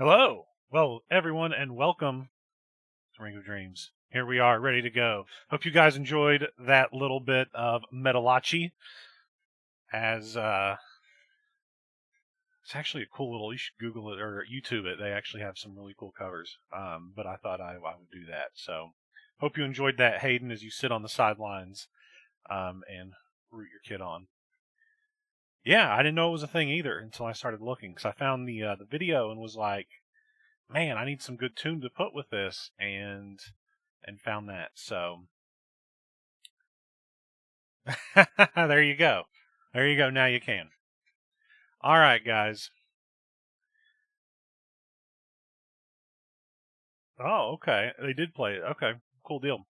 Hello. Well, everyone, and welcome to Ring of Dreams. Here we are, ready to go. Hope you guys enjoyed that little bit of Metalachi. As it's actually a cool little. You should Google it or YouTube it. They actually have some really cool covers. But I thought I would do that. So, hope you enjoyed that, Hayden, as you sit on the sidelines and root your kid on. Yeah, I didn't know it was a thing either until I started looking because I found the video and was like, man, I need some good tune to put with this, and found that. So there you go. There you go. Now you can. All right, guys. Oh, okay. They did play it. Okay, cool deal.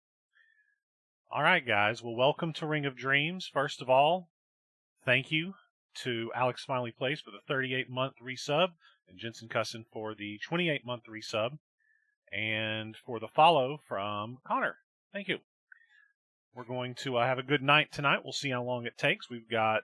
All right, guys. Well, welcome to Ring of Dreams. First of all, thank you to Alex Smiley Place for the 38-month resub, and Jensen Cussin for the 28-month resub, and for the follow from Connor. Thank you. We're going to have a good night tonight. We'll see how long it takes. We've got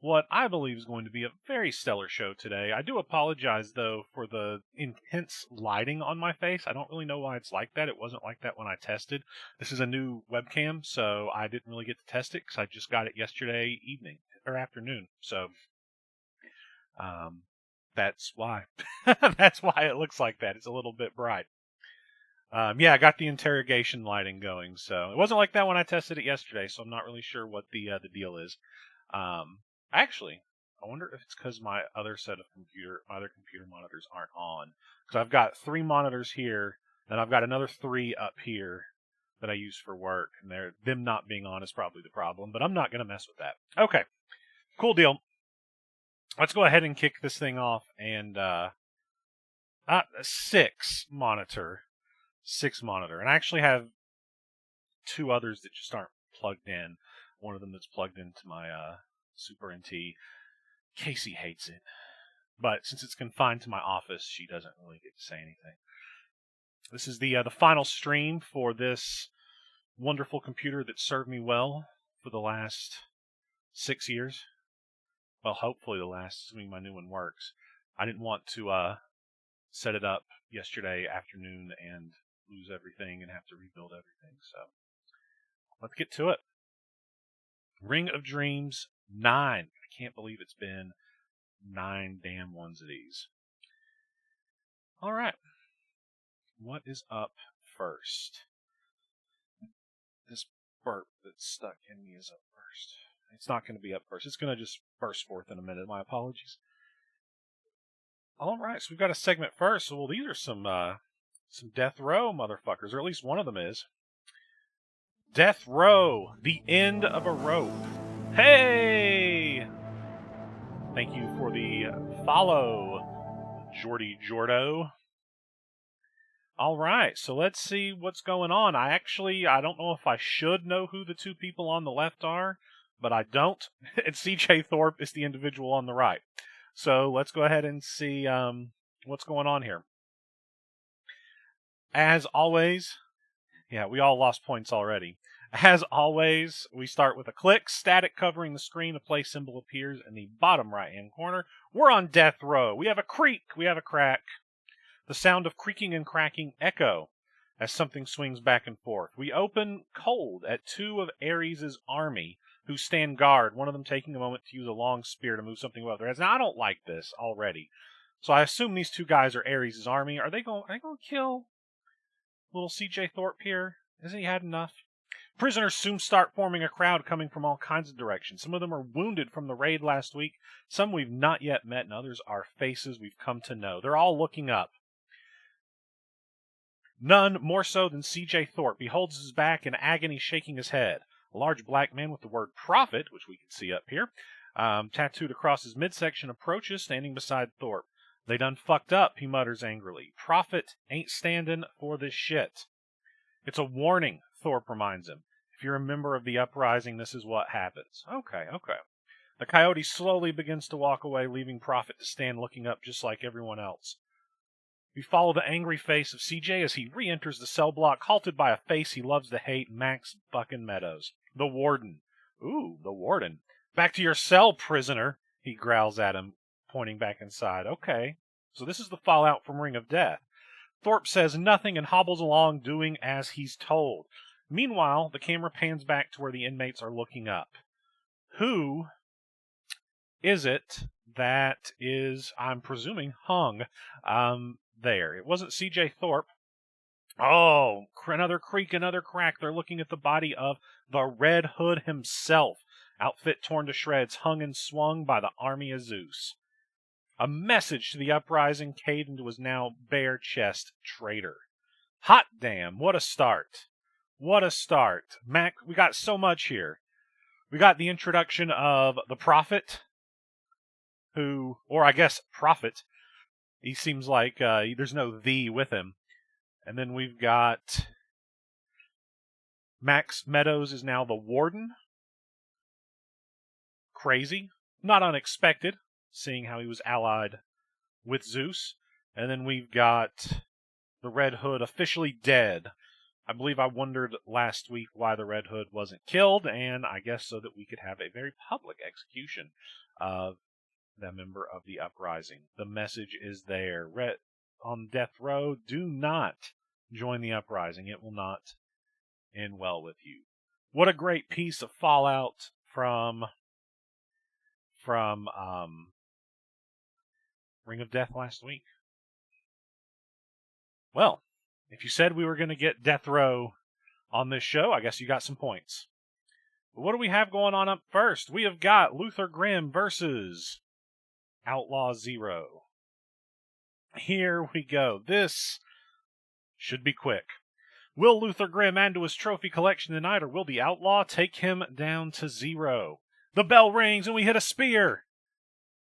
what I believe is going to be a very stellar show today. I do apologize, though, for the intense lighting on my face. I don't really know why it's like that. It wasn't like that when I tested. This is a new webcam, so I didn't really get to test it because I just got it yesterday evening or afternoon. So that's why. That's why it looks like that. It's a little bit bright. Yeah, I got the interrogation lighting going, so it wasn't like that when I tested it yesterday. So I'm not really sure what the deal is. Actually, I wonder if it's because my other computer monitors aren't on. Because I've got 3 monitors here, and I've got another 3 up here that I use for work, and them not being on is probably the problem. But I'm not going to mess with that. Okay, cool deal. Let's go ahead and kick this thing off, and 6 monitor. 6 monitor. And I actually have 2 others that just aren't plugged in. One of them that's plugged into my Super NT. Casey hates it. But since it's confined to my office, she doesn't really get to say anything. This is the final stream for this wonderful computer that served me well for the last 6 years. Well, hopefully the last, assuming my new one works. I didn't want to set it up yesterday afternoon and lose everything and have to rebuild everything. So let's get to it. Ring of Dreams 9. I can't believe it's been 9 damn ones of these. All right. What is up first? This burp that's stuck in me is up first. It's not going to be up first. It's going to just burst forth in a minute. My apologies. All right, so we've got a segment first. So, well, these are some Death Row motherfuckers, or at least one of them is. Death Row, the end of a rope. Hey! Thank you for the follow, Jordy Jordo. All right, so let's see what's going on. I don't know if I should know who the 2 people on the left are, but I don't. And CJ Thorpe is the individual on the right. So let's go ahead and see what's going on here. As always, yeah, we all lost points already. As always, we start with a click. Static covering the screen. A play symbol appears in the bottom right-hand corner. We're on Death Row. We have a creak. We have a crack. The sound of creaking and cracking echo as something swings back and forth. We open cold at 2 of Ares' army who stand guard, one of them taking a moment to use a long spear to move something above their heads. Now, I don't like this already. So I assume these 2 guys are Ares' army. Are they going to kill little CJ Thorpe here? Hasn't he had enough? Prisoners soon start forming a crowd coming from all kinds of directions. Some of them are wounded from the raid last week. Some we've not yet met, and others are faces we've come to know. They're all looking up. None more so than C.J. Thorpe. He holds his back in agony, shaking his head. A large black man with the word prophet, which we can see up here, tattooed across his midsection, approaches, standing beside Thorpe. They done fucked up, he mutters angrily. Prophet ain't standing for this shit. It's a warning, Thorpe reminds him. If you're a member of the uprising, this is what happens. Okay. The coyote slowly begins to walk away, leaving Prophet to stand looking up just like everyone else. We follow the angry face of CJ as he re-enters the cell block, halted by a face he loves to hate, Max fucking Meadows. The warden. Ooh, the warden. Back to your cell, prisoner, he growls at him, pointing back inside. Okay. So this is the fallout from Ring of Death. Thorpe says nothing and hobbles along doing as he's told. Meanwhile, the camera pans back to where the inmates are looking up. Who is it that is, I'm presuming, hung there? It wasn't C.J. Thorpe. Oh, another creak, another crack. They're looking at the body of the Red Hood himself. Outfit torn to shreds, hung and swung by the army of Zeus. A message to the uprising caved into his now bare chest traitor. Hot damn, what a start. What a start. Mac, we got so much here. We got the introduction of the Prophet, who, or I guess Prophet. He seems like there's no "the" with him. And then we've got Max Meadows is now the Warden. Crazy. Not unexpected, seeing how he was allied with Zeus. And then we've got the Red Hood officially dead. I believe I wondered last week why the Red Hood wasn't killed, and I guess so that we could have a very public execution of the member of the uprising. The message is there. On death row, do not join the uprising. It will not end well with you. What a great piece of fallout from Ring of Death last week. Well, if you said we were going to get death row on this show, I guess you got some points. But what do we have going on up first? We have got Luther Grimm versus Outlaw Zero. Here we go. This should be quick. Will Luther Grimm add to his trophy collection tonight, or will the Outlaw take him down to 0? The bell rings and we hit a spear.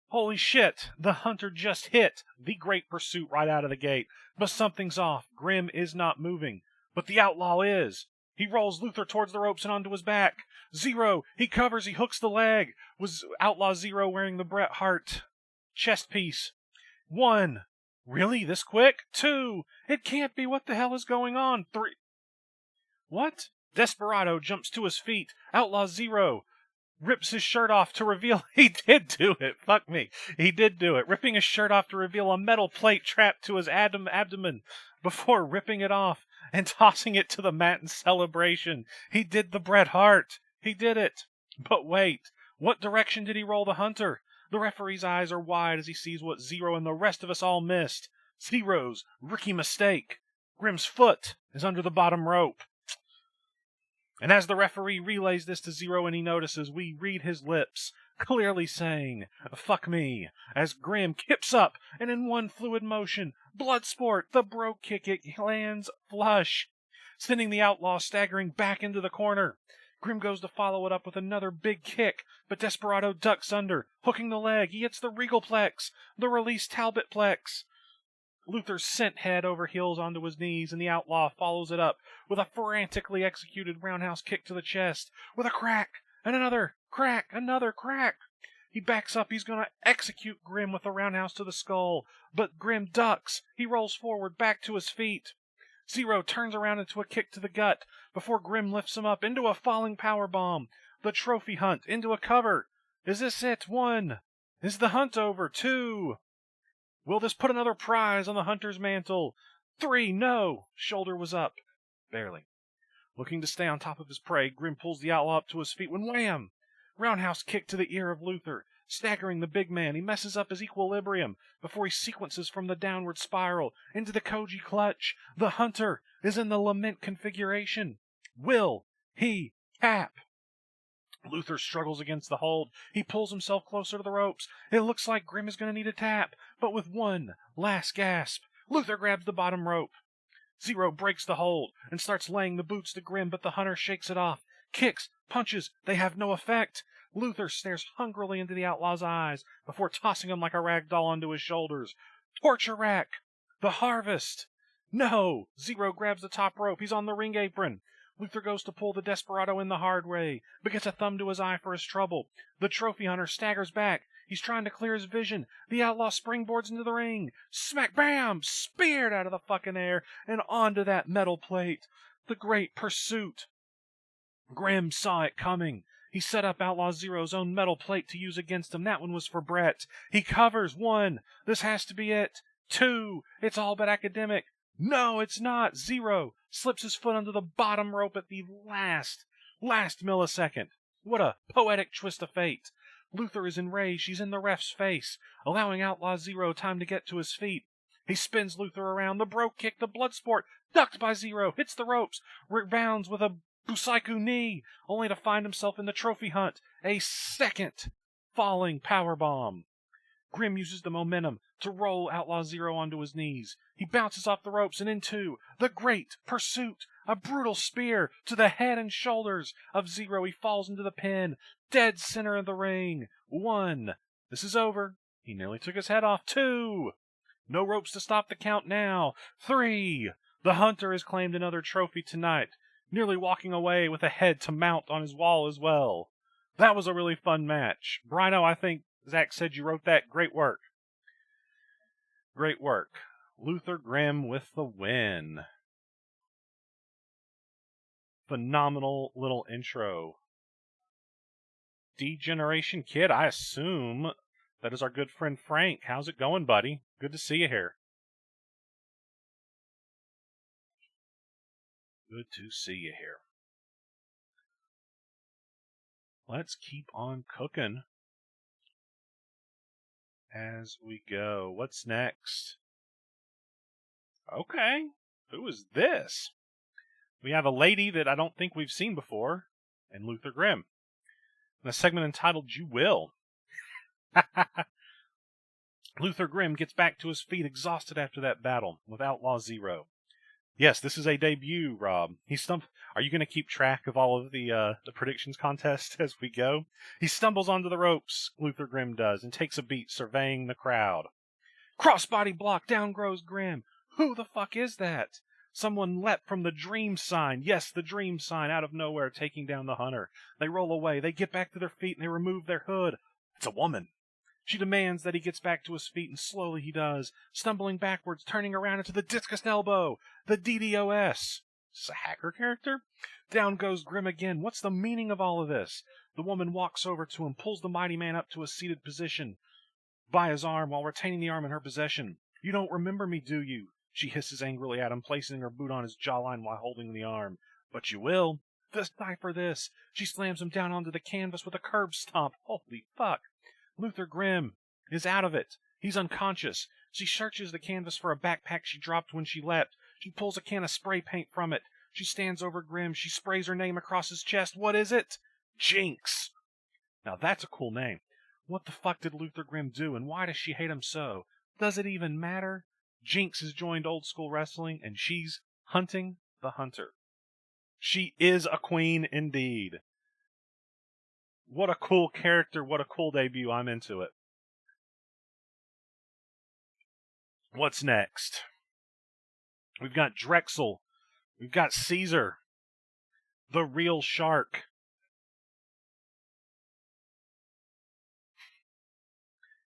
Holy shit, the hunter just hit the Great Pursuit right out of the gate. But something's off. Grimm is not moving, but the Outlaw is. He rolls Luther towards the ropes and onto his back. 0, he covers, he hooks the leg. Was Outlaw 0 wearing the Bret Hart chest piece? 1, really, this quick? 2, it can't be, what the hell is going on? 3, what? Desperado jumps to his feet. Outlaw 0 rips his shirt off to reveal he did do it. Fuck me. He did do it. Ripping his shirt off to reveal a metal plate trapped to his abdomen before ripping it off and tossing it to the mat in celebration. He did the Bret Hart. He did it. But wait, what direction did he roll the hunter? The referee's eyes are wide as he sees what 0 and the rest of us all missed. 0's rookie mistake. Grimm's foot is under the bottom rope. And as the referee relays this to 0 and he notices, we read his lips, clearly saying, "Fuck me," as Grimm kips up, and in one fluid motion, Bloodsport, the broke kick, it lands flush, sending the Outlaw staggering back into the corner. Grimm goes to follow it up with another big kick, but Desperado ducks under, hooking the leg. He hits the Regal Plex, the release Talbot Plex. Luther sent head over heels onto his knees, and the Outlaw follows it up with a frantically executed roundhouse kick to the chest, with a crack, and another crack, another crack. He backs up, he's going to execute Grimm with a roundhouse to the skull, but Grimm ducks. He rolls forward, back to his feet. 0 turns around into a kick to the gut, before Grimm lifts him up into a falling powerbomb. The trophy hunt into a cover. Is this it? 1. Is the hunt over? 2. Will this put another prize on the hunter's mantle? 3, no! Shoulder was up. Barely. Looking to stay on top of his prey, Grimm pulls the Outlaw up to his feet when wham! Roundhouse kick to the ear of Luther. Staggering the big man, he messes up his equilibrium before he sequences from the downward spiral into the Koji clutch. The hunter is in the lament configuration. Will he tap? Luther struggles against the hold. He pulls himself closer to the ropes. It looks like Grimm is going to need a tap, but with one last gasp, Luther grabs the bottom rope. 0 breaks the hold and starts laying the boots to Grimm, but the hunter shakes it off. Kicks, punches, they have no effect. Luther stares hungrily into the Outlaw's eyes before tossing him like a rag doll onto his shoulders. Torture rack! The harvest! No! 0 grabs the top rope. He's on the ring apron. Luther goes to pull the Desperado in the hard way, but gets a thumb to his eye for his trouble. The trophy hunter staggers back. He's trying to clear his vision. The Outlaw springboards into the ring. Smack, bam! Speared out of the fucking air and onto that metal plate. The Great Pursuit. Grimm saw it coming. He set up Outlaw 0's own metal plate to use against him. That one was for Bret. He covers. 1. This has to be it. 2. It's all but academic. No, it's not. 0. Slips his foot under the bottom rope at the last millisecond. What a poetic twist of fate. Luther is enraged. He's in the ref's face, allowing Outlaw Zero time to get to his feet. He spins Luther around. The bro kick, the blood sport, ducked by Zero, hits the ropes, rebounds with a Busaiku knee, only to find himself in the trophy hunt. A second falling powerbomb. Grimm uses the momentum to roll Outlaw Zero onto his knees. He bounces off the ropes and into the great pursuit. A brutal spear to the head and shoulders of Zero. He falls into the pin, dead center of the ring. 1. This is over. He nearly took his head off. 2. No ropes to stop the count now. 3. The Hunter has claimed another trophy tonight, nearly walking away with a head to mount on his wall as well. That was a really fun match. Brino, I think Zach said you wrote that. Great work. Great work. Luther Grimm with the win. Phenomenal little intro. D-Generation Kid, I assume that is our good friend Frank. How's it going, buddy? Good to see you here. Good to see you here. Let's keep on cooking as we go. What's next? Okay. Who is this? We have a lady that I don't think we've seen before, and Luther Grimm. In a segment entitled You Will. Luther Grimm gets back to his feet exhausted after that battle with Outlaw Zero. Yes, this is a debut, Rob. Are you going to keep track of all of the predictions contest as we go? He stumbles onto the ropes, Luther Grimm does, and takes a beat surveying the crowd. Crossbody block, down goes Grimm. Who the fuck is that? Someone leapt from the dream sign. Yes, the dream sign out of nowhere, taking down the Hunter. They roll away. They get back to their feet and they remove their hood. It's a woman. She demands that he gets back to his feet, and slowly he does, stumbling backwards, turning around into the discus elbow, the DDoS. Is this a hacker character? Down goes Grimm again. What's the meaning of all of this? The woman walks over to him, pulls the mighty man up to a seated position by his arm while retaining the arm in her possession. You don't remember me, do you? She hisses angrily at him, placing her boot on his jawline while holding the arm. But you will. Just die for this. She slams him down onto the canvas with a curb stomp. Holy fuck. Luther Grimm is out of it. He's unconscious. She searches the canvas for a backpack she dropped when she leapt. She pulls a can of spray paint from it. She stands over Grimm. She sprays her name across his chest. What is it? Jinx. Now that's a cool name. What the fuck did Luther Grimm do, and why does she hate him so? Does it even matter? Jinx has joined Old School Wrestling, and she's hunting the Hunter. She is a queen indeed. What a cool character. What a cool debut. I'm into it. What's next? We've got Drexel. We've got Caesar. The Real Shark.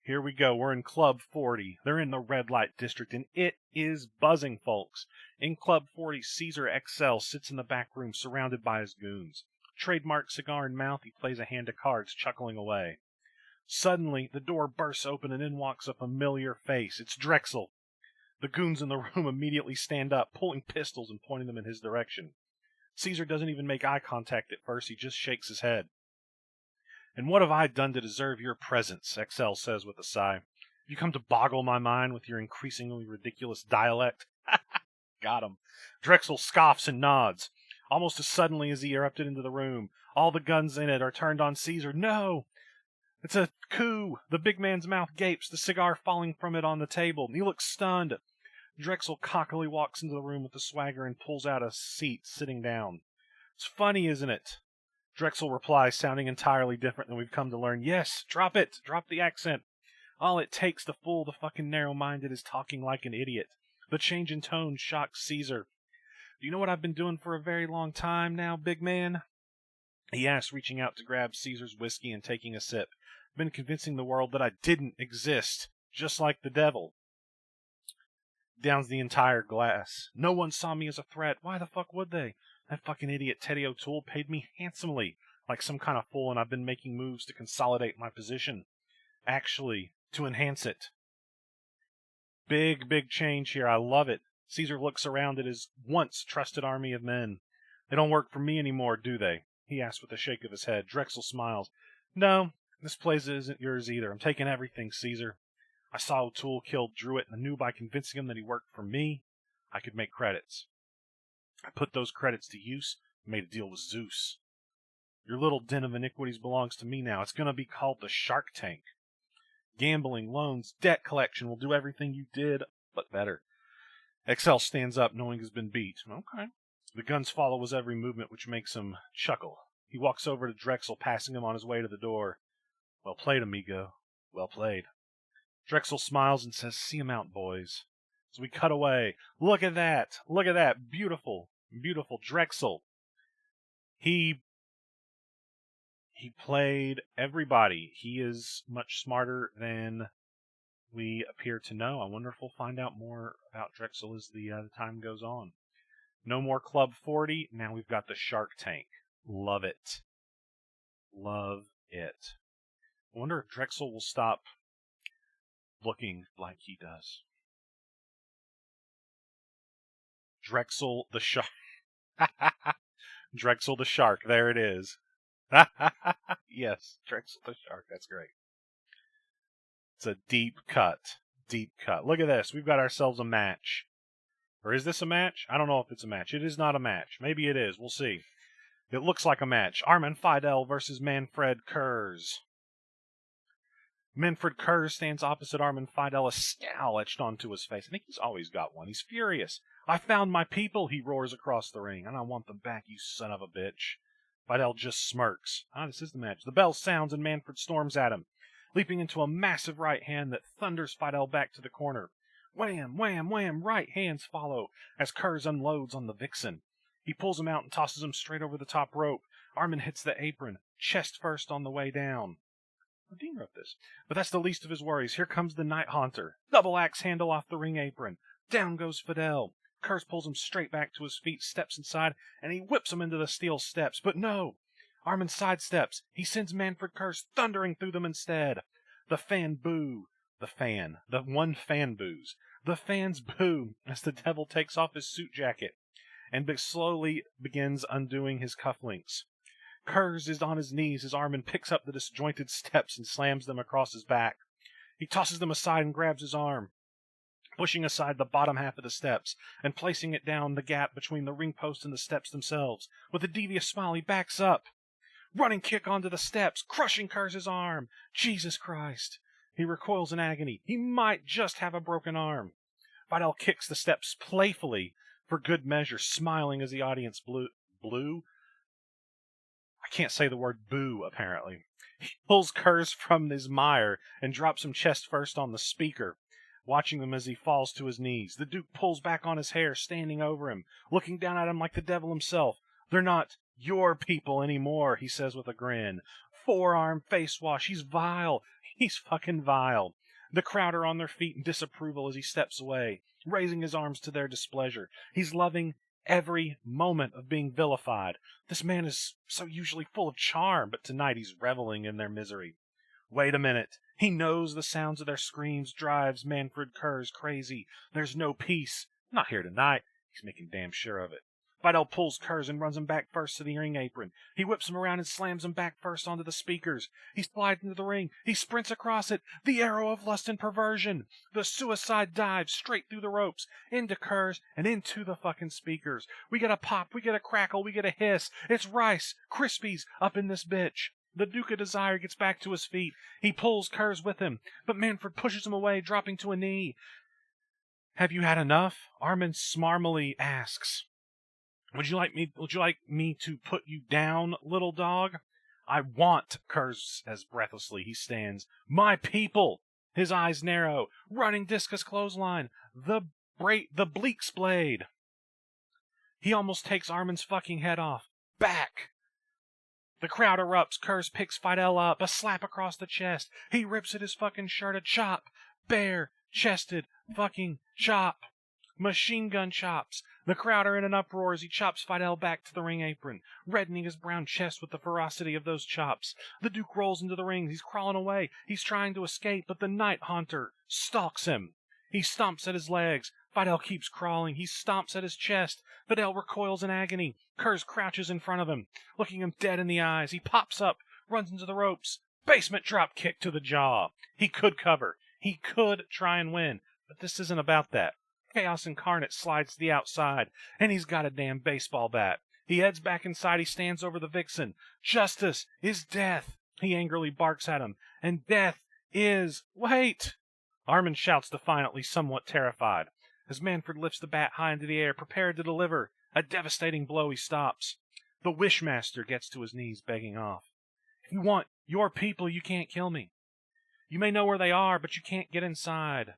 Here we go. We're in Club 40. They're in the red light district, and it is buzzing, folks. In Club 40, Caesar XL sits in the back room surrounded by his goons. Trademark cigar in mouth, he plays a hand of cards, chuckling away. Suddenly, the door bursts open and in walks a familiar face. It's Drexel. The goons in the room immediately stand up, pulling pistols and pointing them in his direction. Caesar doesn't even make eye contact at first, he just shakes his head. And what have I done to deserve your presence? XL says with a sigh. You come to boggle my mind with your increasingly ridiculous dialect. Got him. Drexel scoffs and nods. Almost as suddenly as he erupted into the room, all the guns in it are turned on Caesar. No! It's a coup! The big man's mouth gapes, the cigar falling from it on the table. He looks stunned. Drexel cockily walks into the room with a swagger and pulls out a seat, sitting down. It's funny, isn't it? Drexel replies, sounding entirely different than we've come to learn. Yes, drop it! Drop the accent! All it takes to fool the fucking narrow-minded is talking like an idiot. The change in tone shocks Caesar. Do you know what I've been doing for a very long time now, big man? He asks, reaching out to grab Caesar's whiskey and taking a sip. I've been convincing the world that I didn't exist, just like the devil. Downs the entire glass. No one saw me as a threat. Why the fuck would they? That fucking idiot Teddy O'Toole paid me handsomely, like some kind of fool, and I've been making moves to consolidate my position. Actually, to enhance it. Big change here. I love it. Caesar looks around at his once trusted army of men. They don't work for me anymore, do they? He asks with a shake of his head. Drexel smiles. No, this place isn't yours either. I'm taking everything, Caesar. I saw O'Toole killed Druitt, and I knew by convincing him that he worked for me, I could make credits. I put those credits to use and made a deal with Zeus. Your little den of iniquities belongs to me now. It's going to be called the Shark Tank. Gambling, loans, debt collection will do everything you did, but better. Excel stands up, knowing he's been beat. Okay. The guns follow his every movement, which makes him chuckle. He walks over to Drexel, passing him on his way to the door. Well played, amigo. Well played. Drexel smiles and says, see him out, boys. So we cut away. Look at that. Look at that. Beautiful. Beautiful Drexel. He played everybody. He is much smarter than we appear to know. I wonder if we'll find out more about Drexel as the time goes on. No more Club 40. Now we've got the Shark Tank. Love it. Love it. I wonder if Drexel will stop looking like he does. Drexel the Shark. Drexel the Shark. There it is. Yes, Drexel the Shark. That's great. It's a deep cut. Deep cut. Look at this. We've got ourselves a match. Or is this a match? I don't know if it's a match. It is not a match. Maybe it is. We'll see. It looks like a match. Armin Fidel versus Manfred Kurz. Manfred Kurz stands opposite Armin Fidel, a scowl etched onto his face. I think he's always got one. He's furious. I found my people, he roars across the ring. And I want them back, you son of a bitch. Fidel just smirks. This is the match. The bell sounds and Manfred storms at him, leaping into a massive right hand that thunders Fidel back to the corner. Wham, wham, wham, right hands follow as Kurz unloads on the Vixen. He pulls him out and tosses him straight over the top rope. Armin hits the apron, chest first on the way down. Dean wrote this. But that's the least of his worries. Here comes the Night Haunter. Double axe handle off the ring apron. Down goes Fidel. Kurz pulls him straight back to his feet, steps inside, and he whips him into the steel steps. But no! Armin sidesteps. He sends Manfred Kurz thundering through them instead. The fan boo. The one fan boos. The fans boo as the devil takes off his suit jacket and slowly begins undoing his cufflinks. Kurz is on his knees as Armin picks up the disjointed steps and slams them across his back. He tosses them aside and grabs his arm, pushing aside the bottom half of the steps and placing it down the gap between the ring post and the steps themselves. With a devious smile, he backs up. Running kick onto the steps, crushing Kurz's arm. Jesus Christ. He recoils in agony. He might just have a broken arm. Fidel kicks the steps playfully for good measure, smiling as the audience blew. I can't say the word boo, apparently. He pulls Kurz from his mire and drops him chest first on the speaker, watching him as he falls to his knees. The Duke pulls back on his hair, standing over him, looking down at him like the devil himself. They're not your people anymore, he says with a grin. Forearm face wash. He's vile. He's fucking vile. The crowd are on their feet in disapproval as he steps away, raising his arms to their displeasure. He's loving every moment of being vilified. This man is so usually full of charm, but tonight he's reveling in their misery. Wait a minute. He knows the sounds of their screams drives Manfred Kurz crazy. There's no peace. Not here tonight. He's making damn sure of it. Fidel pulls Kurz and runs him back first to the ring apron. He whips him around and slams him back first onto the speakers. He slides into the ring. He sprints across it. The arrow of lust and perversion. The suicide dive straight through the ropes, into Kurz, and into the fucking speakers. We get a pop. We get a crackle. We get a hiss. It's Rice Krispies up in this bitch. The Duke of Desire gets back to his feet. He pulls Kurz with him, but Manfred pushes him away, dropping to a knee. Have you had enough? Armin smarmily asks. Would you like me to put you down, little dog? I want, Kurz says breathlessly. He stands. My people! His eyes narrow. Running discus clothesline. The Bleak's blade. He almost takes Armin's fucking head off. Back! The crowd erupts. Kurz picks Fidel up. A slap across the chest. He rips at his fucking shirt. A chop. Bare-chested fucking chop. Machine gun chops. The crowd are in an uproar as he chops Fidel back to the ring apron, reddening his brown chest with the ferocity of those chops. The Duke rolls into the ring. He's crawling away. He's trying to escape, but the Night Haunter stalks him. He stomps at his legs. Fidel keeps crawling. He stomps at his chest. Fidel recoils in agony. Kurz crouches in front of him, looking him dead in the eyes. He pops up, runs into the ropes. Basement drop kick to the jaw. He could cover. He could try and win. But this isn't about that. Chaos Incarnate slides to the outside, and he's got a damn baseball bat. He heads back inside. He stands over the Vixen. Justice is death. He angrily barks at him. And death is... Wait! Armin shouts defiantly, somewhat terrified. As Manfred lifts the bat high into the air, prepared to deliver a devastating blow, he stops. The Wishmaster gets to his knees, begging off. If you want your people, you can't kill me. You may know where they are, but you can't get inside.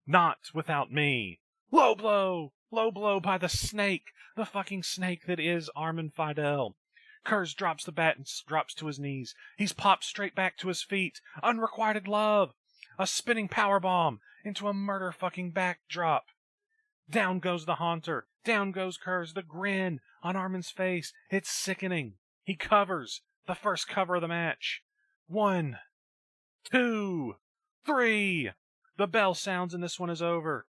Not without me. Low blow! Low blow by the snake! The fucking snake that is Armin Fidel. Kurz drops the bat and drops to his knees. He's popped straight back to his feet. Unrequited love! A spinning powerbomb into a murder fucking backdrop. Down goes the Haunter. Down goes Kurz. The grin on Armin's face. It's sickening. He covers. The first cover of the match. 1, 2, 3. The bell sounds and this one is over.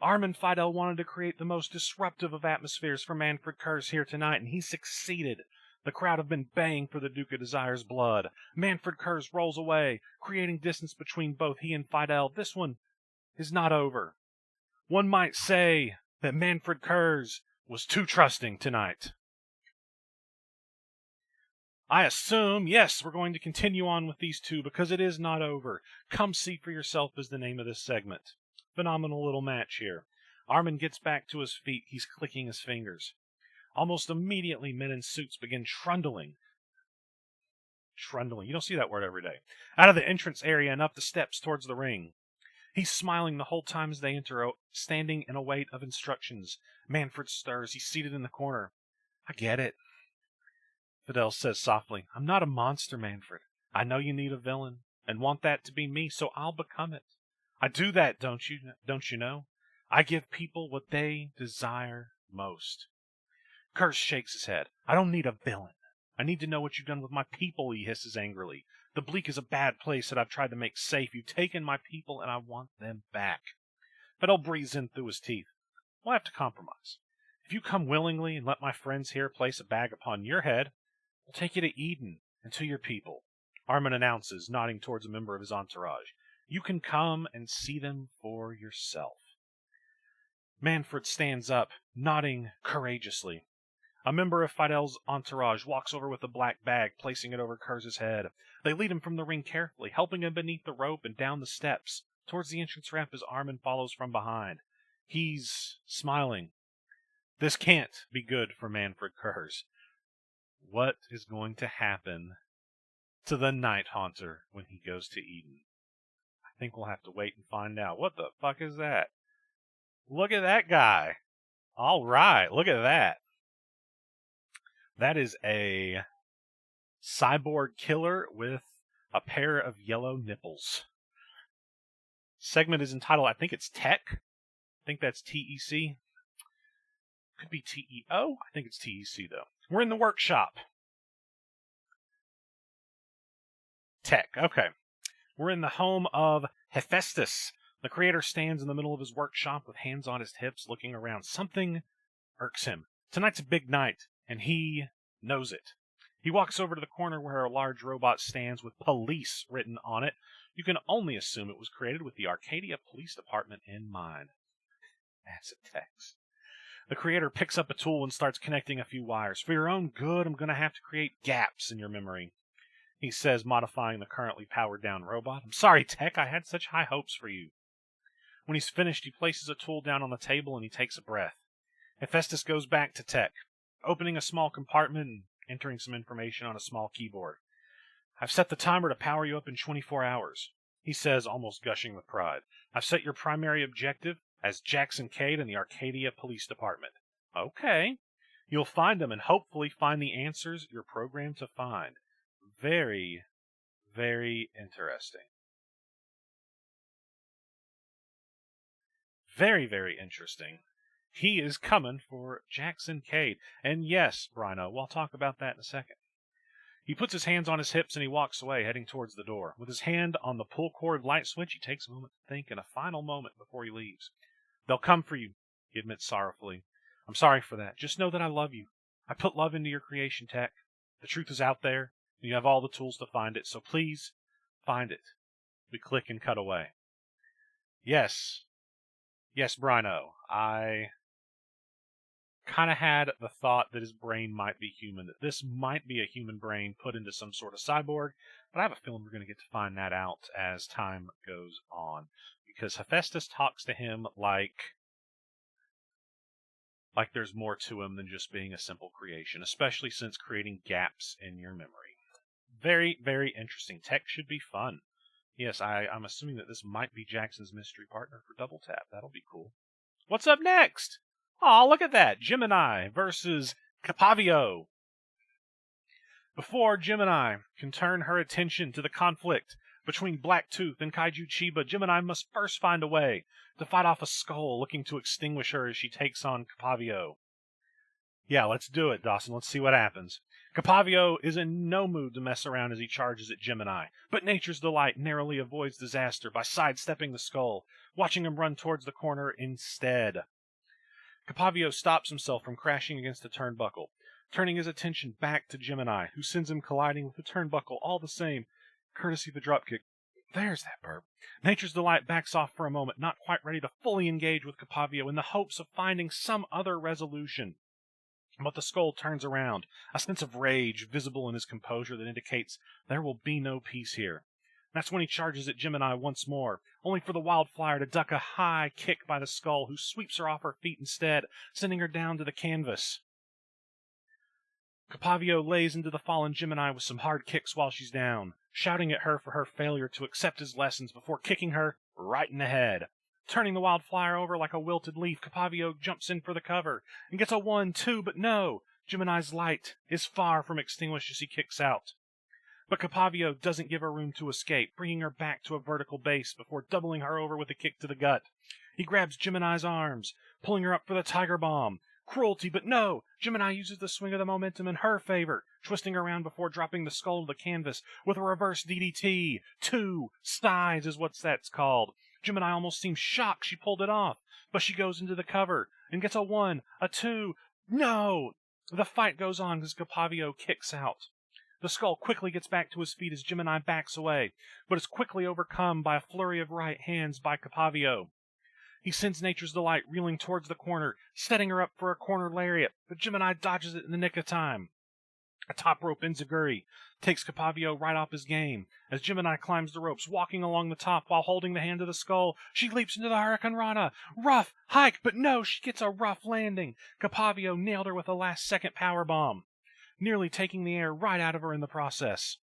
Armin Fidel wanted to create the most disruptive of atmospheres for Manfred Kurz here tonight, and he succeeded. The crowd have been baying for the Duke of Desire's blood. Manfred Kurz rolls away, creating distance between both he and Fidel. This one is not over. One might say that Manfred Kurz was too trusting tonight. I assume, yes, we're going to continue on with these two because it is not over. Come see for yourself is the name of this segment. Phenomenal little match here. Armin gets back to his feet. He's clicking his fingers. Almost immediately, men in suits begin trundling. You don't see that word every day. Out of the entrance area and up the steps towards the ring. He's smiling the whole time as they enter, standing in a wait of instructions. Manfred stirs. He's seated in the corner. I get it. Fidel says softly, I'm not a monster, Manfred. I know you need a villain and want that to be me, so I'll become it. I do that, don't you know? I give people what they desire most. Kurz shakes his head. I don't need a villain. I need to know what you've done with my people, he hisses angrily. The Bleak is a bad place that I've tried to make safe. You've taken my people, and I want them back. Fidel breathes in through his teeth. We'll have to compromise. If you come willingly and let my friends here place a bag upon your head, we'll take you to Eden and to your people. Armin announces, nodding towards a member of his entourage. You can come and see them for yourself. Manfred stands up, nodding courageously. A member of Fidel's entourage walks over with a black bag, placing it over Kurz's head. They lead him from the ring carefully, helping him beneath the rope and down the steps, towards the entrance ramp as Armin follows from behind. He's smiling. This can't be good for Manfred Kurz. What is going to happen to the Night Haunter when he goes to Eden? I think we'll have to wait and find out. What the fuck is that? Look at that guy. All right, look at that. That is a cyborg killer with a pair of yellow nipples. Segment is entitled, I think it's Tech. I think that's T-E-C. Could be T-E-O. I think it's T-E-C, though. We're in the workshop. Tech, okay. We're in the home of Hephaestus. The creator stands in the middle of his workshop with hands on his hips, looking around. Something irks him. Tonight's a big night, and he knows it. He walks over to the corner where a large robot stands with police written on it. You can only assume it was created with the Arcadia Police Department in mind. That's a text. The creator picks up a tool and starts connecting a few wires. For your own good, I'm going to have to create gaps in your memory, he says, modifying the currently powered down robot. I'm sorry, Tech, I had such high hopes for you. When he's finished, he places a tool down on the table and he takes a breath. Hephaestus goes back to Tech, opening a small compartment and entering some information on a small keyboard. I've set the timer to power you up in 24 hours, he says, almost gushing with pride. I've set your primary objective as Jackson Cade in the Arcadia Police Department. Okay. You'll find them and hopefully find the answers you're programmed to find. Very, very interesting. Very, very interesting. He is coming for Jackson Cade. And yes, Rhino, we'll talk about that in a second. He puts his hands on his hips and he walks away, heading towards the door. With his hand on the pull cord light switch, he takes a moment to think and a final moment before he leaves. They'll come for you, he admits sorrowfully. I'm sorry for that. Just know that I love you. I put love into your creation, Tech. The truth is out there, and you have all the tools to find it, so please, find it. We click and cut away. Yes, Brino, I kind of had the thought that his brain might be human, that this might be a human brain put into some sort of cyborg, but I have a feeling we're going to get to find that out as time goes on, because Hephaestus talks to him like there's more to him than just being a simple creation, especially since creating gaps in your memory. Very, very interesting. Tech should be fun. Yes, I'm assuming that this might be Jackson's mystery partner for Double Tap. That'll be cool. What's up next? Oh, look at that. Gemini versus Capavio. Before Gemini can turn her attention to the conflict between Blacktooth and Kaiju Chiba, Gemini must first find a way to fight off a skull looking to extinguish her as she takes on Capavio. Yeah, let's do it, Dawson. Let's see what happens. Capavio is in no mood to mess around as he charges at Gemini, but Nature's Delight narrowly avoids disaster by sidestepping the skull, watching him run towards the corner instead. Capavio stops himself from crashing against the turnbuckle, turning his attention back to Gemini, who sends him colliding with the turnbuckle all the same, courtesy of the dropkick. There's that burp. Nature's Delight backs off for a moment, not quite ready to fully engage with Capavio in the hopes of finding some other resolution. But the skull turns around, a sense of rage visible in his composure that indicates there will be no peace here. That's when he charges at Gemini once more, only for the Wildflower to duck a high kick by the skull, who sweeps her off her feet instead, sending her down to the canvas. Capavio lays into the fallen Gemini with some hard kicks while she's down, shouting at her for her failure to accept his lessons before kicking her right in the head. Turning the Wildflower over like a wilted leaf, Capavio jumps in for the cover and gets a 1-2, but no! Gemini's light is far from extinguished as he kicks out. But Capavio doesn't give her room to escape, bringing her back to a vertical base before doubling her over with a kick to the gut. He grabs Gemini's arms, pulling her up for the Tiger Bomb. Cruelty, but no! Gemini uses the swing of the momentum in her favor, twisting her around before dropping the skull to the canvas with a reverse DDT. 2 sides is what that's called. Gemini almost seems shocked she pulled it off, but she goes into the cover and gets a 1, a 2. No! The fight goes on as Capavio kicks out. The skull quickly gets back to his feet as Gemini backs away, but is quickly overcome by a flurry of right hands by Capavio. He sends Nature's Delight reeling towards the corner, setting her up for a corner lariat, but Gemini dodges it in the nick of time. A top rope enziguri takes Capavio right off his game. As Gemini climbs the ropes, walking along the top while holding the hand of the skull, she leaps into the Hurricane Rana. Rough hike, but no, she gets a rough landing. Capavio nailed her with a last-second powerbomb, nearly taking the air right out of her in the process.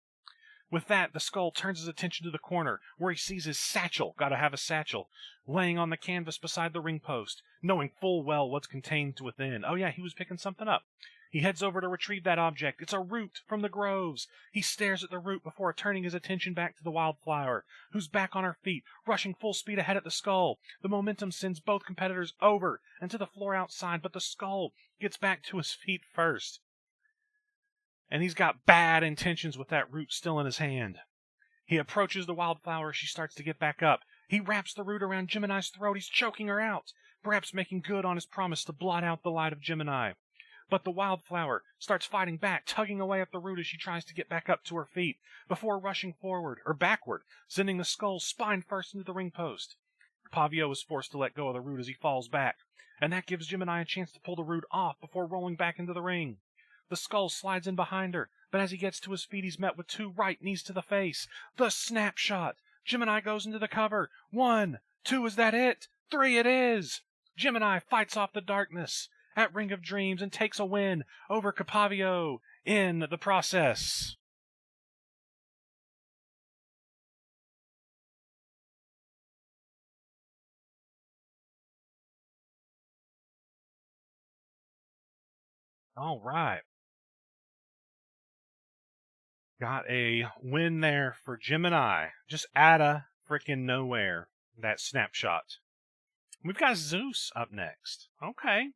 With that, the skull turns his attention to the corner, where he sees his satchel, gotta have a satchel, laying on the canvas beside the ring post, knowing full well what's contained within. Oh yeah, he was picking something up. He heads over to retrieve that object. It's a root from the groves. He stares at the root before turning his attention back to the Wildflower, who's back on her feet, rushing full speed ahead at the skull. The momentum sends both competitors over and to the floor outside, but the skull gets back to his feet first. And he's got bad intentions with that root still in his hand. He approaches the Wildflower as she starts to get back up. He wraps the root around Gemini's throat. He's choking her out, perhaps making good on his promise to blot out the light of Gemini. But the Wildflower starts fighting back, tugging away at the root as she tries to get back up to her feet, before rushing forward, or backward, sending the skull spine first into the ring post. Capavio is forced to let go of the root as he falls back, and that gives Gemini a chance to pull the root off before rolling back into the ring. The skull slides in behind her, but as he gets to his feet, he's met with 2 right knees to the face. The snapshot! Gemini goes into the cover. 1, 2, is that it? 3, it is! Gemini fights off the darkness at Ring of Dreams and takes a win over Capavio in the process. All right. Got a win there for Gemini. Just out of freaking nowhere, that snapshot. We've got Zeus up next. Okay.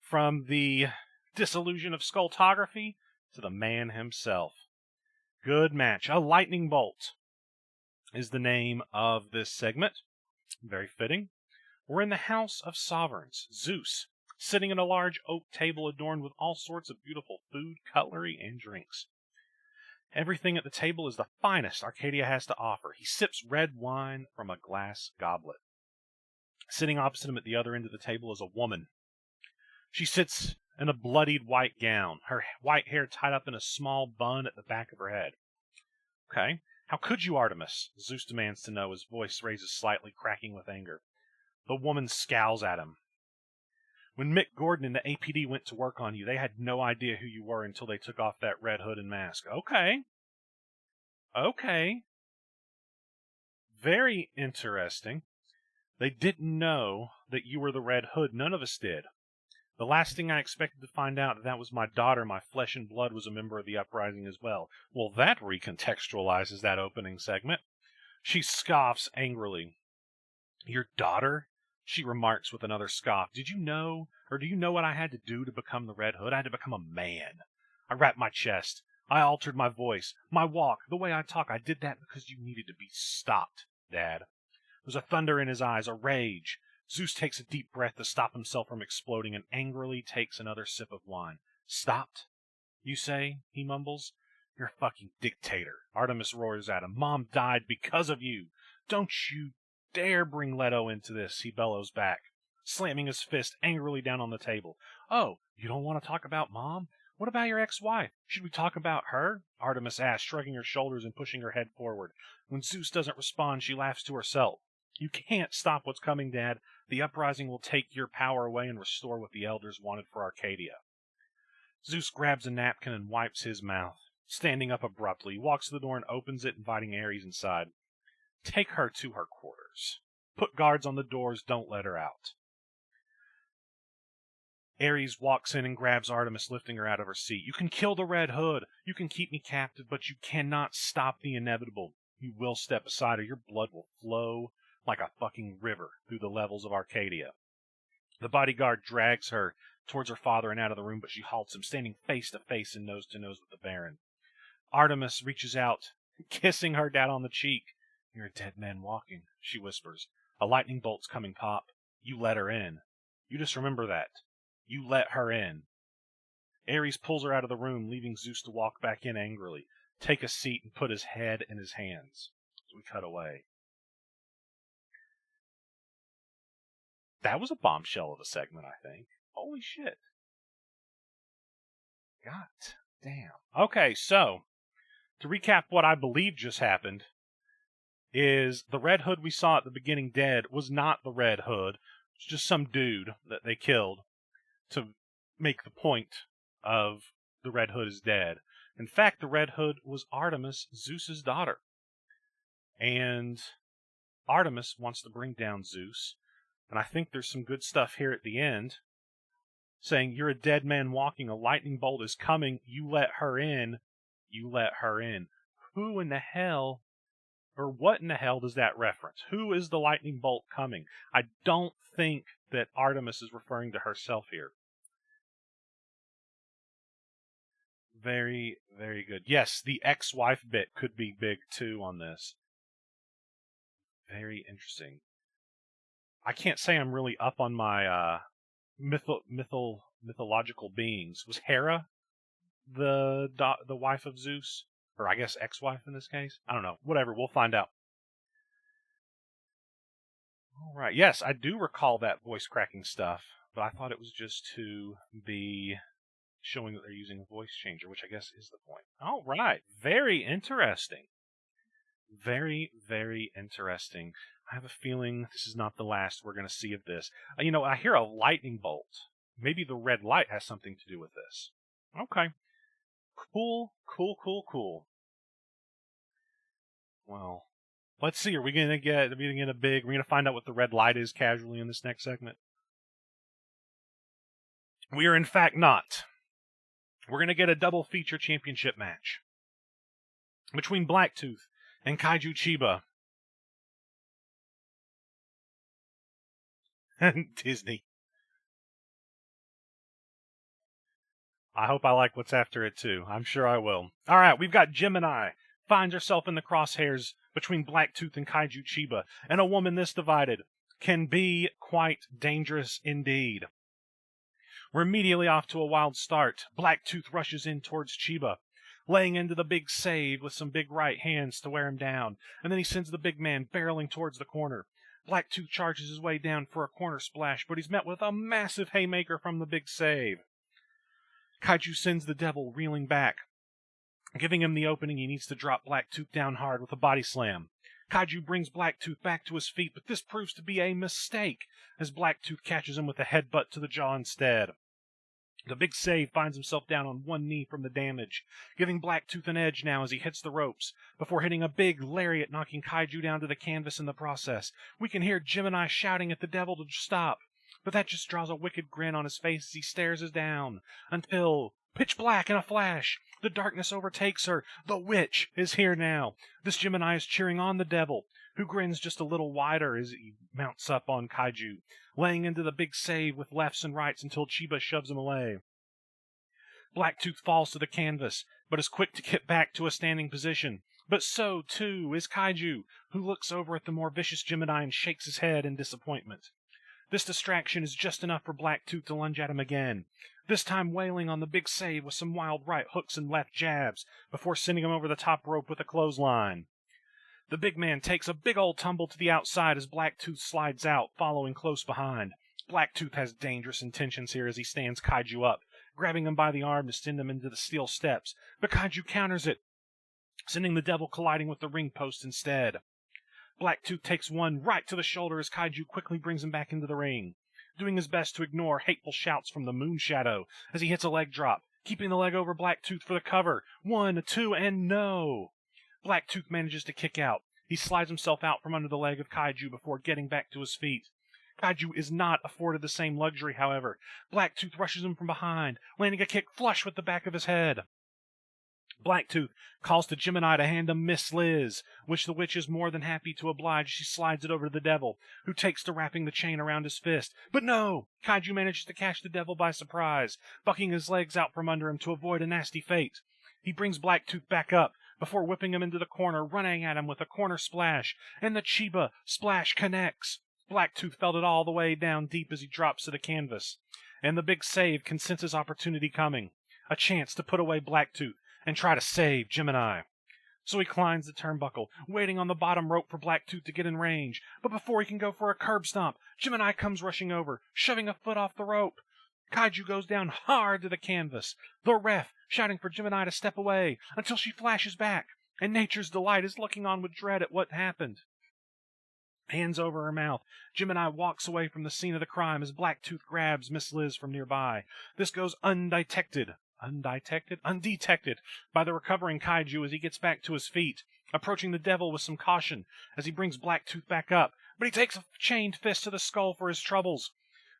From the disillusion of Skulltography to the man himself. Good match. A lightning bolt is the name of this segment. Very fitting. We're in the House of Sovereigns. Zeus, sitting at a large oak table adorned with all sorts of beautiful food, cutlery, and drinks. Everything at the table is the finest Arcadia has to offer. He sips red wine from a glass goblet. Sitting opposite him at the other end of the table is a woman. She sits in a bloodied white gown, her white hair tied up in a small bun at the back of her head. Okay. How could you, Artemis? Zeus demands to know, his voice raises slightly, cracking with anger. The woman scowls at him. When Mick Gordon and the APD went to work on you, they had no idea who you were until they took off that red hood and mask. Okay. Very interesting. They didn't know that you were the Red Hood. None of us did. The last thing I expected to find out that was my daughter, my flesh and blood, was a member of the uprising as well. Well, that recontextualizes that opening segment. She scoffs angrily. Your daughter? She remarks with another scoff. Did you know, or do you know what I had to do to become the Red Hood? I had to become a man. I rapped my chest. I altered my voice, my walk, the way I talk. I did that because you needed to be stopped, Dad. There's a thunder in his eyes, a rage. Zeus takes a deep breath to stop himself from exploding and angrily takes another sip of wine. Stopped? You say? He mumbles. You're a fucking dictator. Artemis roars at him. Mom died because of you. Don't you dare bring Leto into this, he bellows back, slamming his fist angrily down on the table. Oh, you don't want to talk about Mom? What about your ex-wife? Should we talk about her? Artemis asks, shrugging her shoulders and pushing her head forward. When Zeus doesn't respond, she laughs to herself. You can't stop what's coming, Dad. The uprising will take your power away and restore what the elders wanted for Arcadia. Zeus grabs a napkin and wipes his mouth. Standing up abruptly, he walks to the door and opens it, inviting Ares inside. Take her to her quarters. Put guards on the doors. Don't let her out. Ares walks in and grabs Artemis, lifting her out of her seat. You can kill the Red Hood. You can keep me captive, but you cannot stop the inevitable. You will step aside or your blood will flow like a fucking river through the levels of Arcadia. The bodyguard drags her towards her father and out of the room, but she halts him, standing face to face and nose to nose with the Baron. Artemis reaches out, kissing her dad on the cheek. You're a dead man walking, she whispers. A lightning bolt's coming, Pop. You let her in. You just remember that. You let her in. Ares pulls her out of the room, leaving Zeus to walk back in angrily, take a seat, and put his head in his hands. As we cut away. That was a bombshell of a segment, I think. Holy shit. God damn. Okay, so, to recap what I believe just happened, is the Red Hood we saw at the beginning dead was not the Red Hood. It's just some dude that they killed to make the point of the Red Hood is dead. In fact, the Red Hood was Artemis, Zeus's daughter. And Artemis wants to bring down Zeus. And I think there's some good stuff here at the end, saying, you're a dead man walking, a lightning bolt is coming, you let her in, you let her in. Who in the hell, or what in the hell does that reference? Who is the lightning bolt coming? I don't think that Artemis is referring to herself here. Very, very good. Yes, the ex-wife bit could be big too on this. Very interesting. I can't say I'm really up on my mythological beings. Was Hera the wife of Zeus? Or I guess ex-wife in this case? I don't know. Whatever, we'll find out. Alright, yes, I do recall that voice cracking stuff, but I thought it was just to be showing that they're using a voice changer, which I guess is the point. Alright, very interesting. Very, very interesting. I have a feeling this is not the last we're going to see of this. I hear a lightning bolt. Maybe the red light has something to do with this. Okay. Cool. Well, let's see. Are we going to get we're going to find out what the red light is casually in this next segment? We are in fact not. We're going to get a double feature championship match between Blacktooth and Kaiju Chiba. And Disney. I hope I like what's after it too. I'm sure I will. All right, we've got Gemini. Finds herself in the crosshairs between Blacktooth and Kaiju Chiba, and a woman this divided can be quite dangerous indeed. We're immediately off to a wild start. Blacktooth rushes in towards Chiba, laying into the big save with some big right hands to wear him down, and then he sends the big man barreling towards the corner. Blacktooth charges his way down for a corner splash, but he's met with a massive haymaker from the big save. Kaiju sends the devil reeling back, giving him the opening he needs to drop Blacktooth down hard with a body slam. Kaiju brings Blacktooth back to his feet, but this proves to be a mistake, as Blacktooth catches him with a headbutt to the jaw instead. The big save finds himself down on one knee from the damage, giving Blacktooth an edge now as he hits the ropes, before hitting a big lariat knocking Kaiju down to the canvas in the process. We can hear Gemini shouting at the devil to stop, but that just draws a wicked grin on his face as he stares us down, until, pitch black in a flash, the darkness overtakes her. The witch is here now. This Gemini is cheering on the devil, who grins just a little wider as he mounts up on Kaiju, laying into the big save with lefts and rights until Chiba shoves him away. Blacktooth falls to the canvas, but is quick to get back to a standing position. But so, too, is Kaiju, who looks over at the more vicious Gemini and shakes his head in disappointment. This distraction is just enough for Blacktooth to lunge at him again, this time wailing on the big save with some wild right hooks and left jabs, before sending him over the top rope with a clothesline. The big man takes a big old tumble to the outside as Blacktooth slides out, following close behind. Blacktooth has dangerous intentions here as he stands Kaiju up, grabbing him by the arm to send him into the steel steps, but Kaiju counters it, sending the devil colliding with the ring post instead. Blacktooth takes one right to the shoulder as Kaiju quickly brings him back into the ring, doing his best to ignore hateful shouts from the Moon Shadow as he hits a leg drop, keeping the leg over Blacktooth for the cover. 1, 2, and no! Blacktooth manages to kick out. He slides himself out from under the leg of Kaiju before getting back to his feet. Kaiju is not afforded the same luxury, however. Blacktooth rushes him from behind, landing a kick flush with the back of his head. Blacktooth calls to Gemini to hand him Miss Liz, which the witch is more than happy to oblige. She slides it over to the devil, who takes to wrapping the chain around his fist. But no! Kaiju manages to catch the devil by surprise, bucking his legs out from under him to avoid a nasty fate. He brings Blacktooth back up, before whipping him into the corner, running at him with a corner splash, and the Chiba splash connects. Blacktooth felt it all the way down deep as he drops to the canvas, and the big save can sense his opportunity coming, a chance to put away Blacktooth and try to save Gemini. So he climbs the turnbuckle, waiting on the bottom rope for Blacktooth to get in range, but before he can go for a curb stomp, Gemini comes rushing over, shoving a foot off the rope. Kaiju goes down hard to the canvas, the ref shouting for Gemini to step away until she flashes back, and Nature's Delight is looking on with dread at what happened. Hands over her mouth, Gemini walks away from the scene of the crime as Blacktooth grabs Miss Liz from nearby. This goes undetected by the recovering Kaiju as he gets back to his feet, approaching the devil with some caution as he brings Blacktooth back up, but he takes a chained fist to the skull for his troubles.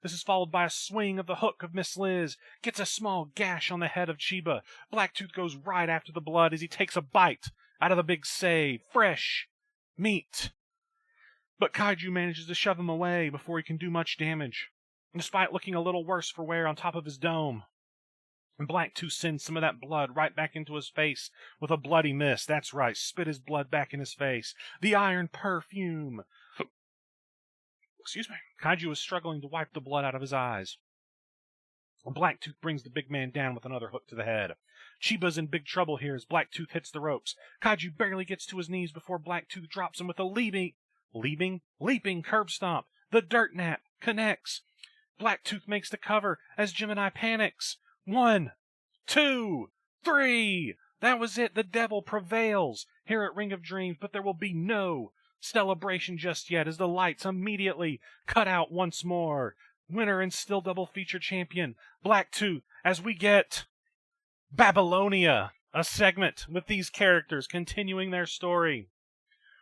This is followed by a swing of the hook of Miss Liz, gets a small gash on the head of Chiba. Blacktooth goes right after the blood as he takes a bite out of the big save. Fresh meat. But Kaiju manages to shove him away before he can do much damage, despite looking a little worse for wear on top of his dome. And Blacktooth sends some of that blood right back into his face with a bloody miss. That's right, spit his blood back in his face. The iron perfume. Excuse me. Kaiju is struggling to wipe the blood out of his eyes. Blacktooth brings the big man down with another hook to the head. Chiba's in big trouble here as Blacktooth hits the ropes. Kaiju barely gets to his knees before Blacktooth drops him with a leaping curb stomp. The dirt nap connects. Blacktooth makes the cover as Gemini panics. 1, 2, 3. That was it. The devil prevails here at Ring of Dreams, but there will be no celebration just yet as the lights immediately cut out once more. Winner and still double feature champion Blacktooth, as we get Babylonia, a segment with these characters continuing their story.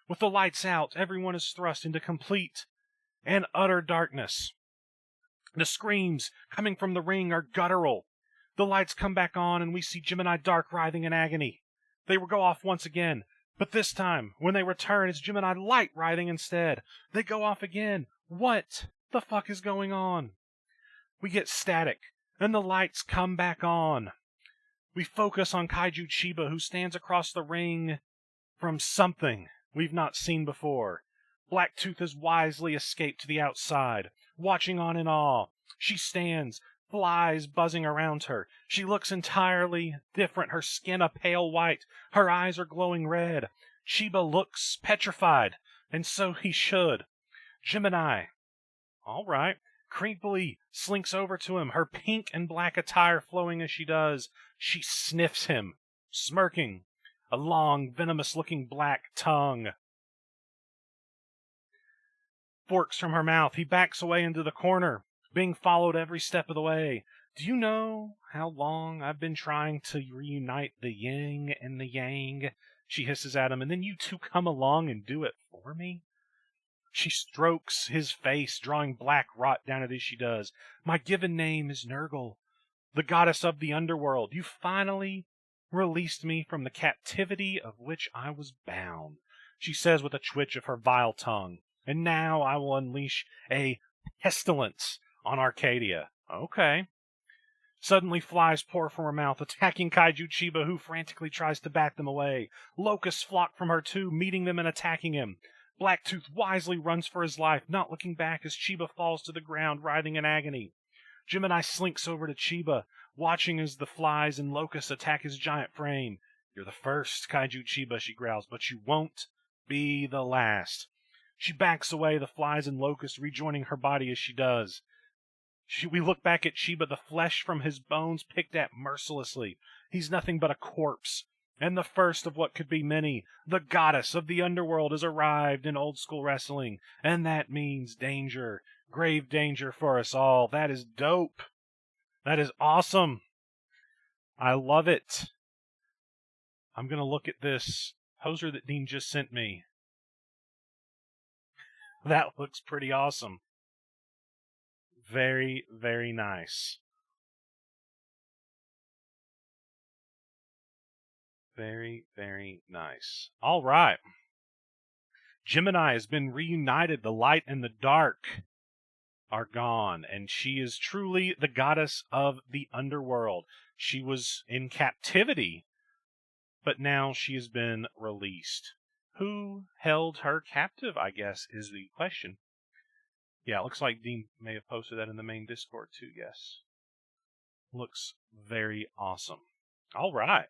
With the lights out, everyone is thrust into complete and utter darkness. The screams coming from the ring are guttural. The lights come back on and we see Gemini Dark writhing in agony. They will go off once again, but this time, when they return, it's Gemini Light writhing instead. They go off again. What the fuck is going on? We get static, and the lights come back on. We focus on Kaiju Chiba, who stands across the ring from something we've not seen before. Blacktooth has wisely escaped to the outside, watching on in awe. She stands, flies buzzing around her. She looks entirely different, her skin a pale white, her eyes are glowing red. Chiba looks petrified, and so he should. Gemini, all right, creepily slinks over to him, her pink and black attire flowing as she does. She sniffs him, smirking, a long, venomous-looking black tongue forks from her mouth. He backs away into the corner, being followed every step of the way. Do you know how long I've been trying to reunite the yin and the yang? She hisses at him, and then you two come along and do it for me? She strokes his face, drawing black rot down it as she does. My given name is Nurgle, the goddess of the underworld. You finally released me from the captivity of which I was bound, she says with a twitch of her vile tongue. And now I will unleash a pestilence on Arcadia. Okay. Suddenly flies pour from her mouth, attacking Kaiju Chiba, who frantically tries to bat them away. Locusts flock from her too, meeting them and attacking him. Blacktooth wisely runs for his life, not looking back as Chiba falls to the ground, writhing in agony. Gemini slinks over to Chiba, watching as the flies and locusts attack his giant frame. You're the first, Kaiju Chiba, she growls, but you won't be the last. She backs away, the flies and locusts rejoining her body as she does. We look back at Chiba, the flesh from his bones picked at mercilessly. He's nothing but a corpse, and the first of what could be many. The goddess of the underworld has arrived in old school wrestling, and that means danger. Grave danger for us all. That is dope. That is awesome. I love it. I'm going to look at this poster that Dean just sent me. That looks pretty awesome. Very, very nice. Very, very nice. All right. Gemini has been reunited. The light and the dark are gone, and she is truly the goddess of the underworld. She was in captivity, but now she has been released. Who held her captive, I guess, is the question. Yeah, it looks like Dean may have posted that in the main Discord too, yes. Looks very awesome. All right.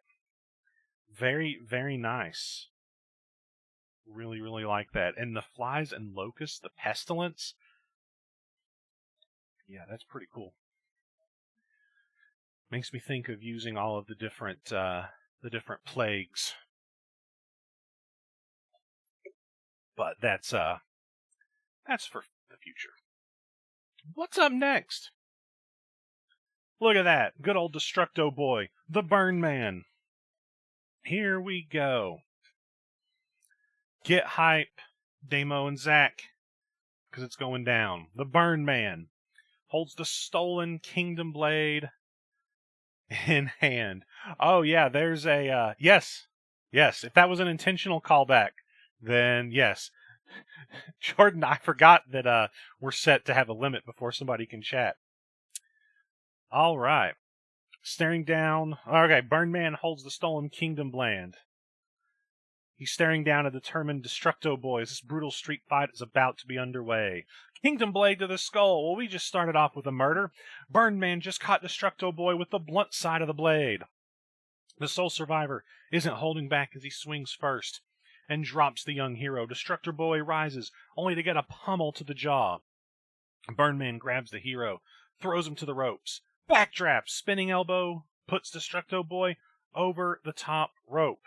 Very, very nice. Really, really like that. And the flies and locusts, the pestilence. Yeah, that's pretty cool. Makes me think of using all of the different plagues. But that's for the future. What's up next? Look at that. Good old Destructo Boy. The Burn Man. Here we go. Get hype, Damo and Zach, because it's going down. The Burn Man holds the stolen Kingdom Blade in hand. Oh, yeah, there's a... yes. If that was an intentional callback, then yes. Jordan, I forgot that we're set to have a limit before somebody can chat. All right. Staring down. Okay, Burn Man holds the stolen Kingdom Blade. He's staring down a determined Destructo Boy as this brutal street fight is about to be underway. Kingdom Blade to the skull. Well, we just started off with a murder. Burn Man just caught Destructo Boy with the blunt side of the blade. The sole survivor isn't holding back as he swings first and drops the young hero. Destructo Boy rises, only to get a pummel to the jaw. Burn Man grabs the hero, throws him to the ropes. Backdraft, spinning elbow, puts Destructo Boy over the top rope.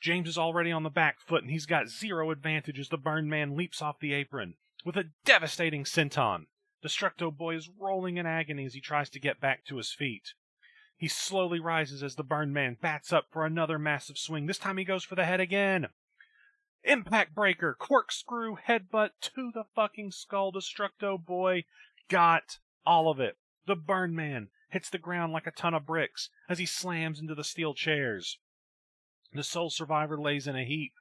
James is already on the back foot, and he's got zero advantage as the Burn Man leaps off the apron with a devastating senton. Destructo Boy is rolling in agony as he tries to get back to his feet. He slowly rises as the Burn Man bats up for another massive swing. This time he goes for the head again. Impact breaker, corkscrew, headbutt to the fucking skull. Destructo Boy got all of it. The Burn Man hits the ground like a ton of bricks as he slams into the steel chairs. The sole survivor lays in a heap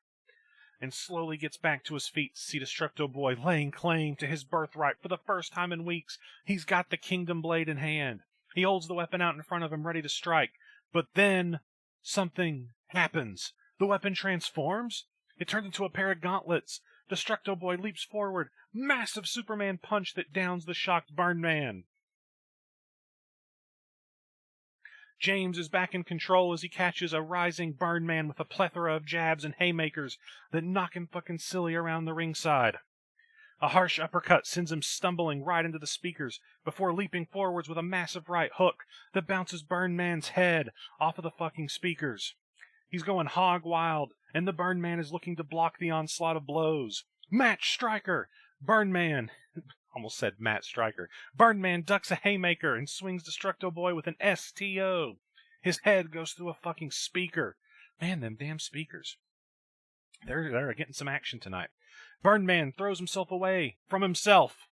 and slowly gets back to his feet to see Destructo Boy laying claim to his birthright for the first time in weeks. He's got the Kingdom Blade in hand. He holds the weapon out in front of him, ready to strike. But then something happens. The weapon transforms. It turns into a pair of gauntlets. Destructo Boy leaps forward. Massive Superman punch that downs the shocked Burn Man. James is back in control as he catches a rising Burn Man with a plethora of jabs and haymakers that knock him fucking silly around the ringside. A harsh uppercut sends him stumbling right into the speakers before leaping forwards with a massive right hook that bounces Burn Man's head off of the fucking speakers. He's going hog wild, and the Burn Man is looking to block the onslaught of blows. Match Striker! Burn Man... almost said Matt Striker. Burn Man ducks a haymaker and swings Destructo Boy with an STO. His head goes through a fucking speaker. Man, them damn speakers. They're getting some action tonight. Burn Man throws himself away from himself.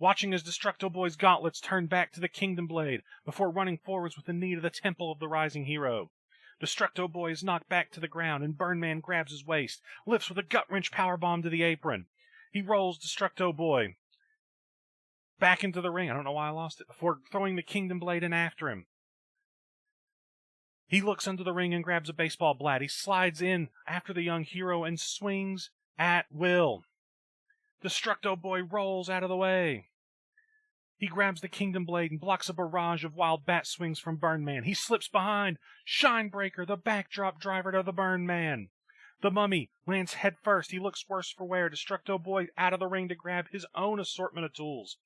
Watching as Destructo Boy's gauntlets turn back to the Kingdom Blade before running forwards with a knee to the temple of the rising hero. Destructo Boy is knocked back to the ground, and Burn Man grabs his waist, lifts with a gut-wrench powerbomb to the apron. He rolls Destructo Boy back into the ring. I don't know why I lost it. Before throwing the Kingdom Blade in after him. He looks under the ring and grabs a baseball bat. He slides in after the young hero and swings at will. Destructo Boy rolls out of the way. He grabs the Kingdom Blade and blocks a barrage of wild bat swings from Burn Man. He slips behind Shinebreaker, the backdrop driver to the Burn Man. The Mummy lands head first. He looks worse for wear. Destructo Boy out of the ring to grab his own assortment of tools.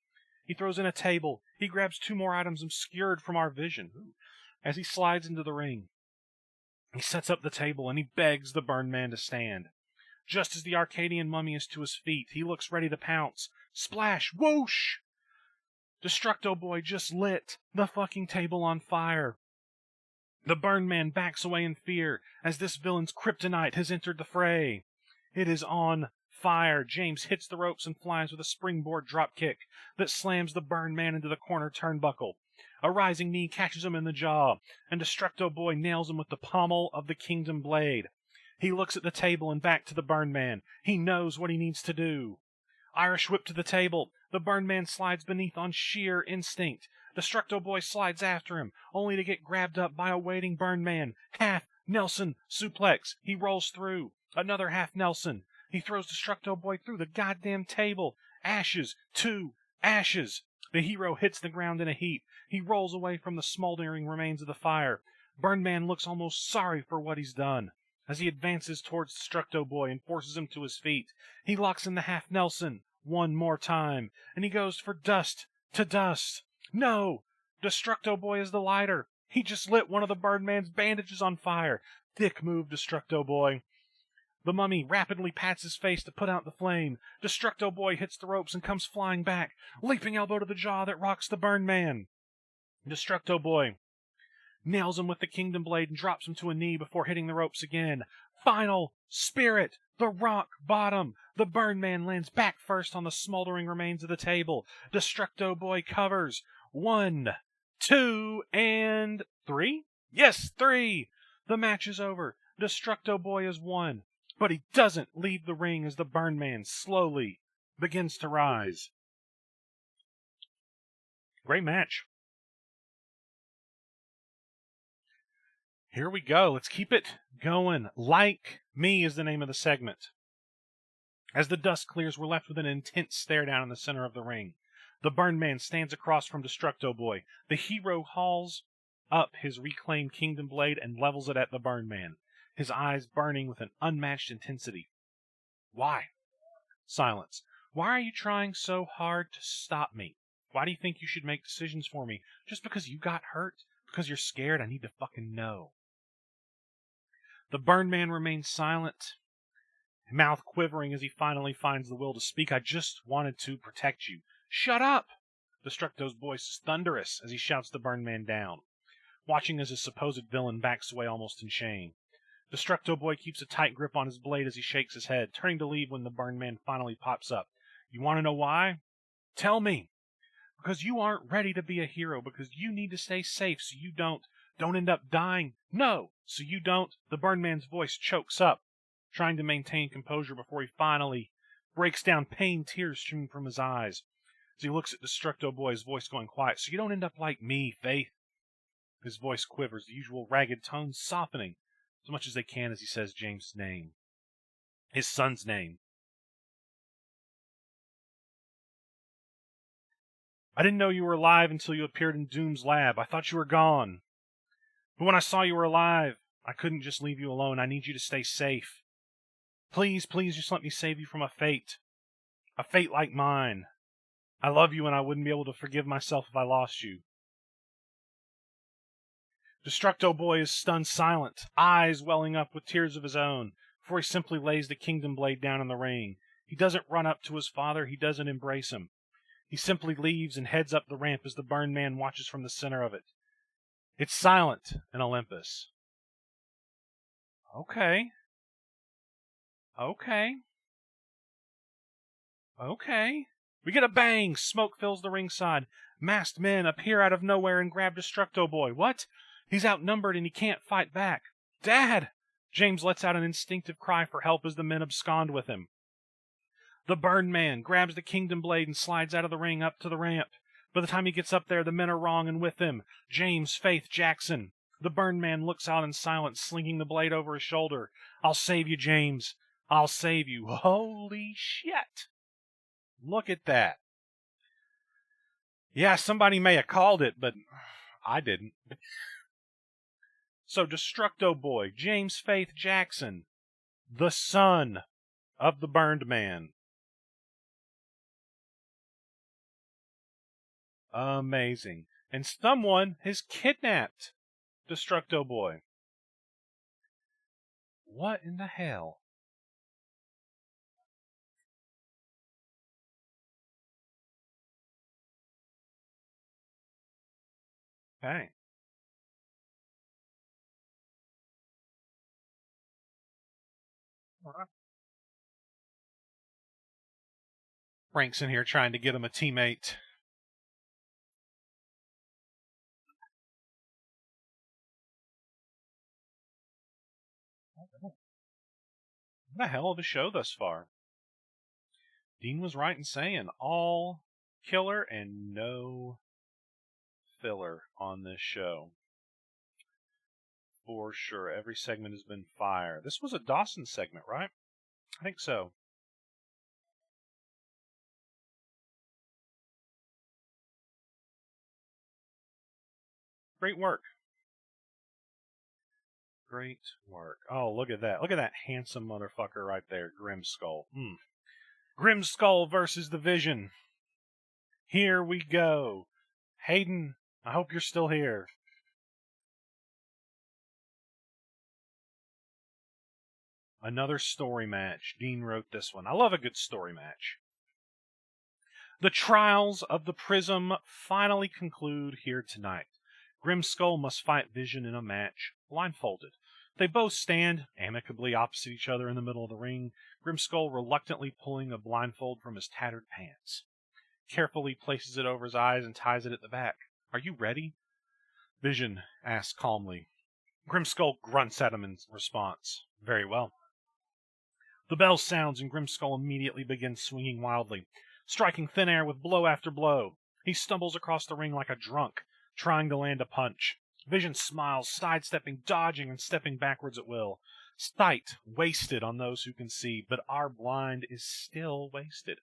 He throws in a table. He grabs 2 more items obscured from our vision. As he slides into the ring, he sets up the table and he begs the Burn Man to stand. Just as the Arcadian Mummy is to his feet, he looks ready to pounce. Splash! Whoosh! Destructo Boy just lit the fucking table on fire. The Burn Man backs away in fear as this villain's kryptonite has entered the fray. It is on fire. James hits the ropes and flies with a springboard dropkick that slams the Burn Man into the corner turnbuckle. A rising knee catches him in the jaw, and Destructo Boy nails him with the pommel of the Kingdom Blade. He looks at the table and back to the Burn Man. He knows what he needs to do. Irish whip to the table. The Burn Man slides beneath on sheer instinct. Destructo Boy slides after him, only to get grabbed up by a waiting Burn Man. Half Nelson suplex. He rolls through. Another half Nelson. He throws Destructo Boy through the goddamn table. Ashes to ashes. The hero hits the ground in a heap. He rolls away from the smoldering remains of the fire. Burn Man looks almost sorry for what he's done. As he advances towards Destructo Boy and forces him to his feet, he locks in the half Nelson one more time, and he goes for dust to dust. No! Destructo Boy is the lighter. He just lit one of the Burn Man's bandages on fire. Dick move, Destructo Boy. The Mummy rapidly pats his face to put out the flame. Destructo Boy hits the ropes and comes flying back, leaping elbow to the jaw that rocks the Burn Man. Destructo Boy nails him with the Kingdom Blade and drops him to a knee before hitting the ropes again. Final Spirit, the rock bottom. The Burn Man lands back first on the smoldering remains of the table. Destructo Boy covers. 1, 2, and 3? Yes, 3! The match is over. Destructo Boy has won. But he doesn't leave the ring as the Burn Man slowly begins to rise. Great match. Here we go. Let's keep it going. Like Me is the name of the segment. As the dust clears, we're left with an intense stare down in the center of the ring. The Burn Man stands across from Destructo Boy. The hero hauls up his reclaimed Kingdom Blade and levels it at the Burn Man, his eyes burning with an unmatched intensity. Why? Silence. Why are you trying so hard to stop me? Why do you think you should make decisions for me? Just because you got hurt? Because you're scared? I need to fucking know. The Burn Man remains silent, mouth quivering as he finally finds the will to speak. I just wanted to protect you. Shut up! Destructo's voice is thunderous as he shouts the Burn Man down, watching as his supposed villain backs away almost in shame. Destructo Boy keeps a tight grip on his blade as he shakes his head, turning to leave when the Burn Man finally pops up. You want to know why? Tell me! Because you aren't ready to be a hero, because you need to stay safe so you don't end up dying. No! So you don't. The Burn Man's voice chokes up, trying to maintain composure before he finally breaks down, pain tears streaming from his eyes. As he looks at Destructo Boy, his voice going quiet. So you don't end up like me, Faith. His voice quivers, the usual ragged tones softening as much as they can as he says James' name. His son's name. I didn't know you were alive until you appeared in Doom's lab. I thought you were gone. But when I saw you were alive, I couldn't just leave you alone. I need you to stay safe. Please, please, just let me save you from a fate like mine. I love you and I wouldn't be able to forgive myself if I lost you. Destructo Boy is stunned silent, eyes welling up with tears of his own, before he simply lays the Kingdom Blade down in the ring. He doesn't run up to his father, he doesn't embrace him. He simply leaves and heads up the ramp as the Burned Man watches from the center of it. It's silent in Olympus. Okay. We get a bang! Smoke fills the ringside. Masked men appear out of nowhere and grab Destructo Boy. What? He's outnumbered and he can't fight back. Dad! James lets out an instinctive cry for help as the men abscond with him. The Burned Man grabs the Kingdom Blade and slides out of the ring up to the ramp. By the time he gets up there, the men are wrong, and with him, James Faith Jackson. The Burned Man looks out in silence, slinging the blade over his shoulder. I'll save you, James. I'll save you. Holy shit. Look at that. Yeah, somebody may have called it, but I didn't. So, Destructo Boy, James Faith Jackson, the son of the Burned Man. Amazing. And someone has kidnapped Destructo Boy. What in the hell? Okay. Frank's in here trying to get him a teammate. What a hell of a show thus far. Dean was right in saying all killer and no filler on this show. For sure. Every segment has been fire. This was a Dawson segment, right? I think so. Great work. Great work. Oh, look at that. Look at that handsome motherfucker right there, Grimskull. Grimskull versus the Vision. Here we go. Hayden, I hope you're still here. Another story match. Dean wrote this one. I love a good story match. The trials of the Prism finally conclude here tonight. Grimskull must fight Vision in a match, blindfolded. They both stand amicably opposite each other in the middle of the ring, Grimskull reluctantly pulling a blindfold from his tattered pants. Carefully places it over his eyes and ties it at the back. Are you ready? Vision asks calmly. Grimskull grunts at him in response. Very well. The bell sounds and Grimskull immediately begins swinging wildly, striking thin air with blow after blow. He stumbles across the ring like a drunk, trying to land a punch. Vision smiles, sidestepping, dodging, and stepping backwards at will. Sight wasted on those who can see, but our blind is still wasted.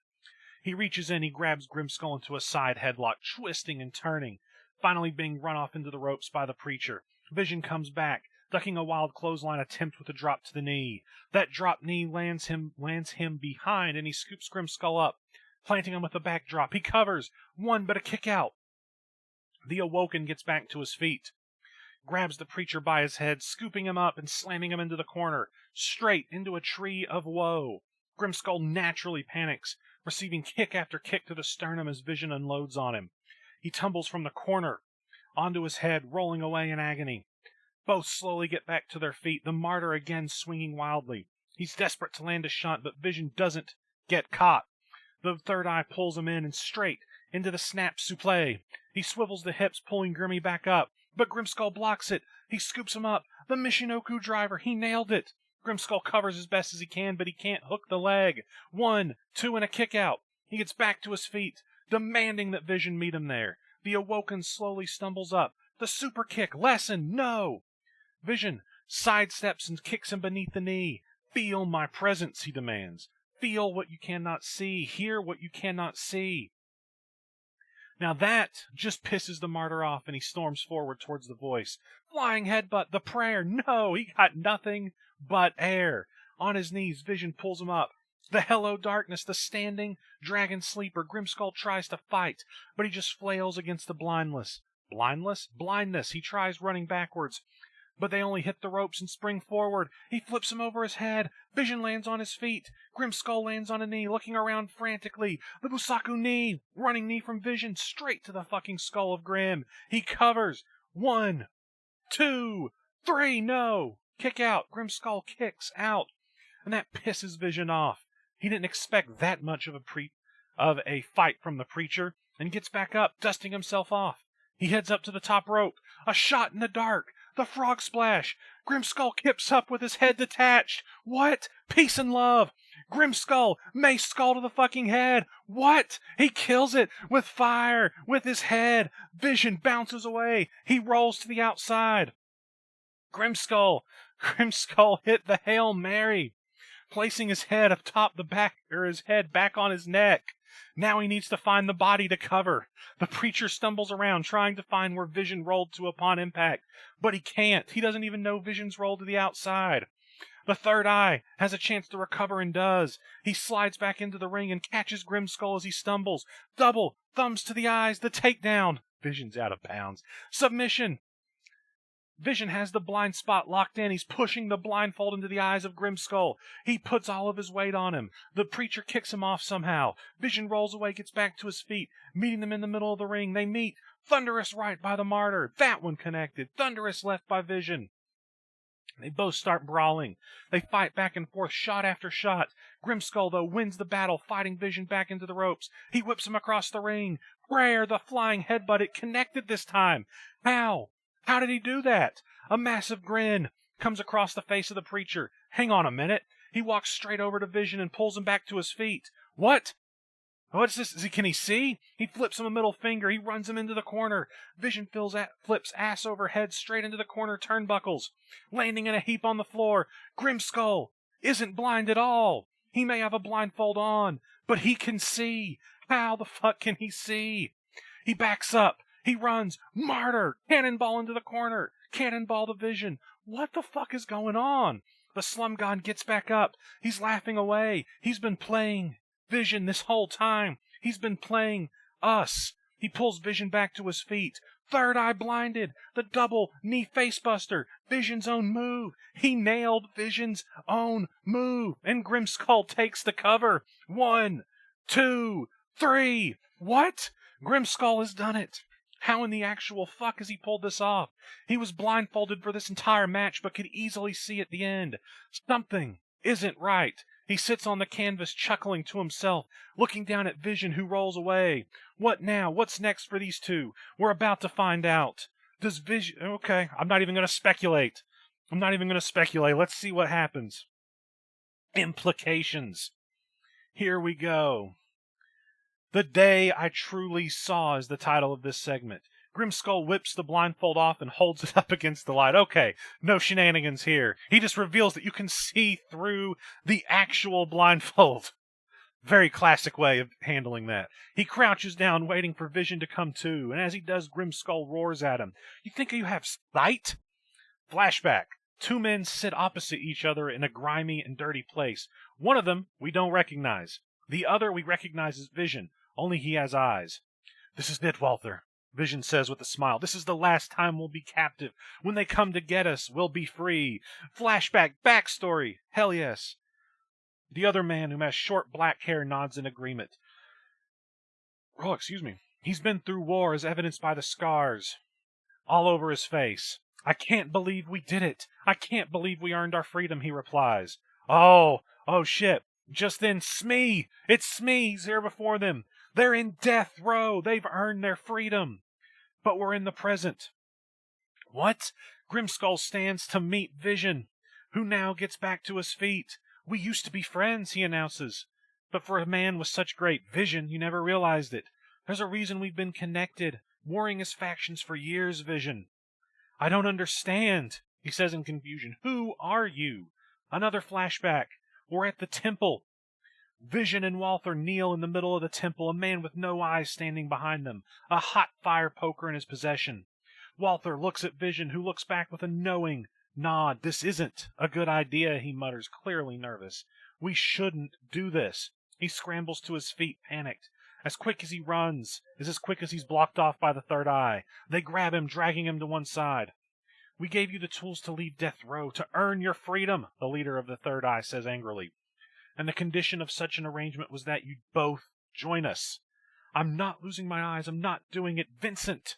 He reaches in, he grabs Grimskull into a side headlock, twisting and turning, finally being run off into the ropes by the Preacher. Vision comes back, ducking a wild clothesline attempt with a drop to the knee. That drop knee lands him behind, and he scoops Grimskull up, planting him with a backdrop. He covers, one but a kick out. The Awoken gets back to his feet, grabs the Preacher by his head, scooping him up and slamming him into the corner, straight into a tree of woe. Grimskull naturally panics, receiving kick after kick to the sternum as Vision unloads on him. He tumbles from the corner onto his head, rolling away in agony. Both slowly get back to their feet, the Martyr again swinging wildly. He's desperate to land a shot, but Vision doesn't get caught. The Third Eye pulls him in and straight into the snap suplex. He swivels the hips, pulling Grimmy back up, but Grimskull blocks it. He scoops him up. The Michinoku driver, he nailed it. Grimskull covers as best as he can, but he can't hook the leg. 1, 2, and a kick out. He gets back to his feet, demanding that Vision meet him there. The Awoken slowly stumbles up, The super kick. Lesson. No. Vision sidesteps and kicks him beneath the knee. Feel my presence, he demands. Feel what you cannot see. Hear what you cannot see. Now that just pisses the martyr off, and he storms forward towards the voice. Flying headbutt, the prayer. No, he got nothing but air. On his knees, Vision pulls him up. The hello darkness, the standing dragon sleeper. Grimskull tries to fight, but he just flails against the blindness. Blindness. He tries running backwards, but they only hit the ropes and spring forward. He flips him over his head. Vision lands on his feet. Grimskull lands on a knee, looking around frantically. The Busaku knee, running knee from Vision, straight to the fucking skull of Grim. He covers. 1, 2, 3, no! Kick out. Grimskull kicks out. And that pisses Vision off. He didn't expect that much of a fight from the preacher, and gets back up, dusting himself off. He heads up to the top rope. A shot in the dark. The frog splash. Grimskull kips up with his head detached. What? Peace and love. Grimskull, mace skull to the fucking head. What? He kills it with fire, with his head. Vision bounces away. He rolls to the outside. Grimskull hit the Hail Mary, placing his head his head back on his neck. Now he needs to find the body to cover. The preacher stumbles around trying to find where Vision rolled to upon impact, but he can't. He doesn't even know Vision's rolled to the outside. The third eye has a chance to recover and does. He slides back into the ring and catches Grimskull as he stumbles. Double, thumbs to the eyes, the takedown. Vision's out of bounds. Submission. Vision has the blind spot locked in. He's pushing the blindfold into the eyes of Grimskull. He puts all of his weight on him. The preacher kicks him off somehow. Vision rolls away, gets back to his feet, meeting them in the middle of the ring. They meet. Thunderous right by the martyr. That one connected. Thunderous left by Vision. They both start brawling. They fight back and forth, shot after shot. Grimskull, though, wins the battle, fighting Vision back into the ropes. He whips him across the ring. Prayer, the flying headbutt. It connected this time. How? How did he do that? A massive grin comes across the face of the preacher. Hang on a minute. He walks straight over to Vision and pulls him back to his feet. What? What's this? Can he see? He flips him a middle finger. He runs him into the corner. Vision flips ass over head straight into the corner turnbuckles, landing in a heap on the floor. Grimskull isn't blind at all. He may have a blindfold on, but he can see. How the fuck can he see? He backs up. He runs. Martyr! Cannonball into the corner. Cannonball to Vision. What the fuck is going on? The Slum God gets back up. He's laughing away. He's been playing Vision this whole time. He's been playing us. He pulls Vision back to his feet. Third eye blinded. The double knee facebuster. Vision's own move. He nailed Vision's own move. And Grimskull takes the cover. 1, 2, 3. What? Grimskull has done it. How in the actual fuck has he pulled this off? He was blindfolded for this entire match, but could easily see at the end. Something isn't right. He sits on the canvas chuckling to himself, looking down at Vision, who rolls away. What now? What's next for these two? We're about to find out. Does Vision... Okay, I'm not even going to speculate. Let's see what happens. Implications. Here we go. The Day I Truly Saw is the title of this segment. Grimskull whips the blindfold off and holds it up against the light. Okay, no shenanigans here. He just reveals that you can see through the actual blindfold. Very classic way of handling that. He crouches down, waiting for Vision to come to, and as he does, Grimskull roars at him. You think you have sight? Flashback. Two men sit opposite each other in a grimy and dirty place. One of them we don't recognize. The other we recognize as Vision, only he has eyes. This is it, Walther, Vision says with a smile. This is the last time we'll be captive. When they come to get us, we'll be free. Flashback, backstory. Hell yes. The other man, who has short black hair, nods in agreement. Oh, excuse me. He's been through war, as evidenced by the scars all over his face. I can't believe we did it. I can't believe we earned our freedom, he replies. Oh shit. Just then, Smee! It's Smee! He's here before them. They're in death row. They've earned their freedom. But we're in the present. What? Grimskull stands to meet Vision, who now gets back to his feet. We used to be friends, he announces. But for a man with such great vision, you never realized it. There's a reason we've been connected. warring his factions for years, Vision. I don't understand, he says in confusion. Who are you? Another flashback. We're at the temple. Vision and Walther kneel in the middle of the temple, a man with no eyes standing behind them, a hot fire poker in his possession. Walther looks at Vision, who looks back with a knowing nod. This isn't a good idea, he mutters, clearly nervous. We shouldn't do this. He scrambles to his feet, panicked. As quick as he runs is as quick as he's blocked off by the third eye. They grab him, dragging him to one side. We gave you the tools to leave Death Row, to earn your freedom, the leader of the third eye says angrily. And the condition of such an arrangement was that you'd both join us. I'm not losing my eyes. I'm not doing it. Vincent!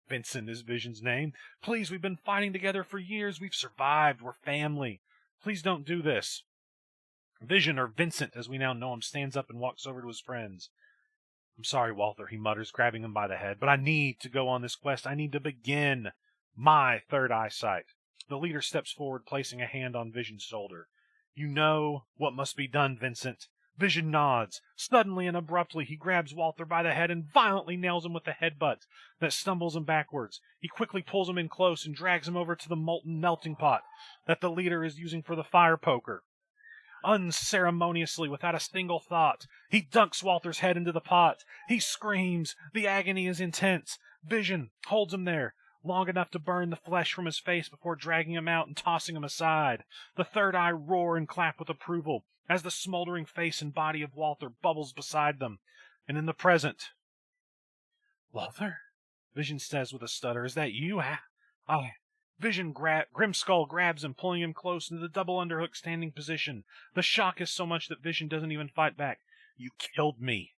Vincent is Vision's name. Please, we've been fighting together for years. We've survived. We're family. Please don't do this. Vision, or Vincent as we now know him, stands up and walks over to his friends. I'm sorry, Walther, he mutters, grabbing him by the head, but I need to go on this quest. I need to begin my third eyesight. The leader steps forward, placing a hand on Vision's shoulder. You know what must be done, Vincent. Vision nods. Suddenly and abruptly, he grabs Walther by the head and violently nails him with a headbutt that stumbles him backwards. He quickly pulls him in close and drags him over to the molten melting pot that the leader is using for the fire poker. Unceremoniously, without a single thought, he dunks Walther's head into the pot. He screams. The agony is intense. Vision holds him there long enough to burn the flesh from his face before dragging him out and tossing him aside. The third eye roar and clap with approval as the smoldering face and body of Walther bubbles beside them. And in the present, Walther? Vision says with a stutter, is that you? Vision Grimskull grabs him, pulling him close into the double underhook standing position. The shock is so much that Vision doesn't even fight back. You killed me.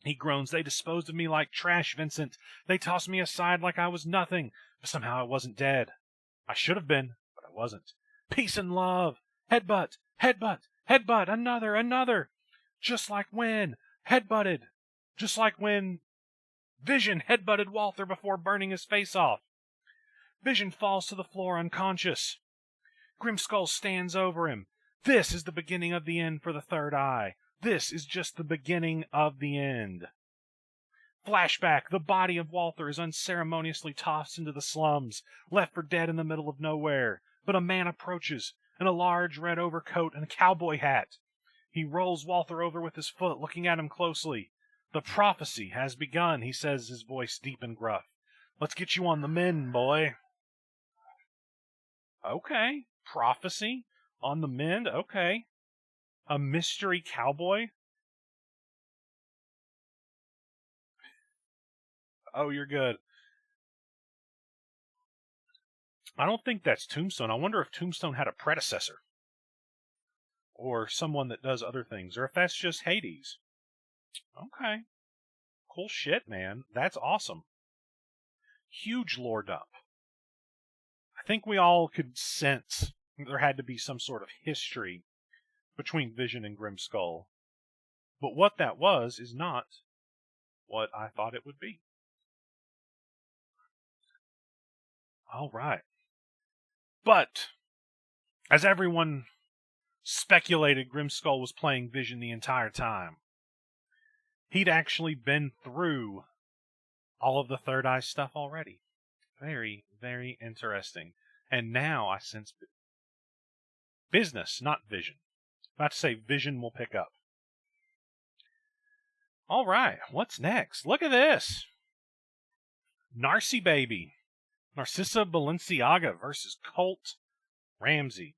He groans. They disposed of me like trash, Vincent. They tossed me aside like I was nothing. But somehow I wasn't dead. I should have been, but I wasn't. Peace and love. Headbutt. Headbutt. Headbutt. Another. Just like when. Headbutted. Just like when Vision headbutted Walther before burning his face off. Vision falls to the floor unconscious. Grimskull stands over him. This is the beginning of the end for the third eye. This is just the beginning of the end. Flashback. The body of Walther is unceremoniously tossed into the slums, left for dead in the middle of nowhere. But a man approaches, in a large red overcoat and a cowboy hat. He rolls Walther over with his foot, looking at him closely. The prophecy has begun, he says, his voice deep and gruff. Let's get you on the mend, boy. Okay. Prophecy? On the mend? Okay. A mystery cowboy? Oh, you're good. I don't think that's Tombstone. I wonder if Tombstone had a predecessor. Or someone that does other things. Or if that's just Hades. Okay. Cool shit, man. That's awesome. Huge lore dump. I think we all could sense there had to be some sort of history between Vision and Grimskull. But what that was is not what I thought it would be. All right. But, as everyone speculated, Grimskull was playing Vision the entire time. He'd actually been through all of the Third Eye stuff already. Very, very interesting. And now I sense business, not Vision. About to say Vision will pick up. All right, what's next? Look at this. Narcy Baby. Narcissa Balenciaga versus Colt Ramsey.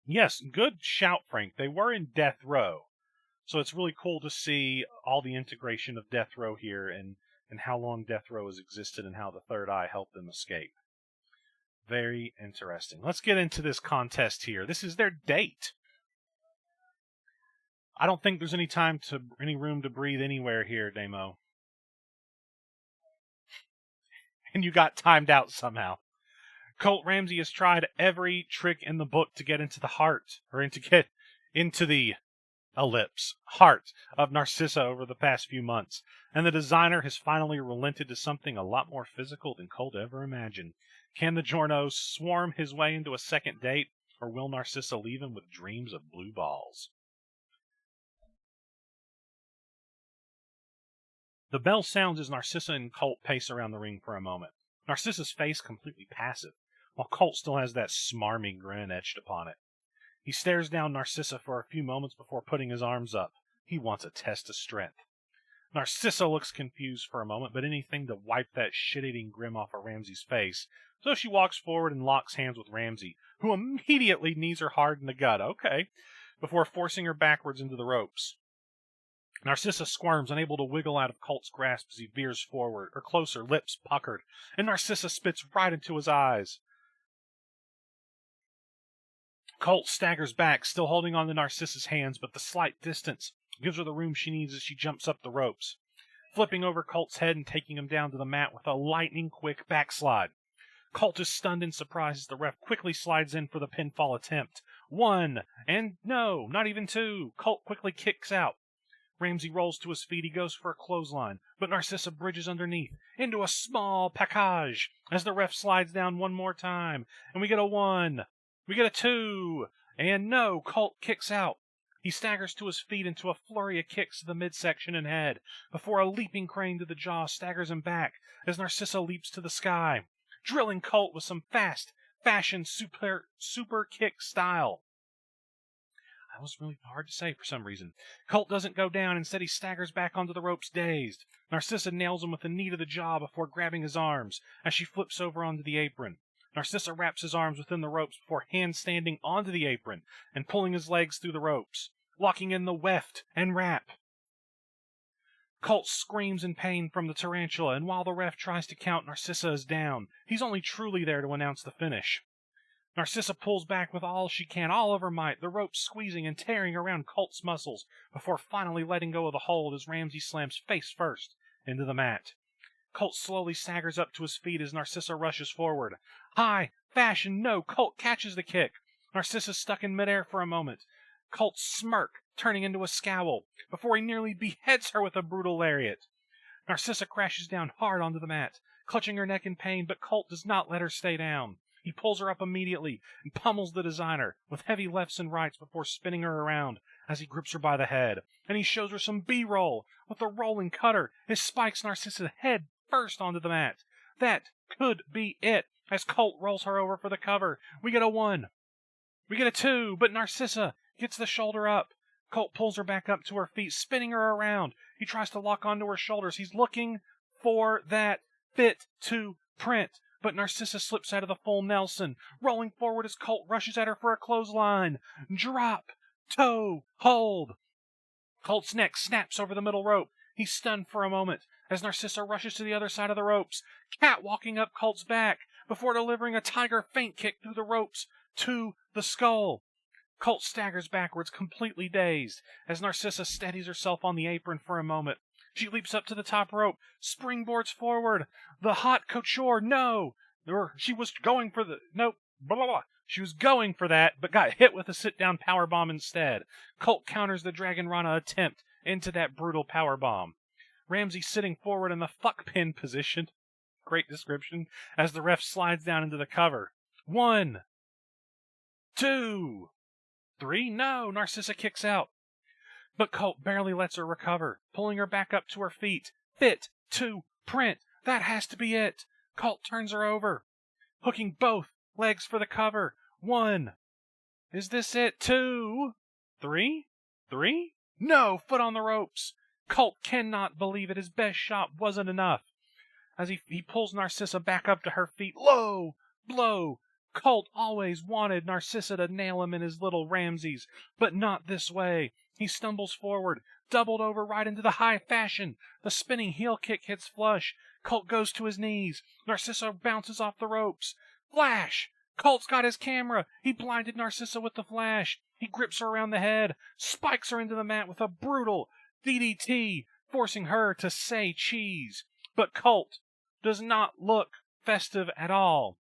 Yes, good shout, Frank. They were in Death Row. So it's really cool to see all the integration of Death Row here and how long Death Row has existed and how the Third Eye helped them escape. Very interesting. Let's get into this contest here. This is their date. I don't think there's any room to breathe anywhere here, Damo. And you got timed out somehow. Colt Ramsey has tried every trick in the book to get into the heart, or to get into the heart of Narcissa over the past few months, and the designer has finally relented to something a lot more physical than Colt ever imagined. Can the Giorno swarm his way into a second date, or will Narcissa leave him with dreams of blue balls? The bell sounds as Narcissa and Colt pace around the ring for a moment. Narcissa's face completely passive, while Colt still has that smarmy grin etched upon it. He stares down Narcissa for a few moments before putting his arms up. He wants a test of strength. Narcissa looks confused for a moment, but anything to wipe that shit-eating grin off of Ramsey's face, so she walks forward and locks hands with Ramsey, who immediately knees her hard in the gut, before forcing her backwards into the ropes. Narcissa squirms, unable to wiggle out of Colt's grasp as he veers forward, or closer, lips puckered, and Narcissa spits right into his eyes. Colt staggers back, still holding on to Narcissa's hands, but the slight distance gives her the room she needs as she jumps up the ropes, flipping over Colt's head and taking him down to the mat with a lightning-quick backslide. Colt is stunned in surprise as the ref quickly slides in for the pinfall attempt. 1, and no, not even 2. Colt quickly kicks out. Ramsey rolls to his feet. He goes for a clothesline, but Narcissa bridges underneath into a small package as the ref slides down one more time, and we get a 1. We get a 2, and no, Colt kicks out. He staggers to his feet into a flurry of kicks to the midsection and head, before a leaping crane to the jaw staggers him back as Narcissa leaps to the sky, drilling Colt with some fast-fashion super kick style. That was really hard to say for some reason. Colt doesn't go down. Instead, he staggers back onto the ropes dazed. Narcissa nails him with a knee to the jaw before grabbing his arms as she flips over onto the apron. Narcissa wraps his arms within the ropes before handstanding onto the apron and pulling his legs through the ropes, locking in the weft and wrap. Colt screams in pain from the tarantula, and while the ref tries to count, Narcissa is down. He's only truly there to announce the finish. Narcissa pulls back with all she can, all of her might, the rope squeezing and tearing around Colt's muscles, before finally letting go of the hold as Ramsey slams face first into the mat. Colt slowly staggers up to his feet as Narcissa rushes forward. High, fashion, no, Colt catches the kick. Narcissa's stuck in midair for a moment. Colt's smirk turning into a scowl, before he nearly beheads her with a brutal lariat. Narcissa crashes down hard onto the mat, clutching her neck in pain, but Colt does not let her stay down. He pulls her up immediately and pummels the designer with heavy lefts and rights before spinning her around as he grips her by the head. And he shows her some B-roll with a rolling cutter as spikes Narcissa's head first onto the mat. That could be it as Colt rolls her over for the cover. We get a 1. We get a 2, but Narcissa gets the shoulder up. Colt pulls her back up to her feet, spinning her around. He tries to lock onto her shoulders. He's looking for that fit to print. But Narcissa slips out of the full Nelson, rolling forward as Colt rushes at her for a clothesline. Drop, toe, hold. Colt's neck snaps over the middle rope. He's stunned for a moment as Narcissa rushes to the other side of the ropes, catwalking up Colt's back before delivering a tiger feint kick through the ropes to the skull. Colt staggers backwards, completely dazed, as Narcissa steadies herself on the apron for a moment. She leaps up to the top rope, springboards forward. The hot couture, no! She was going for the... Nope, blah, blah, blah. She was going for that, but got hit with a sit-down powerbomb instead. Colt counters the Dragon Rana attempt into that brutal powerbomb. Ramsey sitting forward in the fuck pin position. Great description. As the ref slides down into the cover. 1, 2, 3. No, Narcissa kicks out. But Colt barely lets her recover, pulling her back up to her feet. Fit to print. That has to be it. Colt turns her over, hooking both legs for the cover. 1. Is this it? 2, 3, 3. No, foot on the ropes. Colt cannot believe it. His best shot wasn't enough. As he pulls Narcissa back up to her feet. Low blow. Colt always wanted Narcissa to nail him in his little Ramses, but not this way. He stumbles forward, doubled over right into the high fashion. The spinning heel kick hits flush. Colt goes to his knees. Narcissa bounces off the ropes. Flash! Colt's got his camera. He blinded Narcissa with the flash. He grips her around the head, spikes her into the mat with a brutal DDT, forcing her to say cheese. But Colt does not look festive at all.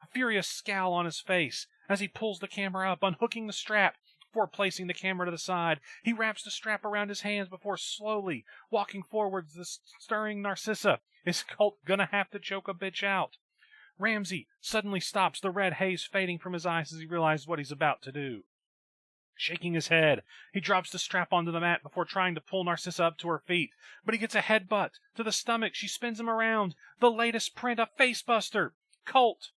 A furious scowl on his face as he pulls the camera up, unhooking the strap before placing the camera to the side. He wraps the strap around his hands before slowly walking forwards, the stirring Narcissa. Is Colt gonna have to choke a bitch out? Ramsey suddenly stops, the red haze fading from his eyes as he realizes what he's about to do. Shaking his head, he drops the strap onto the mat before trying to pull Narcissa up to her feet. But he gets a headbutt to the stomach. She spins him around. The latest print, a facebuster. Colt,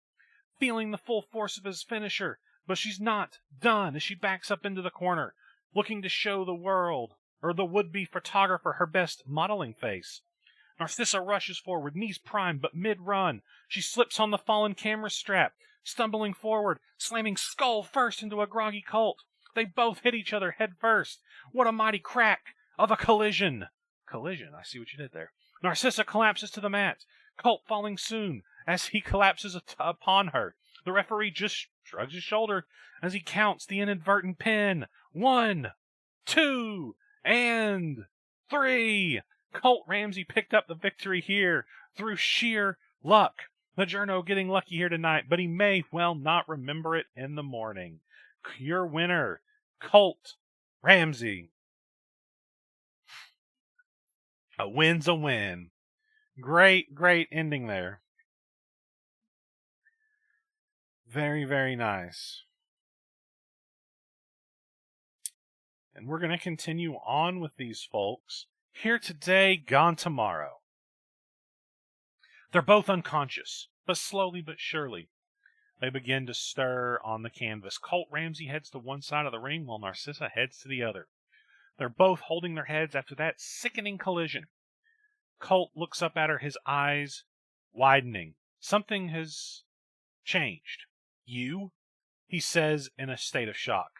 feeling the full force of his finisher, but she's not done as she backs up into the corner, looking to show the world, or the would-be photographer, her best modeling face. Narcissa rushes forward, knees primed, but mid-run. She slips on the fallen camera strap, stumbling forward, slamming skull first into a groggy Colt. They both hit each other head first. What a mighty crack of a collision. Collision, I see what you did there. Narcissa collapses to the mat, Colt falling soon as he collapses upon her. The referee just shrugs his shoulder as he counts the inadvertent pin. 1, 2, and 3. Colt Ramsey picked up the victory here through sheer luck. The Journo getting lucky here tonight, but he may well not remember it in the morning. Your winner, Colt Ramsey. A win's a win. Great ending there. Very, very nice. And we're going to continue on with these folks. Here today, gone tomorrow. They're both unconscious, but slowly but surely, they begin to stir on the canvas. Colt Ramsey heads to one side of the ring while Narcissa heads to the other. They're both holding their heads after that sickening collision. Colt looks up at her, his eyes widening. Something has changed. You? He says in a state of shock.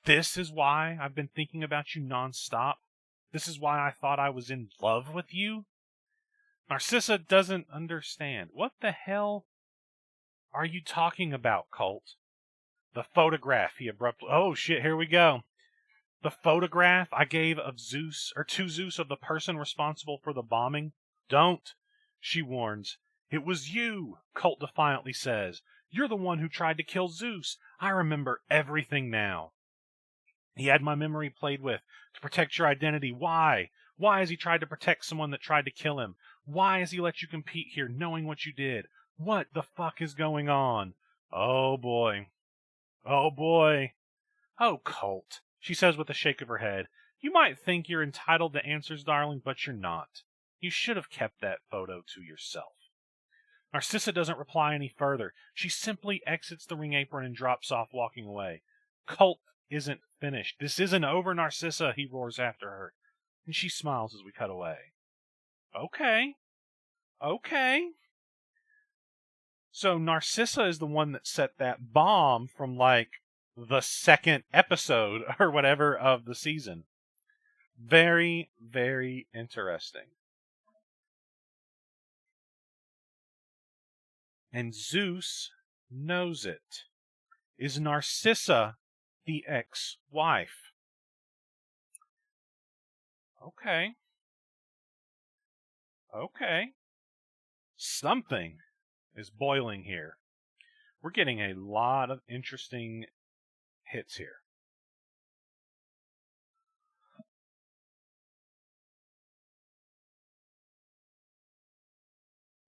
This is why I've been thinking about you nonstop? This is why I thought I was in love with you? Narcissa doesn't understand. What the hell are you talking about, Colt? The photograph, he abruptly... Oh, shit, here we go. The photograph I gave of Zeus, or to Zeus, of the person responsible for the bombing? Don't, she warns. It was you, Colt defiantly says. You're the one who tried to kill Zeus. I remember everything now. He had my memory played with to protect your identity. Why? Why has he tried to protect someone that tried to kill him? Why has he let you compete here knowing what you did? What the fuck is going on? Oh boy. Oh boy. Oh, Colt, she says with a shake of her head. You might think you're entitled to answers, darling, but you're not. You should have kept that photo to yourself. Narcissa doesn't reply any further. She simply exits the ring apron and drops off, walking away. Colt isn't finished. This isn't over, Narcissa, he roars after her. And she smiles as we cut away. Okay. So Narcissa is the one that set that bomb from, like, the second episode or whatever of the season. Very, very interesting. And Zeus knows it. Is Narcissa the ex-wife? Okay. Something is boiling here. We're getting a lot of interesting hits here.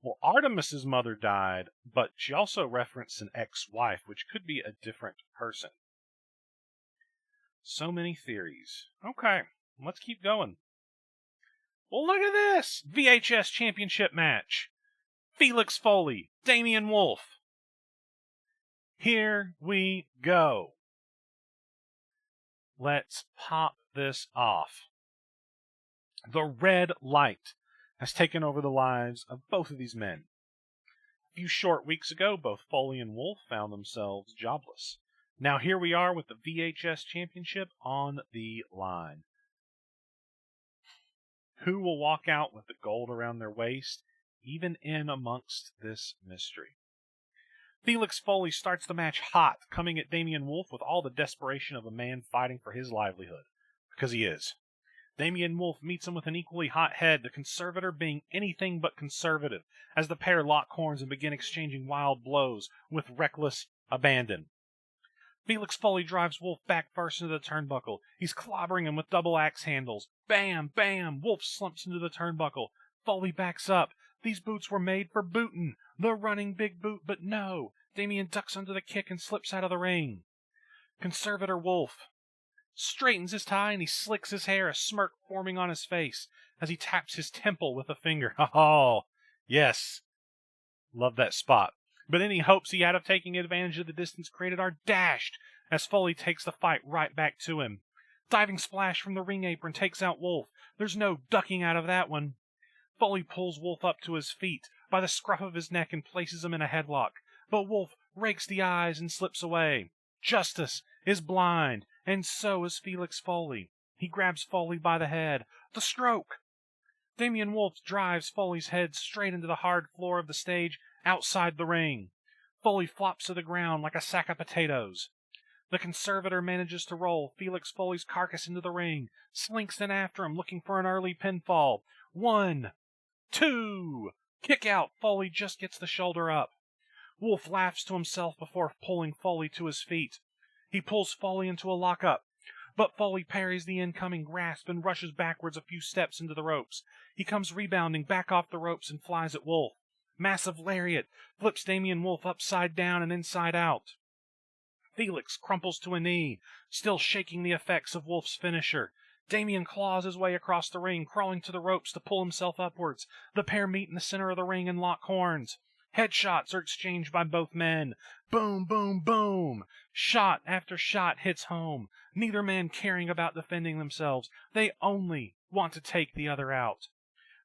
Well, Artemis's mother died, but she also referenced an ex-wife, which could be a different person. So many theories. Okay, let's keep going. Well, look at this! VHS Championship match. Felix Foley, Damian Wolf. Here we go. Let's pop this off. The red light has taken over the lives of both of these men. A few short weeks ago, both Foley and Wolf found themselves jobless. Now here we are with the VHS Championship on the line. Who will walk out with the gold around their waist, even in amongst this mystery? Felix Foley starts the match hot, coming at Damian Wolf with all the desperation of a man fighting for his livelihood. Because he is. Damian Wolf meets him with an equally hot head, the conservator being anything but conservative, as the pair lock horns and begin exchanging wild blows with reckless abandon. Felix Foley drives Wolf back first into the turnbuckle. He's clobbering him with double axe handles. Bam, bam! Wolf slumps into the turnbuckle. Foley backs up. These boots were made for bootin', the running big boot, but no. Damian ducks under the kick and slips out of the ring. Conservator Wolf straightens his tie, and he slicks his hair, a smirk forming on his face as he taps his temple with a finger. Oh, yes. Love that spot. But any hopes he had of taking advantage of the distance created are dashed as Foley takes the fight right back to him. Diving splash from the ring apron takes out Wolf. There's no ducking out of that one. Foley pulls Wolf up to his feet by the scruff of his neck and places him in a headlock. But Wolf rakes the eyes and slips away. Justice is blind, and so is Felix Foley. He grabs Foley by the head. The stroke! Damian Wolf drives Foley's head straight into the hard floor of the stage outside the ring. Foley flops to the ground like a sack of potatoes. The conservator manages to roll Felix Foley's carcass into the ring, slinks in after him looking for an early pinfall. 1, 2, kick out. Foley just gets the shoulder up. Wolf laughs to himself before pulling Foley to his feet. He pulls Foley into a lockup, but Foley parries the incoming grasp and rushes backwards a few steps into the ropes. He comes rebounding back off the ropes and flies at Wolf. Massive lariat flips Damian Wolf upside down and inside out. Felix crumples to a knee, still shaking the effects of Wolf's finisher. Damian claws his way across the ring, crawling to the ropes to pull himself upwards. The pair meet in the center of the ring and lock horns. Headshots are exchanged by both men. Boom, boom, boom. Shot after shot hits home, neither man caring about defending themselves. They only want to take the other out.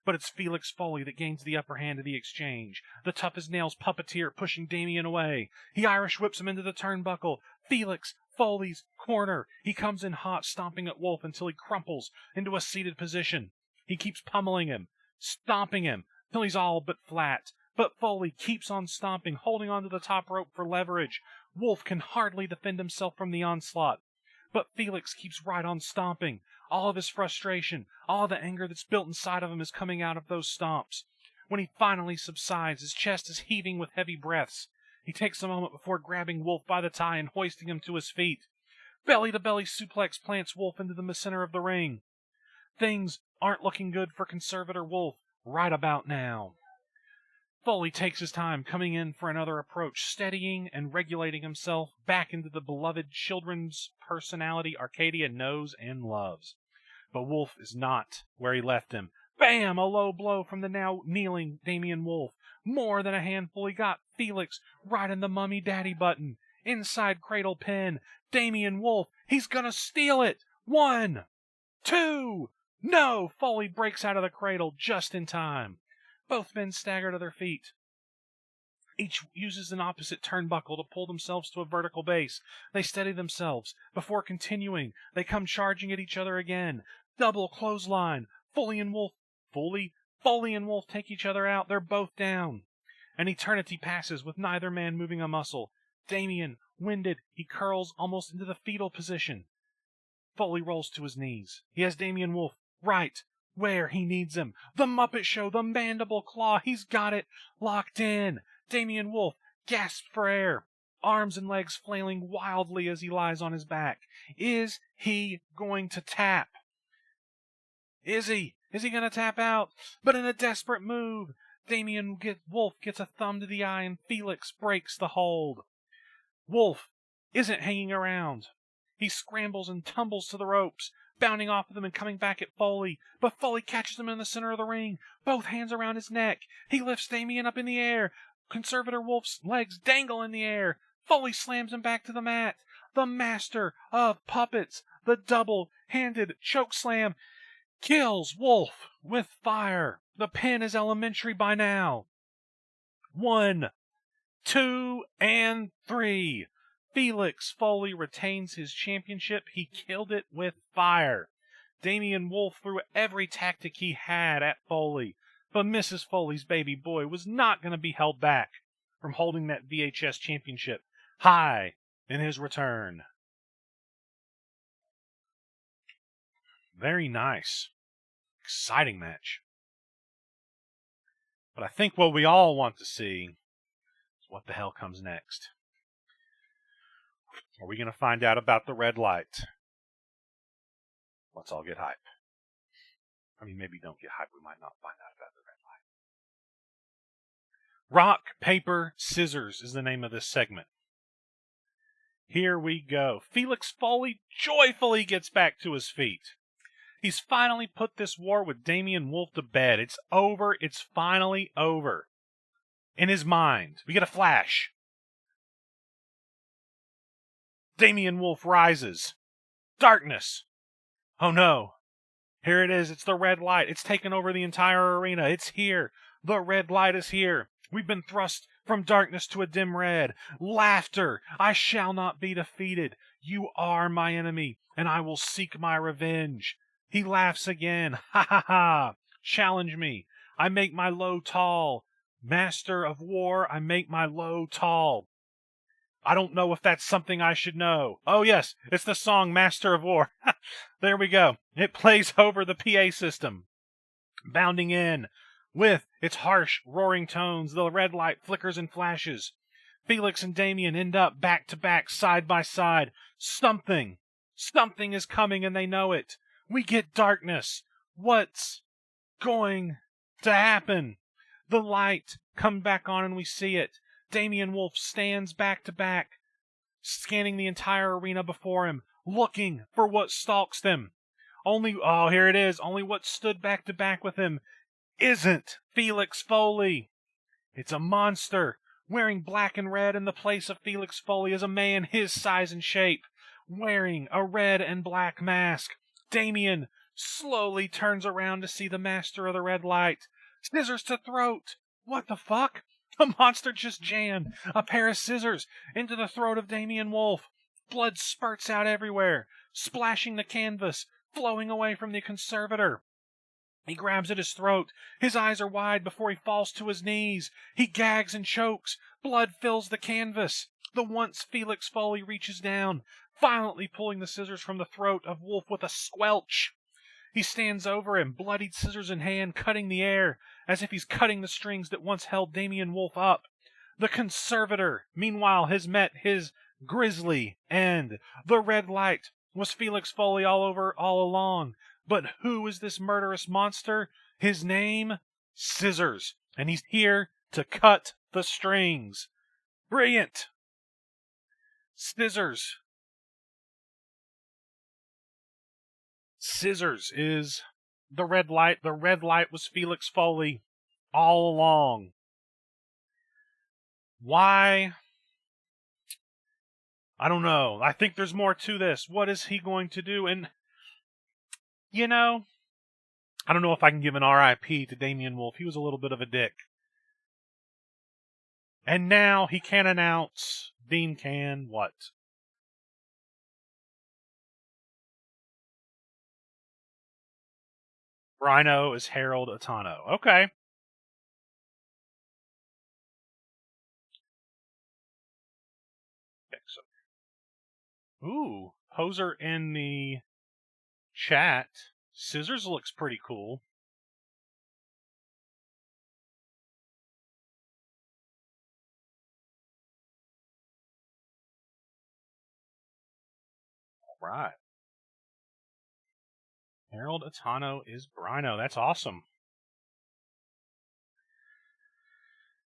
But it's Felix Foley that gains the upper hand of the exchange. The tough-as-nails puppeteer pushing Damian away. He Irish whips him into the turnbuckle. Felix Foley's corner. He comes in hot, stomping at Wolf until he crumples into a seated position. He keeps pummeling him, stomping him, till he's all but flat. But Foley keeps on stomping, holding onto the top rope for leverage. Wolf can hardly defend himself from the onslaught. But Felix keeps right on stomping. All of his frustration, all the anger that's built inside of him is coming out of those stomps. When he finally subsides, his chest is heaving with heavy breaths. He takes a moment before grabbing Wolf by the tie and hoisting him to his feet. Belly-to-belly suplex plants Wolf into the center of the ring. Things aren't looking good for Conservator Wolf right about now. Foley takes his time coming in for another approach, steadying and regulating himself back into the beloved children's personality Arcadia knows and loves. But Wolf is not where he left him. Bam! A low blow from the now kneeling Damian Wolf. More than a handful. He got Felix right in the mummy daddy button. Inside cradle pin. Damian Wolf, he's gonna steal it. 1, 2, no! Foley breaks out of the cradle just in time. Both men stagger to their feet. Each uses an opposite turnbuckle to pull themselves to a vertical base. They steady themselves. Before continuing, they come charging at each other again. Double clothesline. Foley and Wolf take each other out. They're both down. An eternity passes with neither man moving a muscle. Damian, winded, he curls almost into the fetal position. Foley rolls to his knees. He has Damian Wolf right where he needs him. The Muppet Show, the mandible claw, he's got it locked in. Damian Wolf gasps for air, arms and legs flailing wildly as he lies on his back. Is he going to tap? Is he? Is he going to tap out? But in a desperate move, Wolf gets a thumb to the eye and Felix breaks the hold. Wolf isn't hanging around. He scrambles and tumbles to the ropes, bounding off of them and coming back at Foley. But Foley catches him in the center of the ring, both hands around his neck. He lifts Damian up in the air. Conservator Wolf's legs dangle in the air. Foley slams him back to the mat. The master of puppets, the double-handed chokeslam, kills Wolf with fire. The pin is elementary by now. 1, 2, and 3. Felix Foley retains his championship. He killed it with fire. Damian Wolf threw every tactic he had at Foley, but Mrs. Foley's baby boy was not going to be held back from holding that VHS championship high in his return. Very nice. Exciting match. But I think what we all want to see is what the hell comes next. Are we going to find out about the red light? Let's all get hype. I mean, maybe don't get hype. We might not find out about the red light. Rock, paper, scissors is the name of this segment. Here we go. Felix Foley joyfully gets back to his feet. He's finally put this war with Damian Wolf to bed. It's over. It's finally over. In his mind, we get a flash. Damian Wolf rises. Darkness. Oh no. Here it is. It's the red light. It's taken over the entire arena. It's here. The red light is here. We've been thrust from darkness to a dim red. Laughter. I shall not be defeated. You are my enemy, and I will seek my revenge. He laughs again. Ha ha ha. Challenge me. I make my low tall. Master of war, I make my low tall. I don't know if that's something I should know. Oh yes, it's the song Master of War. There we go. It plays over the PA system. Bounding in. With its harsh, roaring tones, the red light flickers and flashes. Felix and Damian end up back to back, side by side. Something is coming and they know it. We get darkness. What's going to happen? The light comes back on and we see it. Damian Wolf stands back to back, scanning the entire arena before him, looking for what stalks them. Here it is. Only what stood back to back with him isn't Felix Foley. It's a monster, wearing black and red. In the place of Felix Foley is a man his size and shape, wearing a red and black mask. Damian slowly turns around to see the master of the red light. Scissors to throat. What the fuck? The monster just jammed a pair of scissors into the throat of Damian Wolf. Blood spurts out everywhere, splashing the canvas, flowing away from the conservator. He grabs at his throat. His eyes are wide before he falls to his knees. He gags and chokes. Blood fills the canvas. The once Felix Foley reaches down, violently pulling the scissors from the throat of Wolf with a squelch. He stands over him, bloodied scissors in hand, cutting the air, as if he's cutting the strings that once held Damian Wolf up. The conservator, meanwhile, has met his grisly end. The red light was Felix Foley all along. But who is this murderous monster? His name? Scissors. And he's here to cut the strings. Brilliant! Scissors. Scissors is the red light. The red light was Felix Foley all along. Why? I don't know. I think there's more to this. What is he going to do? And, you know, I don't know if I can give an RIP to Damian Wolf. He was a little bit of a dick. And now he can announce, Dean can, what? Rhino is Harold Atano. Okay. Ooh, Poser in the chat. Scissors looks pretty cool. All right. Harold Atano is Brino. That's awesome.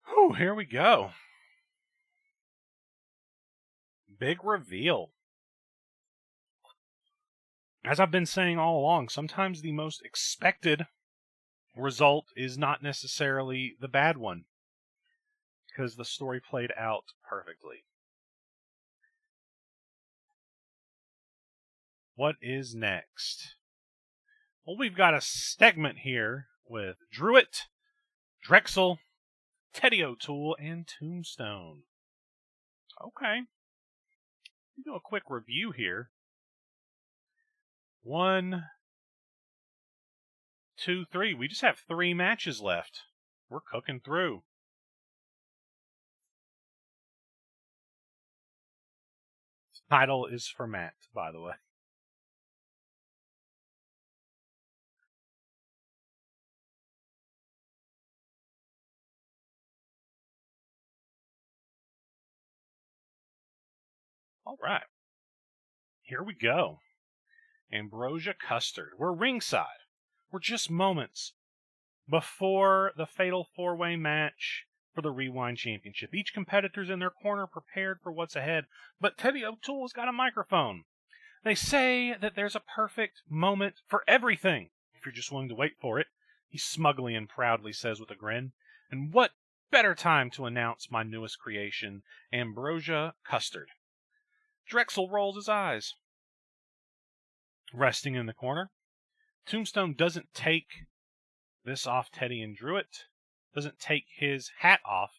Whew, here we go. Big reveal. As I've been saying all along, sometimes the most expected result is not necessarily the bad one, because the story played out perfectly. What is next? Well, we've got a segment here with Druid, Drexel, Teddy O'Toole, and Tombstone. Okay. We'll do a quick review here. 1, 2, 3. We just have 3 matches left. We're cooking through. Title is for Matt, by the way. All right. Here we go. Ambrosia Custard. We're ringside. We're just moments before the fatal 4-way match for the Rewind Championship. Each competitor's in their corner prepared for what's ahead, but Teddy O'Toole's got a microphone. They say that there's a perfect moment for everything, if you're just willing to wait for it, he smugly and proudly says with a grin. And what better time to announce my newest creation, Ambrosia Custard. Drexel rolls his eyes. Resting in the corner, Tombstone doesn't take this off Teddy and Druitt, doesn't take his hat off,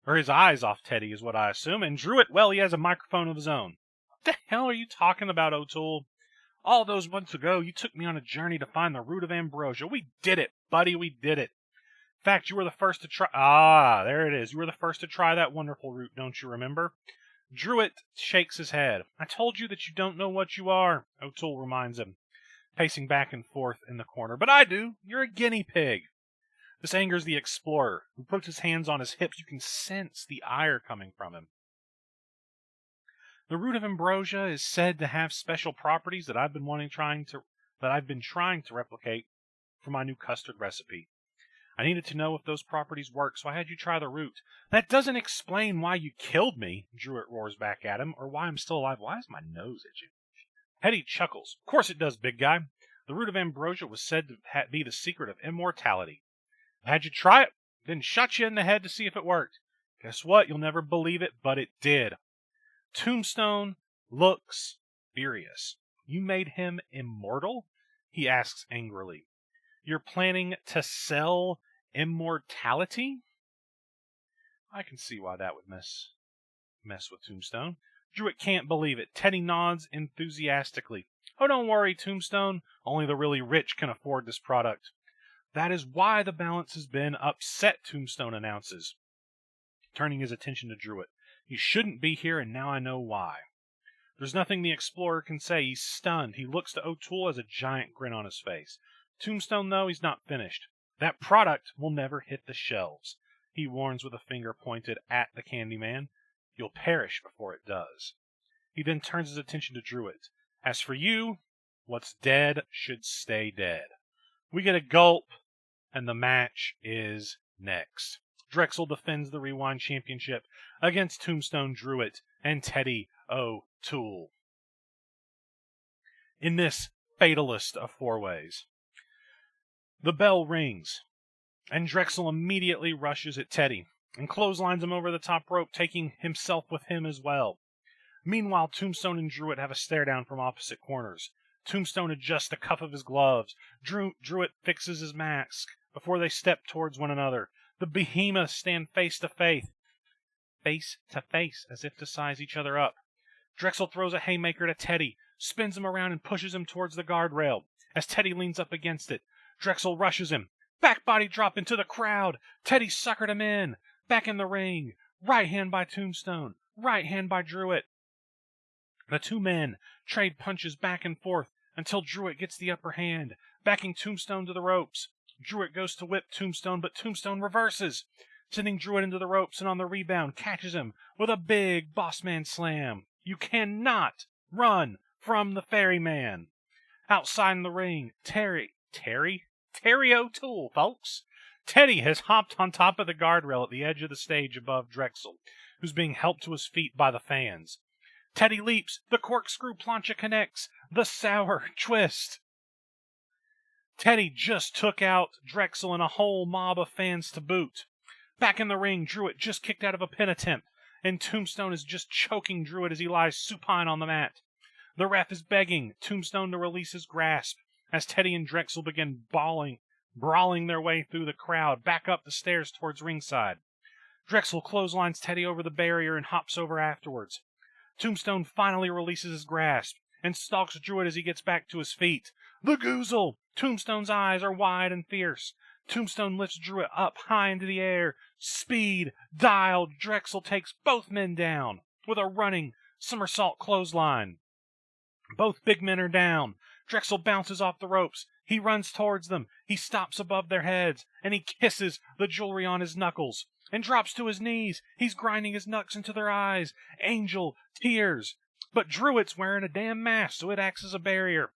or his eyes off Teddy is what I assume, and Druitt, well, he has a microphone of his own. What the hell are you talking about, O'Toole? All those months ago, you took me on a journey to find the root of ambrosia. We did it, buddy, we did it. In fact, you were the first to try... Ah, there it is. You were the first to try that wonderful root, don't you remember? Druitt shakes his head. I told you that you don't know what you are, O'Toole reminds him, pacing back and forth in the corner. But I do. You're a guinea pig. This angers the explorer, who puts his hands on his hips. You can sense the ire coming from him. The root of ambrosia is said to have special properties that I've been trying to replicate for my new custard recipe. I needed to know if those properties work, so I had you try the root. That doesn't explain why you killed me, Druitt roars back at him, or why I'm still alive. Why is my nose itching? Teddy chuckles. Of course it does, big guy. The root of ambrosia was said to be the secret of immortality. I had you try it, then shot you in the head to see if it worked. Guess what? You'll never believe it, but it did. Tombstone looks furious. You made him immortal? He asks angrily. You're planning to sell immortality? I can see why that would mess with Tombstone. Druitt can't believe it. Teddy nods enthusiastically. Oh, don't worry, Tombstone. Only the really rich can afford this product. That is why the balance has been upset, Tombstone announces, turning his attention to Druitt. You shouldn't be here, and now I know why. There's nothing the explorer can say. He's stunned. He looks to O'Toole as a giant grin on his face. Tombstone, though, he's not finished. That product will never hit the shelves, he warns with a finger pointed at the Candyman. You'll perish before it does. He then turns his attention to Druitt. As for you, what's dead should stay dead. We get a gulp, and the match is next. Drexel defends the Rewind Championship against Tombstone, Druitt, and Teddy O'Toole. In this fatalist of four-ways, the bell rings, and Drexel immediately rushes at Teddy and clotheslines him over the top rope, taking himself with him as well. Meanwhile, Tombstone and Druitt have a stare-down from opposite corners. Tombstone adjusts the cuff of his gloves. Druitt fixes his mask before they step towards one another. The behemoths stand face to face, as if to size each other up. Drexel throws a haymaker to Teddy, spins him around, and pushes him towards the guardrail. As Teddy leans up against it, Drexel rushes him. Back body drop into the crowd. Teddy suckered him in. Back in the ring. Right hand by Tombstone. Right hand by Druitt. The two men trade punches back and forth until Druitt gets the upper hand, backing Tombstone to the ropes. Druitt goes to whip Tombstone, but Tombstone reverses, sending Druitt into the ropes, and on the rebound catches him with a big bossman slam. You cannot run from the ferryman. Outside in the ring, Terry O'Toole, folks. Teddy has hopped on top of the guardrail at the edge of the stage above Drexel, who's being helped to his feet by the fans. Teddy leaps, the corkscrew plancha connects, the sour twist. Teddy just took out Drexel and a whole mob of fans to boot. Back in the ring, Druitt just kicked out of a pin attempt, and Tombstone is just choking Druitt as he lies supine on the mat. The ref is begging Tombstone to release his grasp as Teddy and Drexel begin brawling their way through the crowd, back up the stairs towards ringside. Drexel clotheslines Teddy over the barrier and hops over afterwards. Tombstone finally releases his grasp and stalks Druitt as he gets back to his feet. The Goozle! Tombstone's eyes are wide and fierce. Tombstone lifts Druitt up high into the air. Speed dialed. Drexel takes both men down with a running somersault clothesline. Both big men are down. Drexel bounces off the ropes. He runs towards them. He stops above their heads, and he kisses the jewelry on his knuckles and drops to his knees. He's grinding his knucks into their eyes. Angel tears. But Druitt's wearing a damn mask, so it acts as a barrier.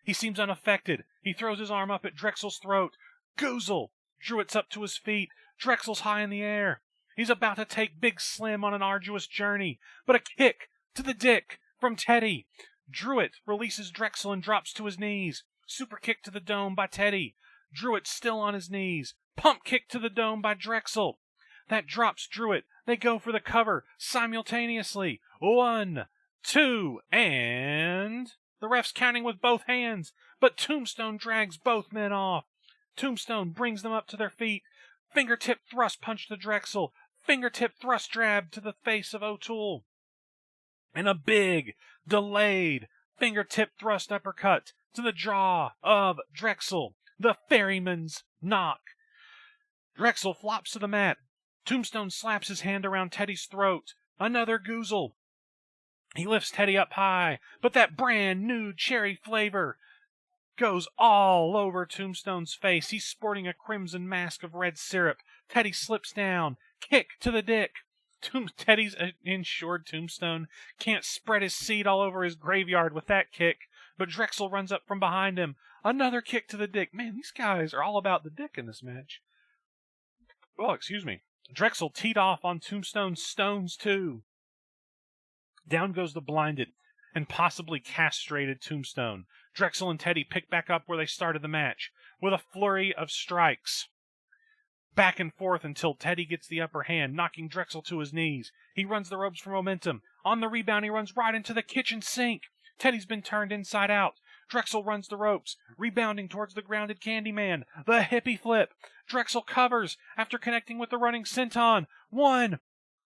He seems unaffected. He throws his arm up at Drexel's throat. Goozle! Druitt's up to his feet. Drexel's high in the air. He's about to take Big Slim on an arduous journey, but a kick to the dick from Teddy. Druitt releases Drexel and drops to his knees. Super kick to the dome by Teddy. Druitt still on his knees. Pump kick to the dome by Drexel. That drops Druitt. They go for the cover simultaneously. 1, 2, and the ref's counting with both hands, but Tombstone drags both men off. Tombstone brings them up to their feet. Fingertip thrust punch to Drexel. Fingertip thrust jab to the face of O'Toole. And a big, delayed fingertip thrust uppercut to the jaw of Drexel. The ferryman's knock. Drexel flops to the mat. Tombstone slaps his hand around Teddy's throat. Another goozle. He lifts Teddy up high, but that brand new cherry flavor goes all over Tombstone's face. He's sporting a crimson mask of red syrup. Teddy slips down. Kick to the dick. Teddy's insured Tombstone can't spread his seed all over his graveyard with that kick, but Drexel runs up from behind him. Another kick to the dick. Man, these guys are all about the dick in this match. Oh, excuse me. Drexel teed off on Tombstone's stones, too. Down goes the blinded and possibly castrated Tombstone. Drexel and Teddy pick back up where they started the match with a flurry of strikes. Back and forth until Teddy gets the upper hand, knocking Drexel to his knees. He runs the ropes for momentum. On the rebound, he runs right into the kitchen sink. Teddy's been turned inside out. Drexel runs the ropes, rebounding towards the grounded Candyman. The hippie flip. Drexel covers after connecting with the running senton. 1,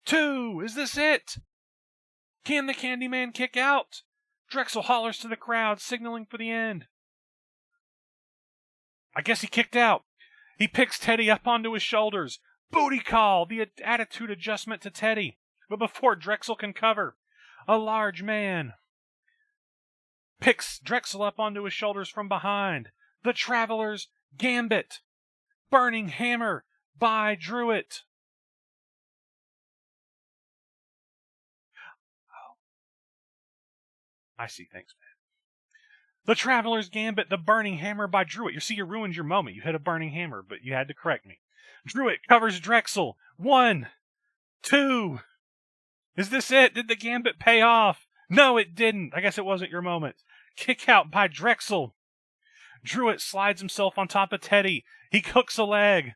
2, is this it? Can the Candyman kick out? Drexel hollers to the crowd, signaling for the end. I guess he kicked out. He picks Teddy up onto his shoulders. Booty call, the attitude adjustment to Teddy. But before Drexel can cover, a large man picks Drexel up onto his shoulders from behind. The Traveler's Gambit. Burning hammer by Druitt. Oh. I see, thanks, man. The Traveler's Gambit, the burning hammer by Druitt. You see, you ruined your moment. You hit a burning hammer, but you had to correct me. Druitt covers Drexel. 1, 2. Is this it? Did the Gambit pay off? No, it didn't. I guess it wasn't your moment. Kick out by Drexel. Druitt slides himself on top of Teddy. He cooks a leg.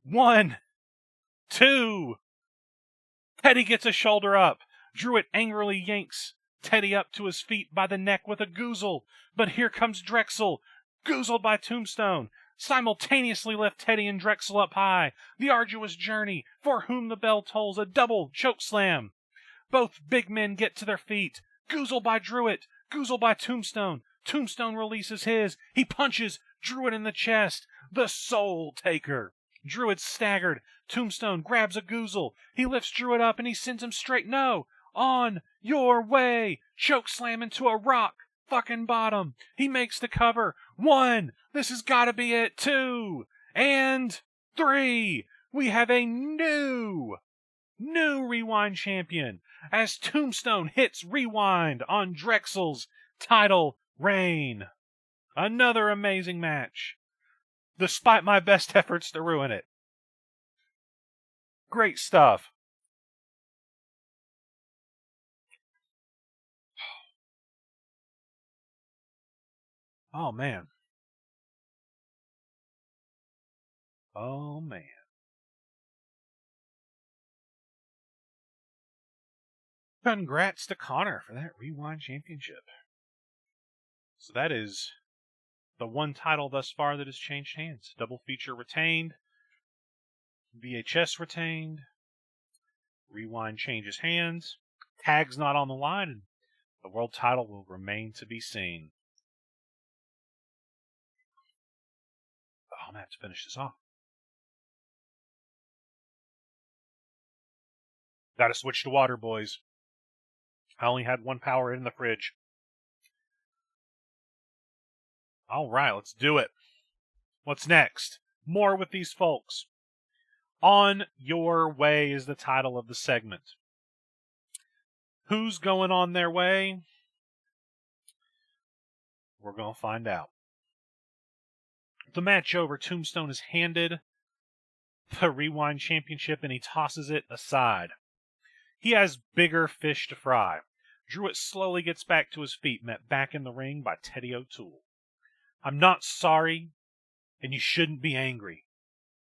1, 2. Teddy gets a shoulder up. Druitt angrily yanks Teddy up to his feet by the neck with a goozle. But here comes Drexel, goozled by Tombstone. Simultaneously lift Teddy and Drexel up high. The arduous journey, for whom the bell tolls, a double choke slam. Both big men get to their feet. Goozle by Druitt, goozle by Tombstone. Tombstone releases his. He punches Druitt in the chest. The Soul Taker. Druitt's staggered. Tombstone grabs a goozle. He lifts Druitt up and he sends him straight. No! On your way! Choke slam into a rock fucking bottom. He makes the cover. 1. This has got to be it. 2. And 3. We have a new Rewind champion as Tombstone hits rewind on Drexel's title reign. Another amazing match, despite my best efforts to ruin it. Great stuff. Oh, man. Oh, man. Congrats to Connor for that Rewind Championship. So that is the one title thus far that has changed hands. Double feature retained. VHS retained. Rewind changes hands. Tag's not on the line, and the world title will remain to be seen. I'm going to have to finish this off. Gotta switch to water, boys. I only had one power in the fridge. Alright, let's do it. What's next? More with these folks. On Your Way is the title of the segment. Who's going on their way? We're going to find out. The match over, Tombstone is handed the Rewind Championship and he tosses it aside. He has bigger fish to fry. Druitt slowly gets back to his feet, met back in the ring by Teddy O'Toole. I'm not sorry, and you shouldn't be angry,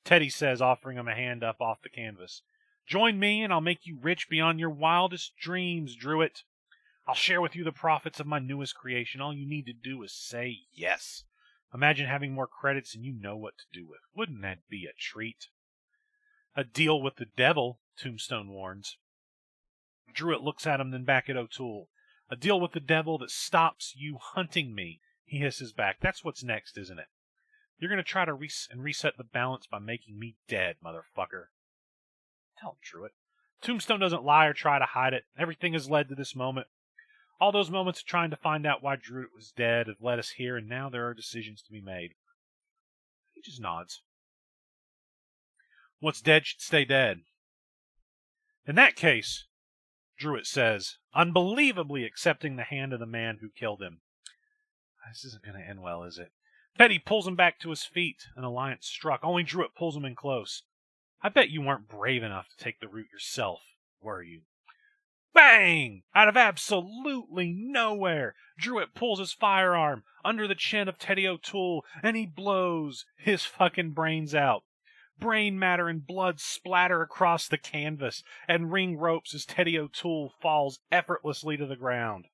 Teddy says, offering him a hand up off the canvas. Join me, and I'll make you rich beyond your wildest dreams, Druitt. I'll share with you the profits of my newest creation. All you need to do is say yes. Imagine having more credits and you know what to do with. Wouldn't that be a treat? A deal with the devil, Tombstone warns. Druitt looks at him, then back at O'Toole. A deal with the devil that stops you hunting me, he hisses back. That's what's next, isn't it? You're going to try to reset the balance by making me dead, motherfucker. Tell him, Druitt. Tombstone doesn't lie or try to hide it. Everything has led to this moment. All those moments of trying to find out why Druitt was dead have led us here, and now there are decisions to be made. He just nods. What's dead should stay dead. In that case, Druitt says, unbelievably accepting the hand of the man who killed him. This isn't going to end well, is it? Teddy pulls him back to his feet. An alliance struck. Only Druitt pulls him in close. I bet you weren't brave enough to take the route yourself, were you? Bang! Out of absolutely nowhere, Druitt pulls his firearm under the chin of Teddy O'Toole, and he blows his fucking brains out. Brain matter and blood splatter across the canvas and ring ropes as Teddy O'Toole falls effortlessly to the ground.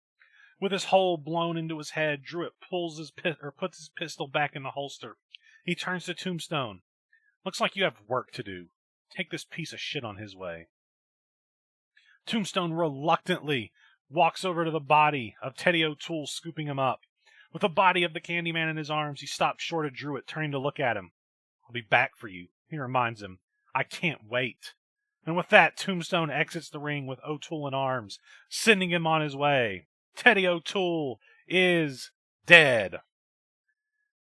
With his hole blown into his head, Druitt puts his pistol back in the holster. He turns to Tombstone. Looks like you have work to do. Take this piece of shit on his way. Tombstone reluctantly walks over to the body of Teddy O'Toole, scooping him up. With the body of the Candyman in his arms, he stops short of Druitt, turning to look at him. I'll be back for you, he reminds him. I can't wait. And with that, Tombstone exits the ring with O'Toole in arms, sending him on his way. Teddy O'Toole is dead.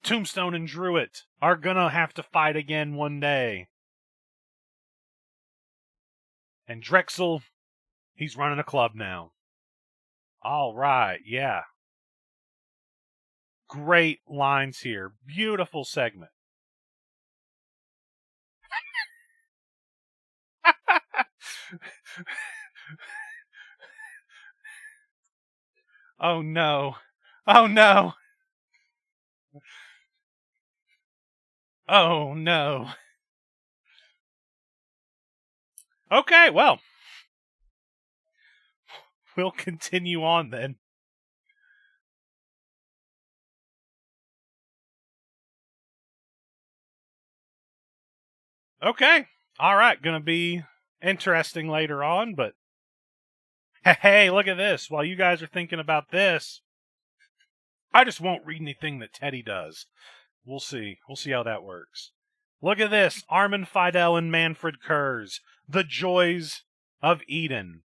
Tombstone and Druitt are gonna have to fight again one day. And Drexel, he's running a club now. All right, yeah. Great lines here. Beautiful segment. Oh no. Oh no. Oh no. Okay, well. We'll continue on then. Okay. All right, gonna be interesting later on, but hey, look at this. While you guys are thinking about this, I just won't read anything that Teddy does. We'll see. We'll see how that works. Look at this. Armand Fidel and Manfred Kurz. The Joys of Eden.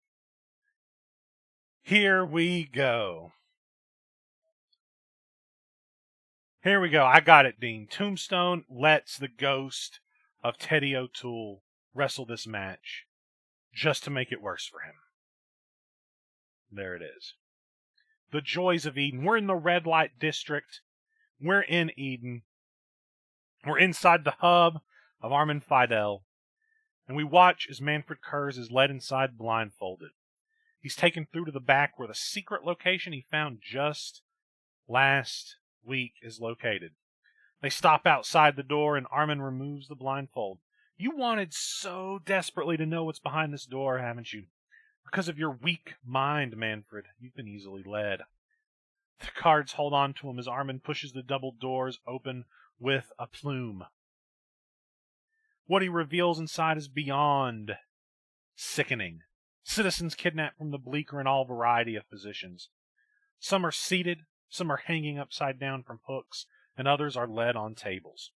Here we go. Here we go. I got it, Dean. Tombstone lets the ghost of Teddy O'Toole wrestle this match just to make it worse for him. There it is. The Joys of Eden. We're in the red light district. We're in Eden. We're inside the hub of Armand Fidel. And we watch as Manfred Kurz is led inside blindfolded. He's taken through to the back where the secret location he found just last week is located. They stop outside the door and Armand removes the blindfold. You wanted so desperately to know what's behind this door, haven't you? Because of your weak mind, Manfred, you've been easily led. The guards hold on to him as Armand pushes the double doors open with a plume. What he reveals inside is beyond sickening. Citizens kidnapped from the Bleak are in all variety of positions. Some are seated, some are hanging upside down from hooks, and others are led on tables.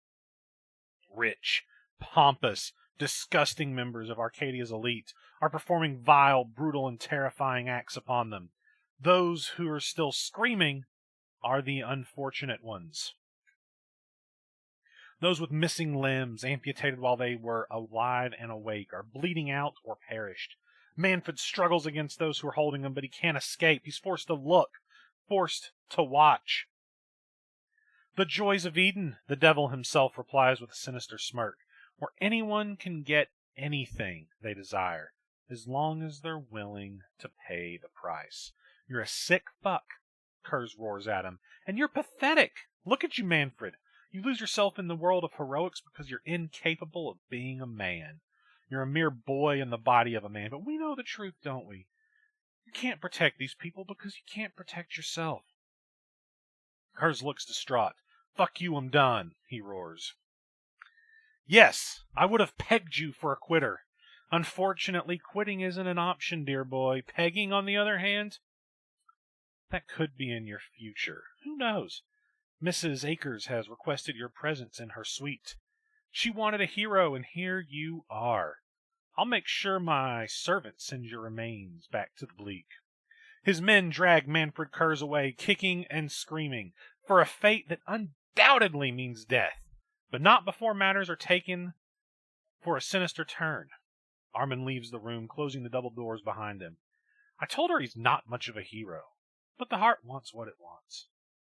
Rich, pompous, disgusting members of Arcadia's elite are performing vile, brutal, and terrifying acts upon them. Those who are still screaming are the unfortunate ones. Those with missing limbs, amputated while they were alive and awake, are bleeding out or perished. Manfred struggles against those who are holding him, but he can't escape. He's forced to look, forced to watch. The Joys of Eden, the devil himself replies with a sinister smirk. where anyone can get anything they desire, as long as they're willing to pay the price. You're a sick fuck, Kurz roars at him, and you're pathetic. Look at you, Manfred. You lose yourself in the world of heroics because you're incapable of being a man. You're a mere boy in the body of a man, but we know the truth, don't we? You can't protect these people because you can't protect yourself. Kurz looks distraught. Fuck you, I'm done, he roars. Yes, I would have pegged you for a quitter. Unfortunately, quitting isn't an option, dear boy. Pegging, on the other hand, that could be in your future. Who knows? Mrs. Akers has requested your presence in her suite. She wanted a hero, and here you are. I'll make sure my servant sends your remains back to the Bleak. His men drag Manfred Kurz away, kicking and screaming, for a fate that undoubtedly means death, but not before matters are taken for a sinister turn. Armin leaves the room, closing the double doors behind him. I told her he's not much of a hero, but the heart wants what it wants.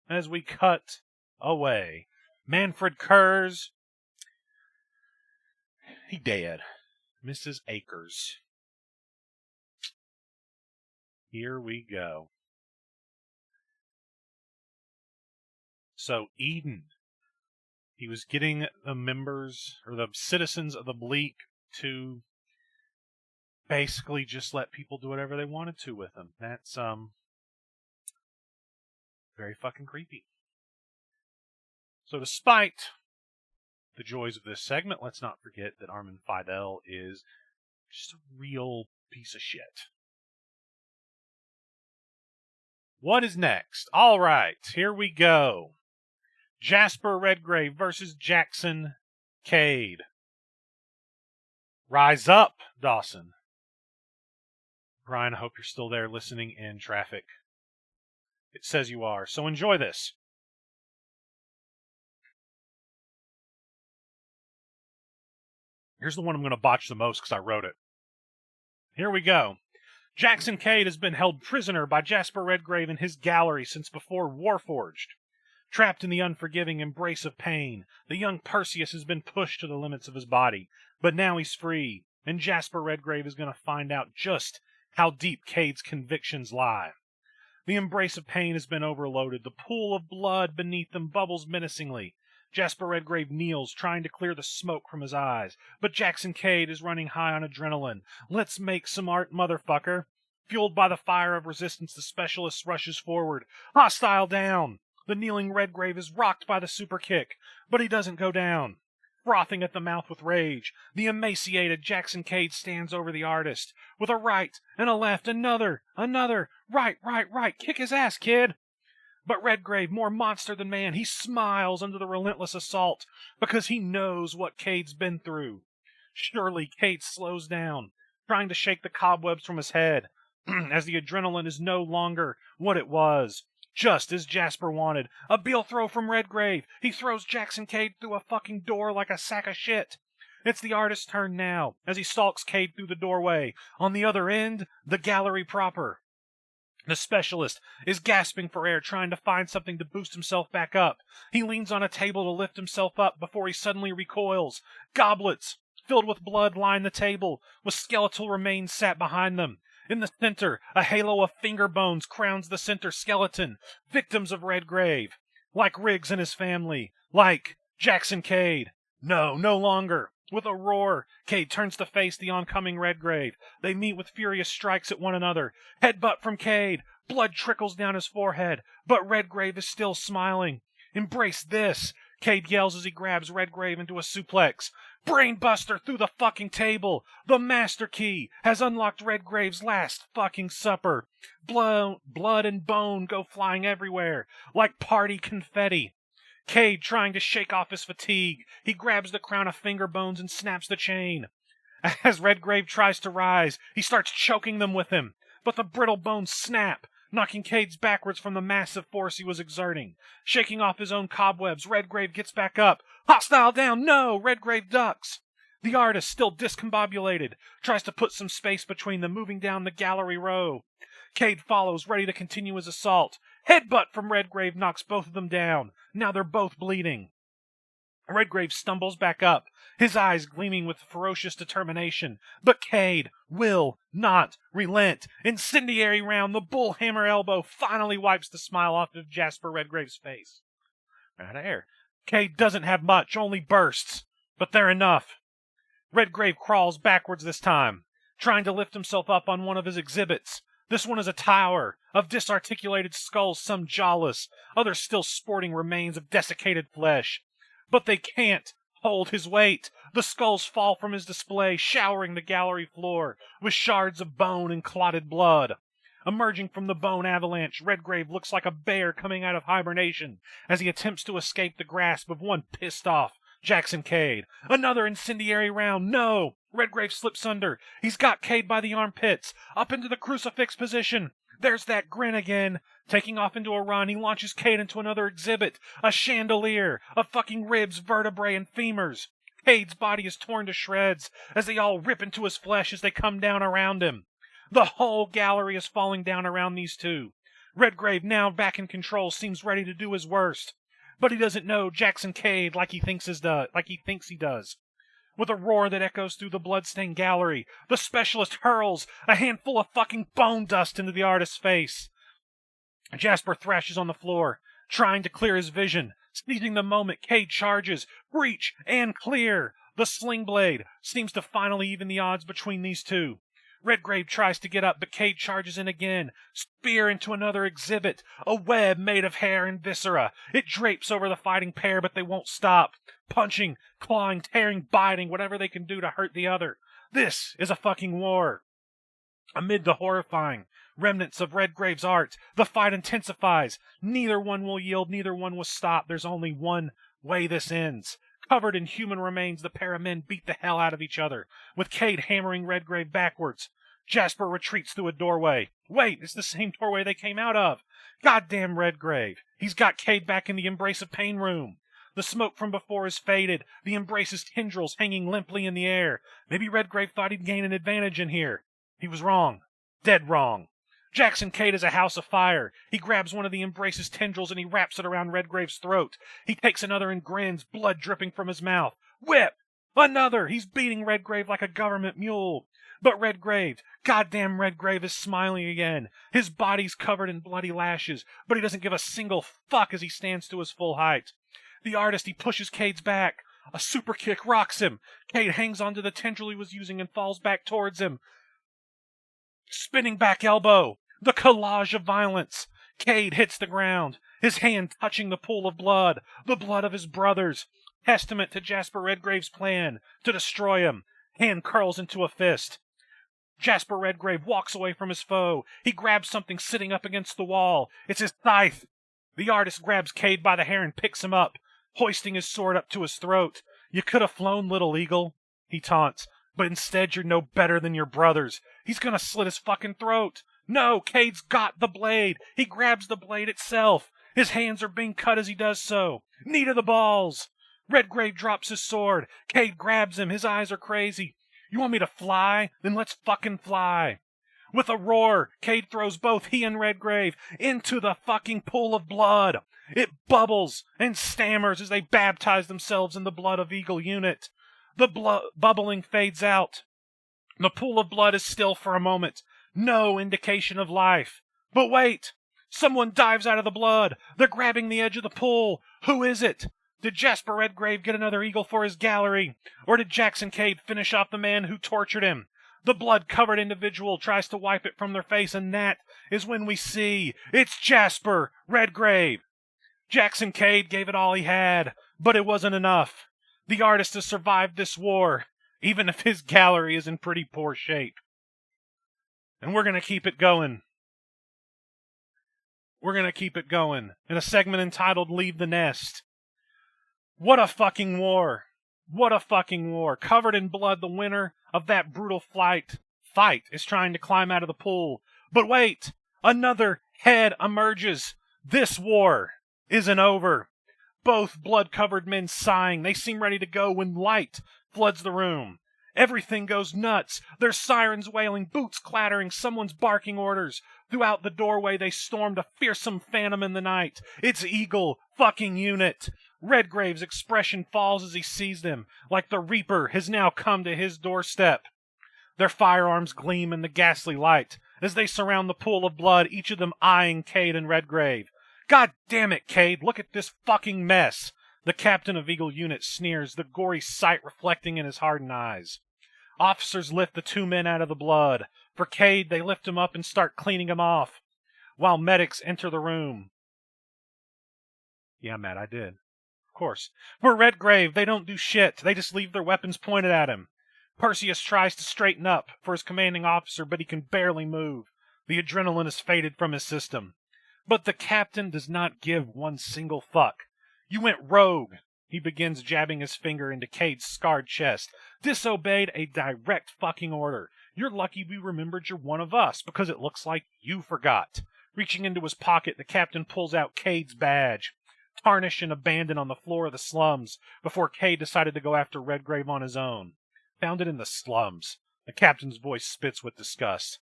As we cut away, Manfred Kurz, he dead. Mrs. Akers. Here we go. So Eden, he was getting the members or the citizens of the Bleak to basically just let people do whatever they wanted to with them. That's very fucking creepy. So despite the joys of this segment, let's not forget that Armin Fidel is just a real piece of shit. What is next? All right, here we go. Jasper Redgrave versus Jackson Cade. Rise up, Dawson. Brian, I hope you're still there listening in traffic. It says you are, so enjoy this. Here's the one I'm going to botch the most because I wrote it. Here we go. Jackson Cade has been held prisoner by Jasper Redgrave in his gallery since before Warforged. Trapped in the unforgiving embrace of pain, the young Perseus has been pushed to the limits of his body, but now he's free, and Jasper Redgrave is going to find out just how deep Cade's convictions lie. The embrace of pain has been overloaded. The pool of blood beneath them bubbles menacingly. Jasper Redgrave kneels, trying to clear the smoke from his eyes, but Jackson Cade is running high on adrenaline. Let's make some art, motherfucker. Fueled by the fire of resistance, the specialist rushes forward. Hostile down! The kneeling Redgrave is rocked by the super kick, but he doesn't go down. Frothing at the mouth with rage, the emaciated Jackson Cade stands over the artist. With a right and a left, another. Right. Kick his ass, kid. But Redgrave, more monster than man, he smiles under the relentless assault because he knows what Cade's been through. Surely Cade slows down, trying to shake the cobwebs from his head, as the adrenaline is no longer what it was. Just as Jasper wanted. A Beal throw from Redgrave. He throws Jackson Cade through a fucking door like a sack of shit. It's the artist's turn now, as he stalks Cade through the doorway. On the other end, the gallery proper. The specialist is gasping for air, trying to find something to boost himself back up. He leans on a table to lift himself up before he suddenly recoils. Goblets filled with blood line the table, with skeletal remains sat behind them. In the center, a halo of finger bones crowns the center skeleton, victims of Redgrave. Like Riggs and his family. Like Jackson Cade. No longer. With a roar, Cade turns to face the oncoming Redgrave. They meet with furious strikes at one another. Headbutt from Cade. Blood trickles down his forehead, but Redgrave is still smiling. Embrace this, Cade yells as he grabs Redgrave into a suplex. Brainbuster through the fucking table. The master key has unlocked Redgrave's last fucking supper. Blood and bone go flying everywhere, like party confetti. Cade trying to shake off his fatigue. He grabs the crown of finger bones and snaps the chain. As Redgrave tries to rise, he starts choking them with him, but the brittle bones snap, knocking Cade backwards from the massive force he was exerting. Shaking off his own cobwebs, Redgrave gets back up. Hostile down! No! Redgrave ducks. The artist, still discombobulated, tries to put some space between them, moving down the gallery row. Cade follows, ready to continue his assault. Headbutt from Redgrave knocks both of them down. Now they're both bleeding. Redgrave stumbles back up, his eyes gleaming with ferocious determination. But Cade will not relent. Incendiary round, the bullhammer elbow finally wipes the smile off of Jasper Redgrave's face. Out of air. Cade doesn't have much, only bursts, but they're enough. Redgrave crawls backwards this time, trying to lift himself up on one of his exhibits. This one is a tower of disarticulated skulls, some jawless, others still sporting remains of desiccated flesh. But they can't hold his weight. The skulls fall from his display, showering the gallery floor with shards of bone and clotted blood. Emerging from the bone avalanche, Redgrave looks like a bear coming out of hibernation as he attempts to escape the grasp of one pissed-off Jackson Cade. Another incendiary round. No! Redgrave slips under. He's got Cade by the armpits, up into the crucifix position. There's that grin again. Taking off into a run, he launches Cade into another exhibit. A chandelier of fucking ribs, vertebrae, and femurs. Cade's body is torn to shreds as they all rip into his flesh as they come down around him. The whole gallery is falling down around these two. Redgrave, now back in control, seems ready to do his worst. But he doesn't know Jackson Cade like he thinks he does. With a roar that echoes through the bloodstained gallery, the specialist hurls a handful of fucking bone dust into the artist's face. Jasper thrashes on the floor, trying to clear his vision. Seizing the moment, Cade charges. Breach and clear. The sling blade seems to finally even the odds between these two. Redgrave tries to get up, but Cade charges in again. Spear into another exhibit. A web made of hair and viscera. It drapes over the fighting pair, but they won't stop. Punching, clawing, tearing, biting, whatever they can do to hurt the other. This is a fucking war. Amid the horrifying remnants of Redgrave's art, the fight intensifies. Neither one will yield, neither one will stop. There's only one way this ends. Covered in human remains, the pair of men beat the hell out of each other, with Cade hammering Redgrave backwards. Jasper retreats through a doorway. Wait, it's the same doorway they came out of. Goddamn Redgrave. He's got Cade back in the Embrace of Pain room. The smoke from before is faded, the Embrace's tendrils hanging limply in the air. Maybe Redgrave thought he'd gain an advantage in here. He was wrong. Dead wrong. Jackson Cade is a house of fire. He grabs one of the Embrace's tendrils and he wraps it around Redgrave's throat. He takes another and grins, blood dripping from his mouth. Whip! Another! He's beating Redgrave like a government mule. But Redgrave, goddamn Redgrave, is smiling again. His body's covered in bloody lashes, but he doesn't give a single fuck as he stands to his full height. The artist, he pushes Cade's back. A super kick rocks him. Cade hangs onto the tendril he was using and falls back towards him. Spinning back elbow. The collage of violence. Cade hits the ground, his hand touching the pool of blood, the blood of his brothers. Testament to Jasper Redgrave's plan to destroy him. Hand curls into a fist. Jasper Redgrave walks away from his foe. He grabs something sitting up against the wall. It's his scythe. The artist grabs Cade by the hair and picks him up, hoisting his sword up to his throat. You could have flown, little eagle, he taunts, but instead you're no better than your brothers. He's gonna slit his fucking throat. No, Cade's got the blade. He grabs the blade itself. His hands are being cut as he does so. Knee to the balls. Redgrave drops his sword. Cade grabs him. His eyes are crazy. You want me to fly? Then let's fucking fly. With a roar, Cade throws both he and Redgrave into the fucking pool of blood. It bubbles and stammers as they baptize themselves in the blood of Eagle Unit. The bubbling fades out. The pool of blood is still for a moment. No indication of life. But wait! Someone dives out of the blood. They're grabbing the edge of the pool. Who is it? Did Jasper Redgrave get another eagle for his gallery? Or did Jackson Cade finish off the man who tortured him? The blood-covered individual tries to wipe it from their face, and that is when we see it's Jasper Redgrave. Jackson Cade gave it all he had, but it wasn't enough. The artist has survived this war, even if his gallery is in pretty poor shape. And we're going to keep it going. We're going to keep it going in a segment entitled Leave the Nest. What a fucking war. What a fucking war. Covered in blood, the winner of that brutal fight is trying to climb out of the pool. But wait, another head emerges. This war isn't over. Both blood-covered men sighing. They seem ready to go when light floods the room. Everything goes nuts. There's sirens wailing, boots clattering, someone's barking orders. Throughout the doorway, they stormed a fearsome phantom in the night. It's Eagle fucking Unit. Redgrave's expression falls as he sees them, like the Reaper has now come to his doorstep. Their firearms gleam in the ghastly light as they surround the pool of blood, each of them eyeing Cade and Redgrave. God damn it, Cade, look at this fucking mess. The captain of Eagle Unit sneers, the gory sight reflecting in his hardened eyes. Officers lift the two men out of the blood. For Cade, they lift him up and start cleaning him off, while medics enter the room. Yeah, Matt, I did. Of course. For Redgrave, they don't do shit. They just leave their weapons pointed at him. Perseus tries to straighten up for his commanding officer, but he can barely move. The adrenaline has faded from his system. But the captain does not give one single fuck. You went rogue. He begins jabbing his finger into Cade's scarred chest. Disobeyed a direct fucking order. You're lucky we remembered you're one of us, because it looks like you forgot. Reaching into his pocket, the captain pulls out Cade's badge, tarnished and abandoned on the floor of the slums, before Cade decided to go after Redgrave on his own. Found it in the slums. The captain's voice spits with disgust.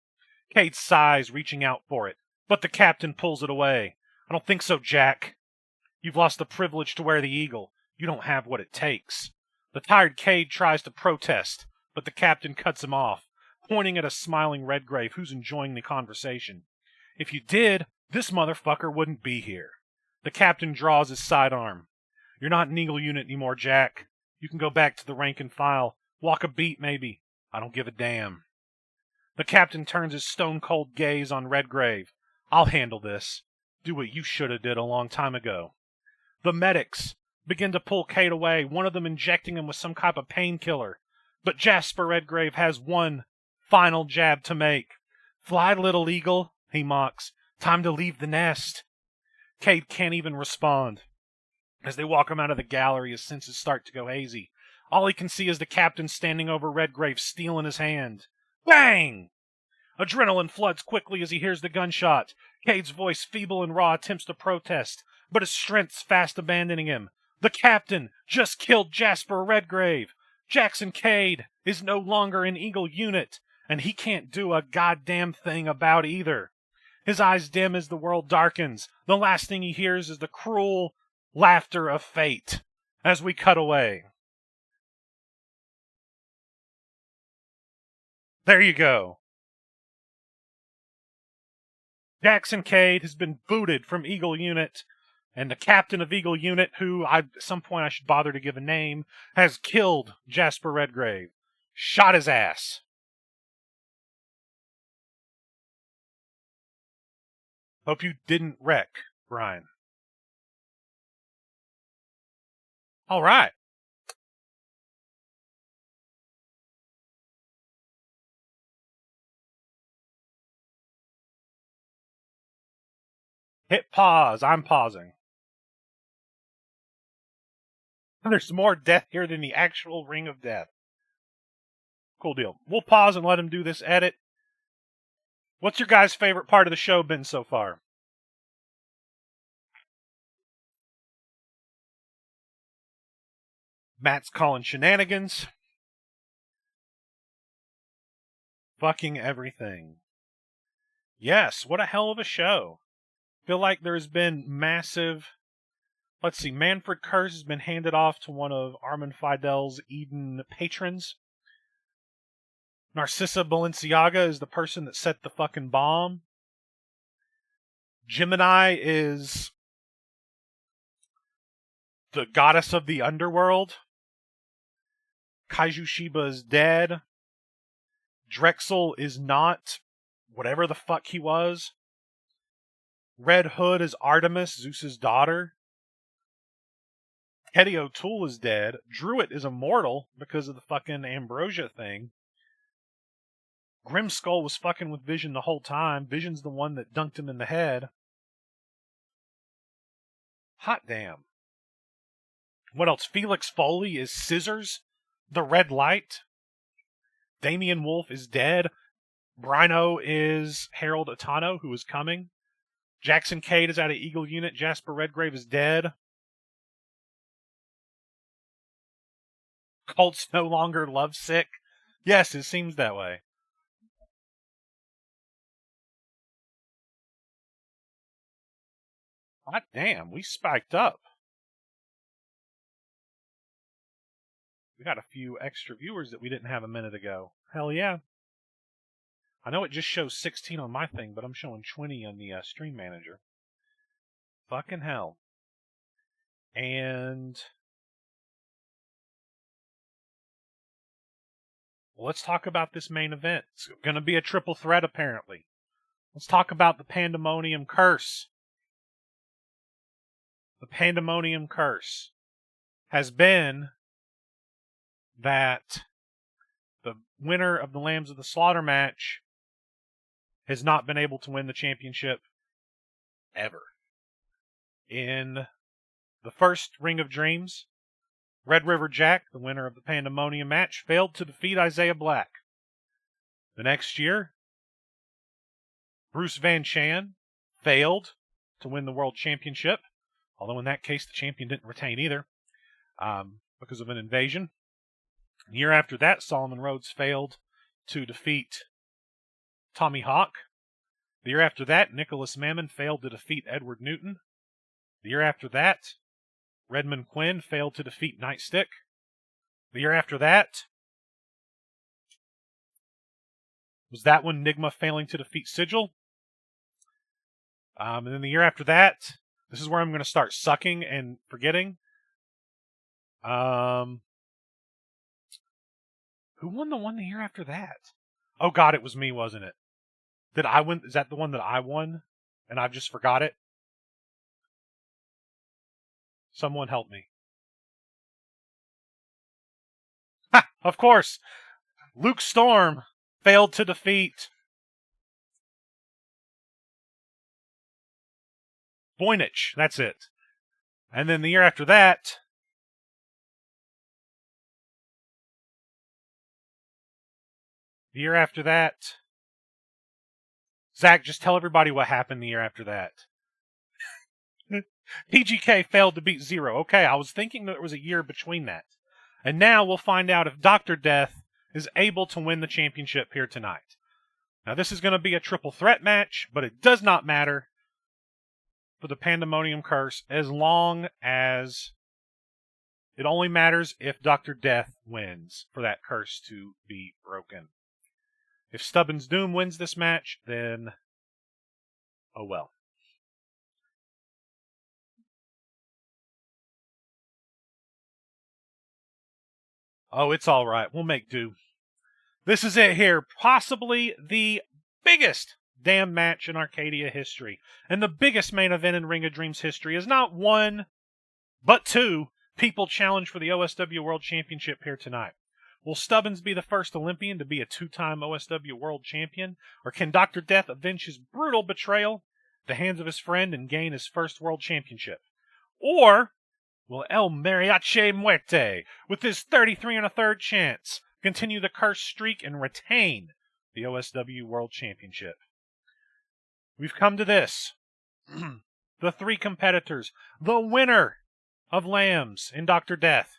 Cade sighs, reaching out for it, but the captain pulls it away. I don't think so, Jack. You've lost the privilege to wear the eagle. You don't have what it takes. The tired Cade tries to protest, but the captain cuts him off, pointing at a smiling Redgrave who's enjoying the conversation. If you did, this motherfucker wouldn't be here. The captain draws his sidearm. You're not an Eagle Unit anymore, Jack. You can go back to the rank and file. Walk a beat, maybe. I don't give a damn. The captain turns his stone-cold gaze on Redgrave. I'll handle this. Do what you shoulda did a long time ago. The medics begin to pull Cade away, one of them injecting him with some type of painkiller. But Jasper Redgrave has one final jab to make. Fly, little eagle, he mocks. Time to leave the nest. Cade can't even respond. As they walk him out of the gallery, his senses start to go hazy. All he can see is the captain standing over Redgrave, steel in his hand. Bang! Adrenaline floods quickly as he hears the gunshot. Cade's voice, feeble and raw, attempts to protest, but his strength's fast abandoning him. The captain just killed Jasper Redgrave. Jackson Cade is no longer an Eagle Unit, and he can't do a goddamn thing about either. His eyes dim as the world darkens. The last thing he hears is the cruel laughter of fate as we cut away. There you go. Jackson Cade has been booted from Eagle Unit, and the captain of Eagle Unit, who at some point I should bother to give a name, has killed Jasper Redgrave. Shot his ass. Hope you didn't wreck, Brian. All right. Hit pause. I'm pausing. There's more death here than the actual Ring of Death. Cool deal. We'll pause and let him do this edit. What's your guys' favorite part of the show been so far? Matt's calling shenanigans. Fucking everything. Yes, what a hell of a show. Feel like there's been massive... Let's see, Manfred Kurz has been handed off to one of Armand Fidel's Eden patrons. Narcissa Balenciaga is the person that set the fucking bomb. Gemini is the goddess of the underworld. Kaiju Shiba is dead. Drexel is not whatever the fuck he was. Red Hood is Artemis, Zeus's daughter. Teddy O'Toole is dead. Druid is immortal because of the fucking Ambrosia thing. Grimskull was fucking with Vision the whole time. Vision's the one that dunked him in the head. Hot damn. What else? Felix Foley is Scissors, the Red Light. Damian Wolf is dead. Brino is Harold Atano, who is coming. Jackson Cade is out of Eagle Unit. Jasper Redgrave is dead. Colt's no longer lovesick. Yes, it seems that way. Hot damn, we spiked up. We got a few extra viewers that we didn't have a minute ago. Hell yeah. I know it just shows 16 on my thing, but I'm showing 20 on the stream manager. Fucking hell. And well, let's talk about this main event. It's going to be a triple threat, apparently. Let's talk about the Pandemonium Curse. The Pandemonium Curse has been that the winner of the Lambs of the Slaughter match has not been able to win the championship ever. In the first Ring of Dreams, Red River Jack, the winner of the Pandemonium match, failed to defeat Isaiah Black. The next year, Bruce Van Chan failed to win the World Championship, although in that case the champion didn't retain either because of an invasion. The year after that, Solomon Rhodes failed to defeat Tommy Hawk. The year after that, Nicholas Mammon failed to defeat Edward Newton. The year after that, Redmond Quinn failed to defeat Nightstick. The year after that was that one, Nigma failing to defeat Sigil. And then the year after that, this is where I'm going to start sucking and forgetting. Who won the one the year after that? Oh God, it was me, wasn't it? Did I win? Is that the one that I won? And I've just forgot it? Someone help me. Ha! Of course! Luke Storm failed to defeat Voynich. That's it. And then the year after that, Zach, just tell everybody what happened the year after that. PGK failed to beat Zero. Okay, I was thinking that there was a year between that. And now we'll find out if Dr. Death is able to win the championship here tonight. Now this is going to be a triple threat match, but it does not matter for the Pandemonium Curse as long as it only matters if Dr. Death wins for that curse to be broken. If Stubbins Doom wins this match, then oh well. Oh, it's all right. We'll make do. This is it here. Possibly the biggest damn match in Arcadia history. And the biggest main event in Ring of Dreams history is not one, but two people challenged for the OSW World Championship here tonight. Will Stubbins be the first Olympian to be a two-time OSW World Champion? Or can Dr. Death avenge his brutal betrayal at the hands of his friend and gain his first World Championship? Or will El Mariachi Muerte, with his 33 1/3 chance, continue the cursed streak and retain the OSW World Championship? We've come to this. The three competitors. The winner of Lambs in Dr. Death.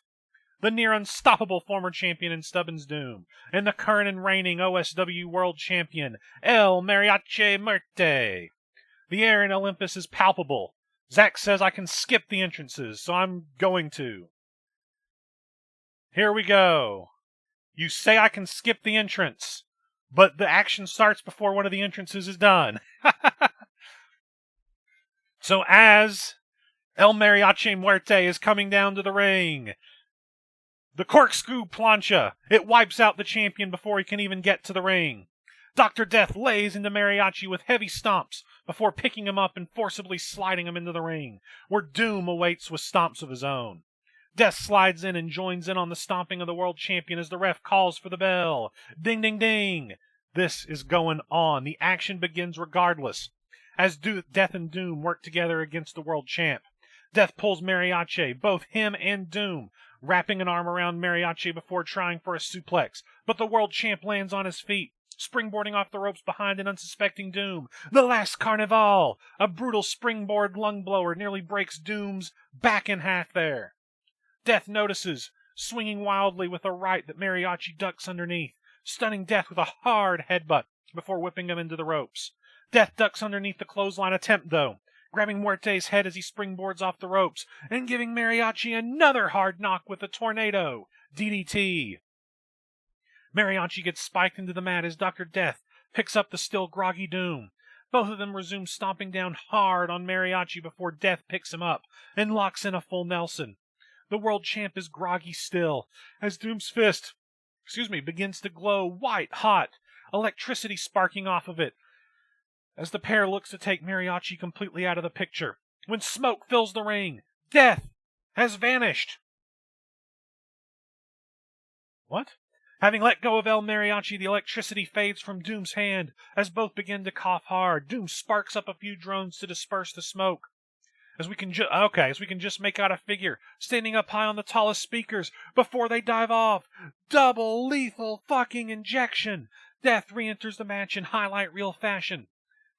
The near unstoppable former champion in Stubbins Doom. And the current and reigning OSW World Champion, El Mariachi Muerte. The air in Olympus is palpable. Zach says I can skip the entrances, so I'm going to. Here we go. You say I can skip the entrance, but the action starts before one of the entrances is done. So as El Mariachi Muerte is coming down to the ring, the corkscrew plancha, it wipes out the champion before he can even get to the ring. Dr. Death lays into Mariachi with heavy stomps before picking him up and forcibly sliding him into the ring, where Doom awaits with stomps of his own. Death slides in and joins in on the stomping of the world champion as the ref calls for the bell. Ding, ding, ding. This is going on. The action begins regardless, as Death and Doom work together against the world champ. Death pulls Mariachi, both him and Doom, wrapping an arm around Mariachi before trying for a suplex, but the world champ lands on his feet, springboarding off the ropes behind an unsuspecting Doom. The last Carnival! A brutal springboard lung blower nearly breaks Doom's back in half there. Death notices, swinging wildly with a right that Mariachi ducks underneath, stunning Death with a hard headbutt before whipping him into the ropes. Death ducks underneath the clothesline attempt, though, grabbing Muerte's head as he springboards off the ropes, and giving Mariachi another hard knock with a tornado. DDT. Mariachi gets spiked into the mat as Dr. Death picks up the still groggy Doom. Both of them resume stomping down hard on Mariachi before Death picks him up and locks in a full Nelson. The world champ is groggy still as Doom's fist, begins to glow white hot, electricity sparking off of it as the pair looks to take Mariachi completely out of the picture. When smoke fills the ring, Death has vanished. What? Having let go of El Mariachi, the electricity fades from Doom's hand as both begin to cough hard. Doom sparks up a few drones to disperse the smoke. As we can just make out a figure standing up high on the tallest speakers before they dive off. Double lethal fucking injection. Death re-enters the match in highlight reel fashion,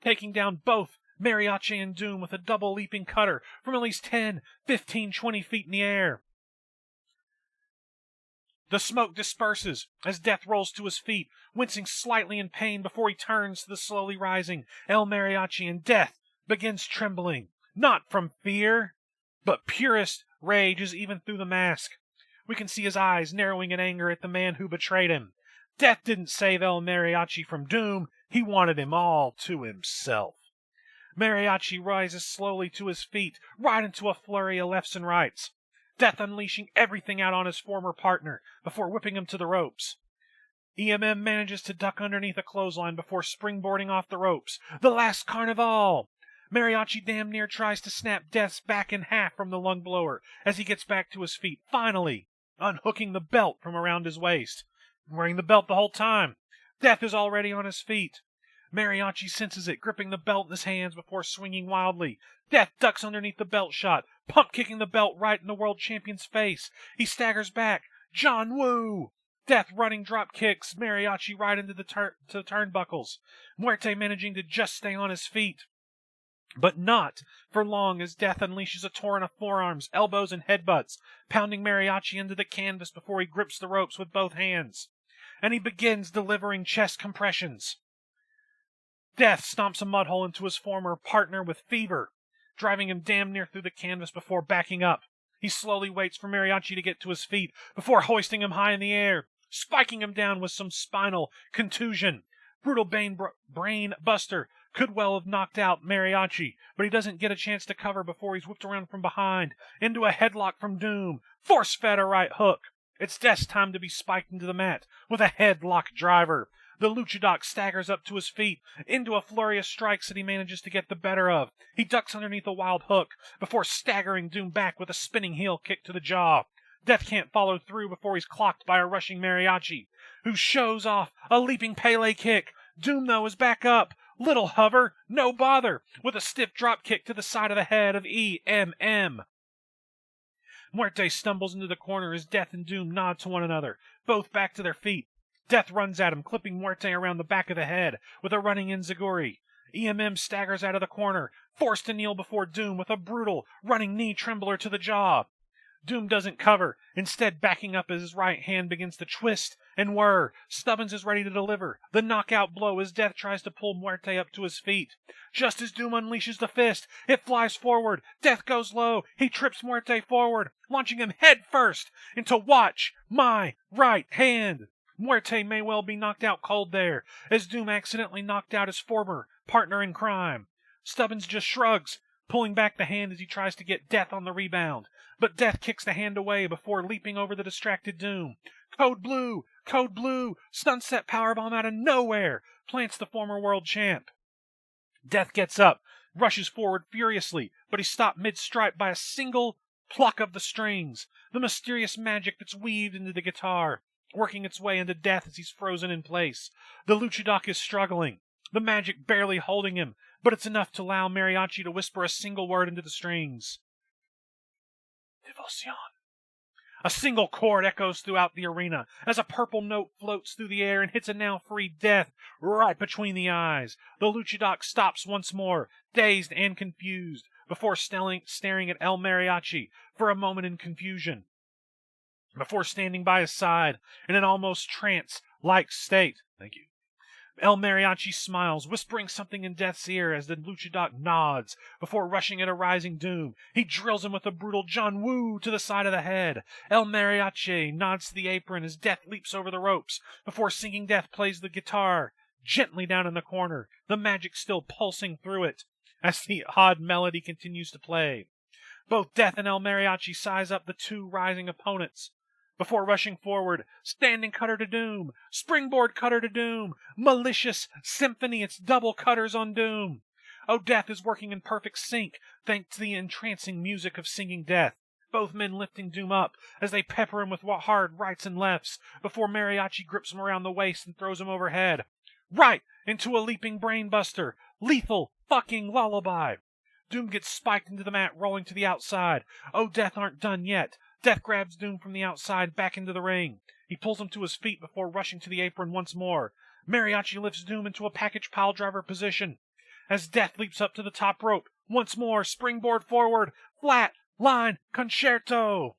taking down both Mariachi and Doom with a double leaping cutter from at least 10, 15, 20 feet in the air. The smoke disperses as Death rolls to his feet, wincing slightly in pain before he turns to the slowly rising El Mariachi, and Death begins trembling. Not from fear, but purest rage is even through the mask. We can see his eyes narrowing in anger at the man who betrayed him. Death didn't save El Mariachi from Doom, he wanted him all to himself. Mariachi rises slowly to his feet, right into a flurry of lefts and rights. Death unleashing everything out on his former partner before whipping him to the ropes. EMM manages to duck underneath a clothesline before springboarding off the ropes. The last Carnival! Mariachi damn near tries to snap Death's back in half from the lung blower as he gets back to his feet, finally unhooking the belt from around his waist. Wearing the belt the whole time. Death is already on his feet. Mariachi senses it, gripping the belt in his hands before swinging wildly. Death ducks underneath the belt shot, pump kicking the belt right in the world champion's face. He staggers back. John Woo! Death running drop kicks Mariachi right into the turnbuckles. Muerte managing to just stay on his feet. But not for long as Death unleashes a torrent of forearms, elbows, and headbutts, pounding Mariachi into the canvas before he grips the ropes with both hands. And he begins delivering chest compressions. Death stomps a mud hole into his former partner with fever, driving him damn near through the canvas before backing up. He slowly waits for Mariachi to get to his feet before hoisting him high in the air, spiking him down with some spinal contusion. Brutal brain buster could well have knocked out Mariachi, but he doesn't get a chance to cover before he's whipped around from behind into a headlock from Doom. Force-fed a right hook. It's Death's time to be spiked into the mat with a headlock driver. The Luchador staggers up to his feet into a flurry of strikes that he manages to get the better of. He ducks underneath a wild hook before staggering Doom back with a spinning heel kick to the jaw. Death can't follow through before he's clocked by a rushing Mariachi, who shows off a leaping Pele kick. Doom, though, is back up. Little hover, no bother, with a stiff drop kick to the side of the head of EMM. Muerte stumbles into the corner as Death and Doom nod to one another, both back to their feet. Death runs at him, clipping Muerte around the back of the head with a running enziguri. EMM staggers out of the corner, forced to kneel before Doom with a brutal running knee trembler to the jaw. Doom doesn't cover, instead backing up as his right hand begins to twist and whir. Stubbins is ready to deliver the knockout blow as Death tries to pull Muerte up to his feet. Just as Doom unleashes the fist, it flies forward. Death goes low. He trips Muerte forward, launching him head first into Watch My Right Hand. Muerte may well be knocked out cold there, as Doom accidentally knocked out his former partner in crime. Stubbins just shrugs, pulling back the hand as he tries to get Death on the rebound. But Death kicks the hand away before leaping over the distracted Doom. Code Blue! Code Blue! Sunset powerbomb out of nowhere! Plants the former world champ. Death gets up, rushes forward furiously, but he's stopped mid-stripe by a single pluck of the strings. The mysterious magic that's weaved into the guitar, working its way into Death as he's frozen in place. The Luchador is struggling, the magic barely holding him, but it's enough to allow Mariachi to whisper a single word into the strings. Devoción. A single chord echoes throughout the arena as a purple note floats through the air and hits a now free Death right between the eyes. The Luchador stops once more, dazed and confused, before staring at El Mariachi for a moment in confusion, before standing by his side in an almost trance-like state. Thank you. El Mariachi smiles, whispering something in Death's ear as the Luchador nods. Before rushing at a rising Doom, he drills him with a brutal John Woo to the side of the head. El Mariachi nods to the apron as Death leaps over the ropes. Before sinking Death plays the guitar gently down in the corner, the magic still pulsing through it as the odd melody continues to play. Both Death and El Mariachi size up the two rising opponents. Before rushing forward, standing cutter to Doom, springboard cutter to Doom, malicious symphony, it's double cutters on Doom. Oh, Death is working in perfect sync, thanks to the entrancing music of singing Death. Both men lifting Doom up as they pepper him with hard rights and lefts, before Mariachi grips him around the waist and throws him overhead. Right into a leaping brainbuster, lethal fucking lullaby. Doom gets spiked into the mat, rolling to the outside. Oh, Death aren't done yet. Death grabs Doom from the outside back into the ring. He pulls him to his feet before rushing to the apron once more. Mariachi lifts Doom into a package piledriver position. As Death leaps up to the top rope, once more, springboard forward, flat line concerto.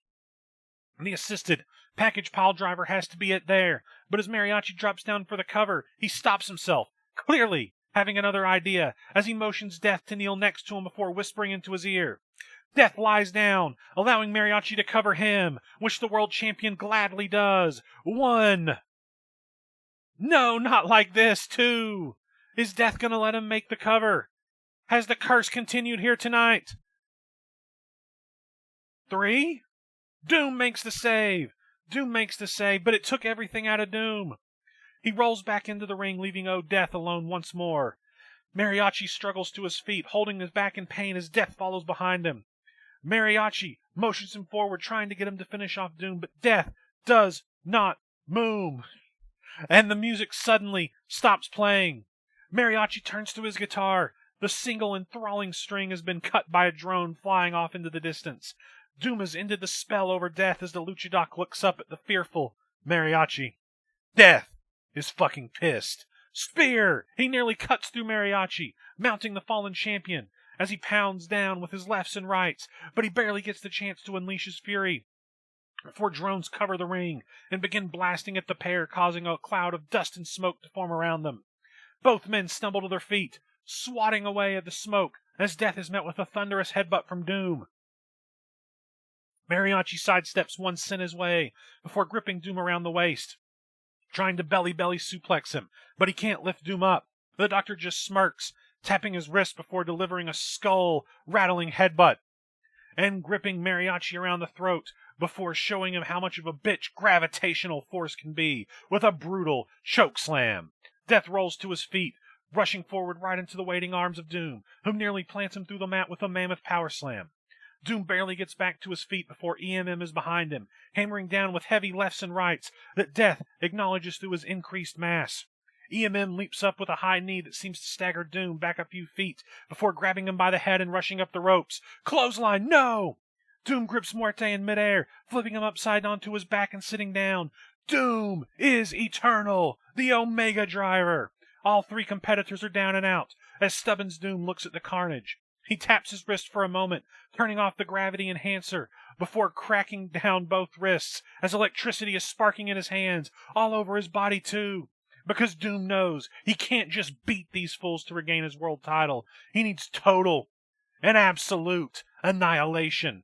The assisted package piledriver has to be it there, but as Mariachi drops down for the cover, he stops himself, clearly having another idea, as he motions Death to kneel next to him before whispering into his ear. Death lies down, allowing Mariachi to cover him, which the world champion gladly does. 1. No, not like this. 2. Is Death gonna let him make the cover? Has the curse continued here tonight? 3. Doom makes the save. Doom makes the save, but it took everything out of Doom. He rolls back into the ring, leaving Death alone once more. Mariachi struggles to his feet, holding his back in pain as Death follows behind him. Mariachi motions him forward, trying to get him to finish off Doom, but Death does not move. And the music suddenly stops playing. Mariachi turns to his guitar. The single enthralling string has been cut by a drone flying off into the distance. Doom has ended the spell over Death as the Luchador looks up at the fearful Mariachi. Death is fucking pissed. Spear! He nearly cuts through Mariachi, mounting the fallen champion as he pounds down with his lefts and rights, but he barely gets the chance to unleash his fury before drones cover the ring and begin blasting at the pair, causing a cloud of dust and smoke to form around them. Both men stumble to their feet, swatting away at the smoke as Death is met with a thunderous headbutt from Doom. Mariachi sidesteps one sent his way before gripping Doom around the waist, trying to belly suplex him, but he can't lift Doom up. The doctor just smirks, tapping his wrist before delivering a skull-rattling headbutt, and gripping Mariachi around the throat before showing him how much of a bitch gravitational force can be with a brutal chokeslam. Death rolls to his feet, rushing forward right into the waiting arms of Doom, who nearly plants him through the mat with a mammoth power slam. Doom barely gets back to his feet before EMM is behind him, hammering down with heavy lefts and rights that Death acknowledges through his increased mass. EMM leaps up with a high knee that seems to stagger Doom back a few feet before grabbing him by the head and rushing up the ropes. Clothesline, no! Doom grips Muerte in midair, flipping him upside onto his back and sitting down. Doom is eternal, the Omega Driver. All 3 competitors are down and out as Stubbins Doom looks at the carnage. He taps his wrist for a moment, turning off the gravity enhancer before cracking down both wrists as electricity is sparking in his hands, all over his body too. Because Doom knows he can't just beat these fools to regain his world title. He needs total and absolute annihilation.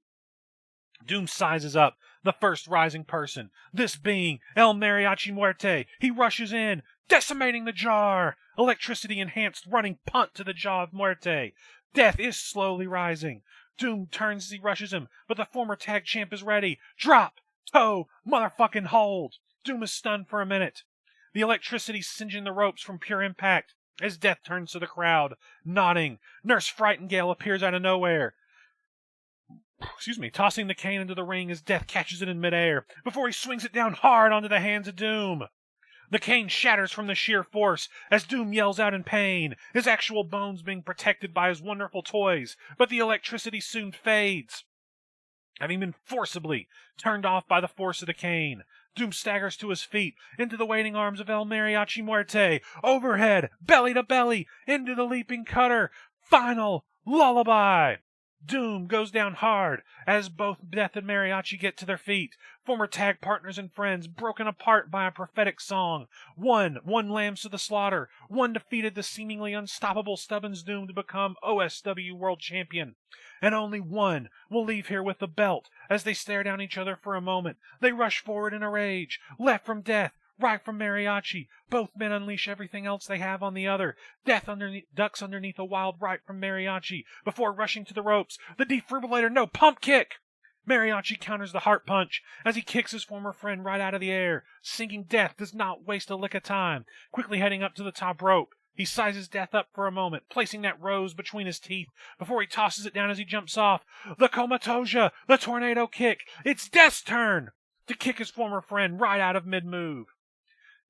Doom sizes up the first rising person, this being El Mariachi Muerte. He rushes in, decimating the jar. Electricity-enhanced running punt to the jaw of Muerte. Death is slowly rising. Doom turns as he rushes him, but the former tag champ is ready. Drop, toe, motherfucking hold. Doom is stunned for a minute. The electricity singeing the ropes from pure impact as Death turns to the crowd, nodding. Nurse Frightingale appears out of nowhere, tossing the cane into the ring as Death catches it in midair before he swings it down hard onto the hands of Doom. The cane shatters from the sheer force as Doom yells out in pain, his actual bones being protected by his wonderful toys, but the electricity soon fades, having been forcibly turned off by the force of the cane. Doom staggers to his feet, into the waiting arms of El Mariachi Muerte, overhead, belly to belly, into the leaping cutter. Final lullaby. Doom goes down hard as both Death and Mariachi get to their feet. Former tag partners and friends broken apart by a prophetic song. One lambs to the slaughter. One defeated the seemingly unstoppable Stubbins Doom to become OSW World Champion. And only one will leave here with the belt. As they stare down each other for a moment, they rush forward in a rage. Left from Death, right from Mariachi. Both men unleash everything else they have on the other. Death ducks underneath a wild right from Mariachi before rushing to the ropes. The defibrillator, no, pump kick! Mariachi counters the heart punch as he kicks his former friend right out of the air. Sinking Death does not waste a lick of time. Quickly heading up to the top rope, he sizes Death up for a moment, placing that rose between his teeth before he tosses it down as he jumps off. The Komatoja, the tornado kick. It's Death's turn to kick his former friend right out of mid-move.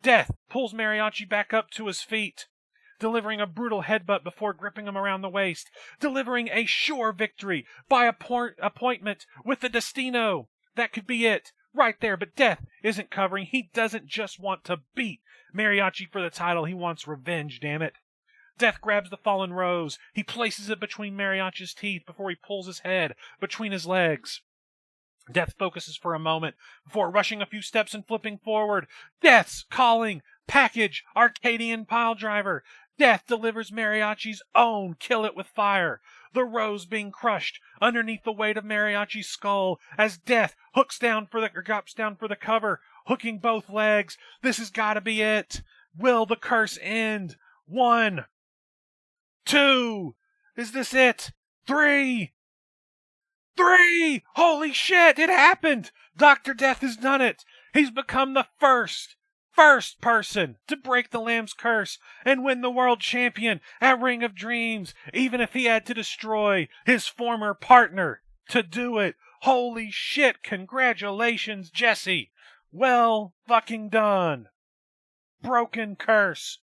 Death pulls Mariachi back up to his feet, delivering a brutal headbutt before gripping him around the waist, delivering a sure victory by appointment with the Destino. That could be it, right there, but Death isn't covering. He doesn't just want to beat Mariachi for the title, he wants revenge, damn it. Death grabs the fallen rose. He places it between Mariachi's teeth before he pulls his head between his legs. Death focuses for a moment before rushing a few steps and flipping forward. Death's calling. Package. Arcadian piledriver. Death delivers Mariachi's own Kill It With Fire. The rose being crushed underneath the weight of Mariachi's skull as Death drops down for the cover, hooking both legs. This has got to be it. Will the curse end? 1, 2. Is this it? 3. Holy shit, it happened! Dr. Death has done it. He's become the first person to break the Lamb's curse and win the world champion at Ring of Dreams, even if he had to destroy his former partner to do it. Holy shit, congratulations, Jesse. Well fucking done. Broken curse.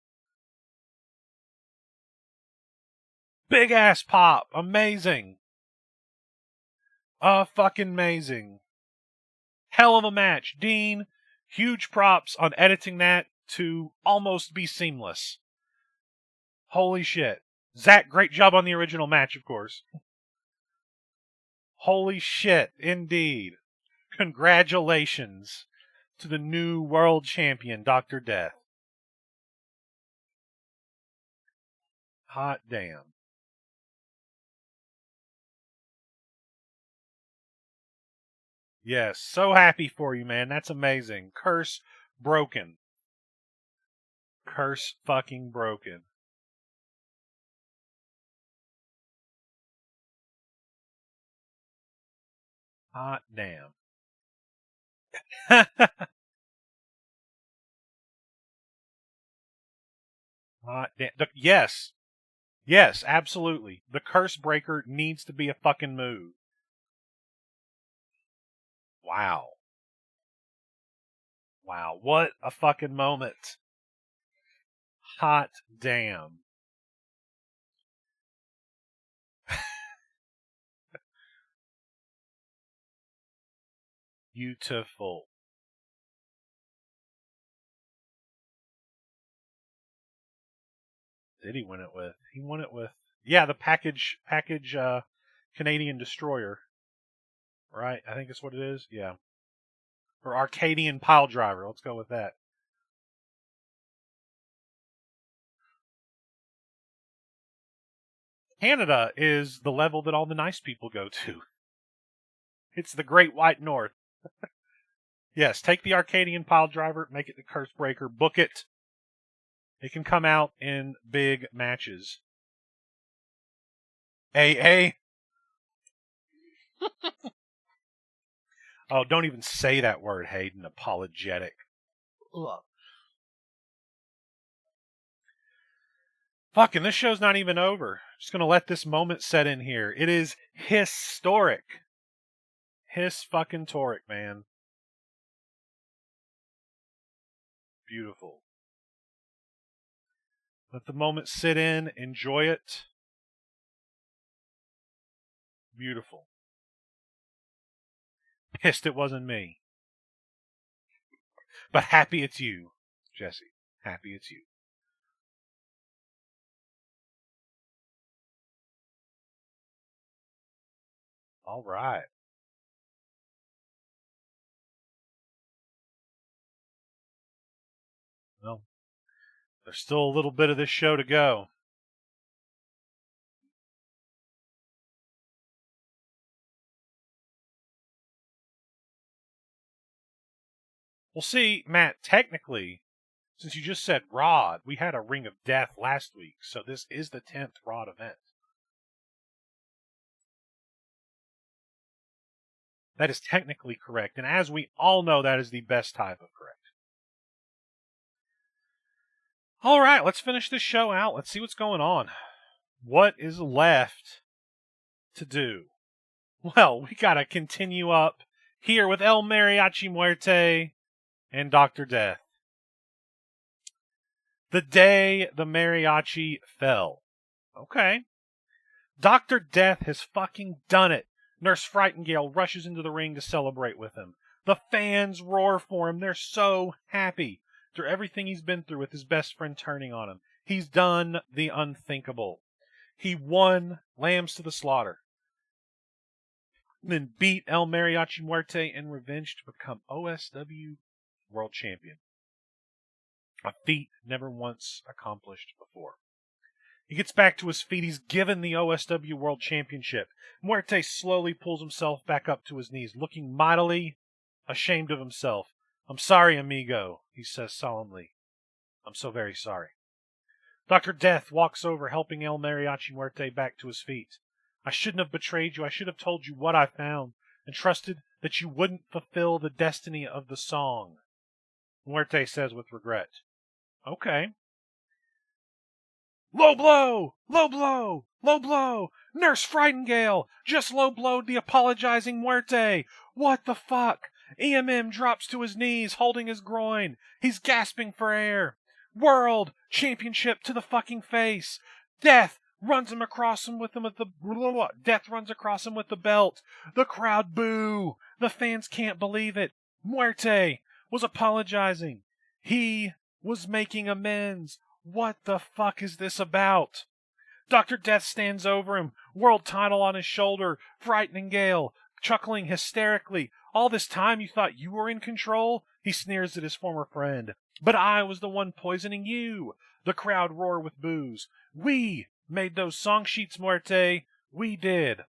Big ass pop. Amazing. Fucking amazing. Hell of a match. Dean, huge props on editing that to almost be seamless. Holy shit. Zach, great job on the original match, of course. Holy shit, indeed. Congratulations to the new world champion, Dr. Death. Hot damn. Yes, so happy for you, man. That's amazing. Curse broken. Curse fucking broken. Hot damn. Hot damn. Yes. Yes, absolutely. The curse breaker needs to be a fucking move. Wow. Wow, what a fucking moment. Hot damn. Beautiful. Did he win it with? He won it with, yeah, the package Canadian Destroyer. Right? I think that's what it is. Yeah. Or Arcadian Piledriver. Let's go with that. Canada is the level that all the nice people go to. It's the Great White North. Yes, take the Arcadian Piledriver, make it the Curse Breaker, book it. It can come out in big matches. AA. Oh, don't even say that word, Hayden. Apologetic. Ugh. Fucking, this show's not even over. Just gonna let this moment set in here. It is historic. His-fucking-toric, man. Beautiful. Let the moment sit in. Enjoy it. Beautiful. Pissed it wasn't me. But happy it's you, Jesse. Happy it's you. All right. Well, there's still a little bit of this show to go. Well, see, Matt, technically, since you just said Rod, we had a Ring of Death last week, so this is the 10th Rod event. That is technically correct, and as we all know, that is the best type of correct. All right, let's finish this show out. Let's see what's going on. What is left to do? Well, we gotta continue up here with El Mariachi Muerte and Dr. Death. The day the mariachi fell. Okay. Dr. Death has fucking done it. Nurse Frightingale rushes into the ring to celebrate with him. The fans roar for him. They're so happy. Through everything he's been through with his best friend turning on him, he's done the unthinkable. He won Lambs to the Slaughter. Then beat El Mariachi Muerte in revenge to become OSW World Champion. A feat never once accomplished before. He gets back to his feet. He's given the OSW World Championship. Muerte slowly pulls himself back up to his knees, looking mightily ashamed of himself. "I'm sorry, amigo," he says solemnly. "I'm so very sorry." Dr. Death walks over, helping El Mariachi Muerte back to his feet. "I shouldn't have betrayed you. I should have told you what I found and trusted that you wouldn't fulfill the destiny of the song." Muerte says with regret, "Okay." Low blow! Low blow! Low blow! Nurse Frightingale just low blowed the apologizing Muerte! What the fuck? EMM drops to his knees, holding his groin. He's gasping for air. World Championship to the fucking face. Death runs across him with the belt. The crowd boo. The fans can't believe it. Muerte was apologizing. He was making amends. What the fuck is this about? Dr. Death stands over him, world title on his shoulder, Frightingale, chuckling hysterically. "All this time you thought you were in control?" He sneers at his former friend. "But I was the one poisoning you." The crowd roar with boos. "We made those song sheets, Muerte. We did.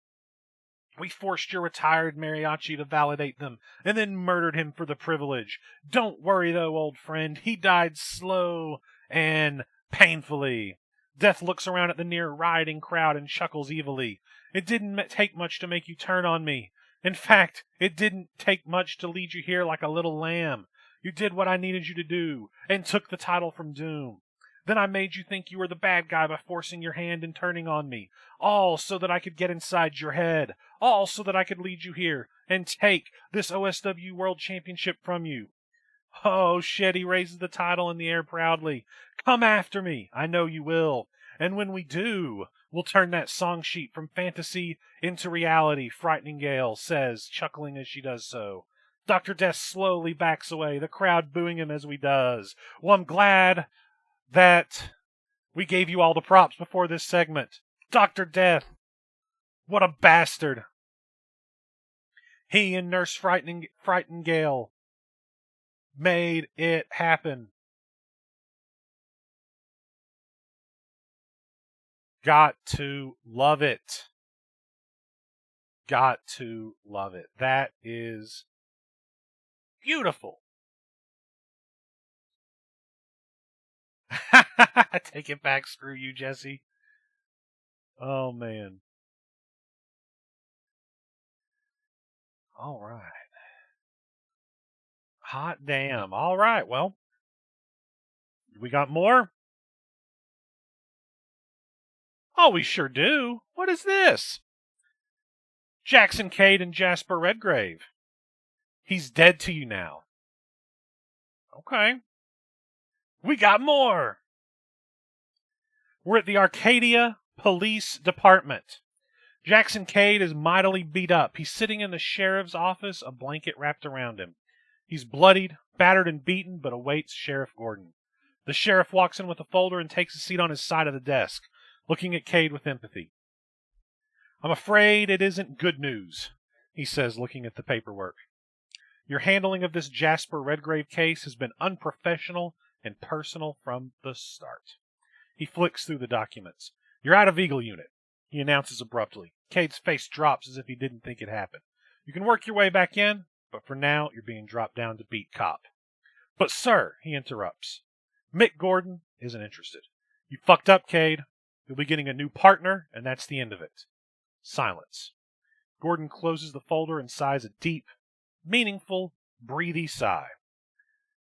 We forced your retired mariachi to validate them, and then murdered him for the privilege. Don't worry, though, old friend. He died slow and painfully." Death looks around at the near rioting crowd and chuckles evilly. "It didn't take much to make you turn on me. In fact, it didn't take much to lead you here like a little lamb. You did what I needed you to do, and took the title from Doom. Then I made you think you were the bad guy by forcing your hand and turning on me. All so that I could get inside your head. All so that I could lead you here and take this OSW World Championship from you. Oh, shit," he raises the title in the air proudly. "Come after me. I know you will. And when we do, we'll turn that song sheet from fantasy into reality," Frightingale says, chuckling as she does so. Dr. Death slowly backs away, the crowd booing him as he does. Well, I'm glad that we gave you all the props before this segment. Dr. Death, what a bastard. He and Nurse Frightingale made it happen. Got to love it. Got to love it. That is beautiful. Take it back, screw you, Jesse. Oh, man. All right. Hot damn. All right, well, we got more? Oh, we sure do. What is this? Jackson Cade and Jasper Redgrave. He's dead to you now. Okay. We got more. We're at the Arcadia Police Department. Jackson Cade is mightily beat up. He's sitting in the sheriff's office, a blanket wrapped around him. He's bloodied, battered, and beaten, but awaits Sheriff Gordon. The sheriff walks in with a folder and takes a seat on his side of the desk, looking at Cade with empathy. I'm afraid it isn't good news, he says, looking at the paperwork. Your handling of this Jasper Redgrave case has been unprofessional and personal from the start. He flicks through the documents. You're out of Eagle Unit, he announces abruptly. Cade's face drops as if he didn't think it happened. You can work your way back in, but for now, you're being dropped down to beat cop. But sir, he interrupts. Mick Gordon isn't interested. You fucked up, Cade. You'll be getting a new partner, and that's the end of it. Silence. Gordon closes the folder and sighs a deep, meaningful, breathy sigh.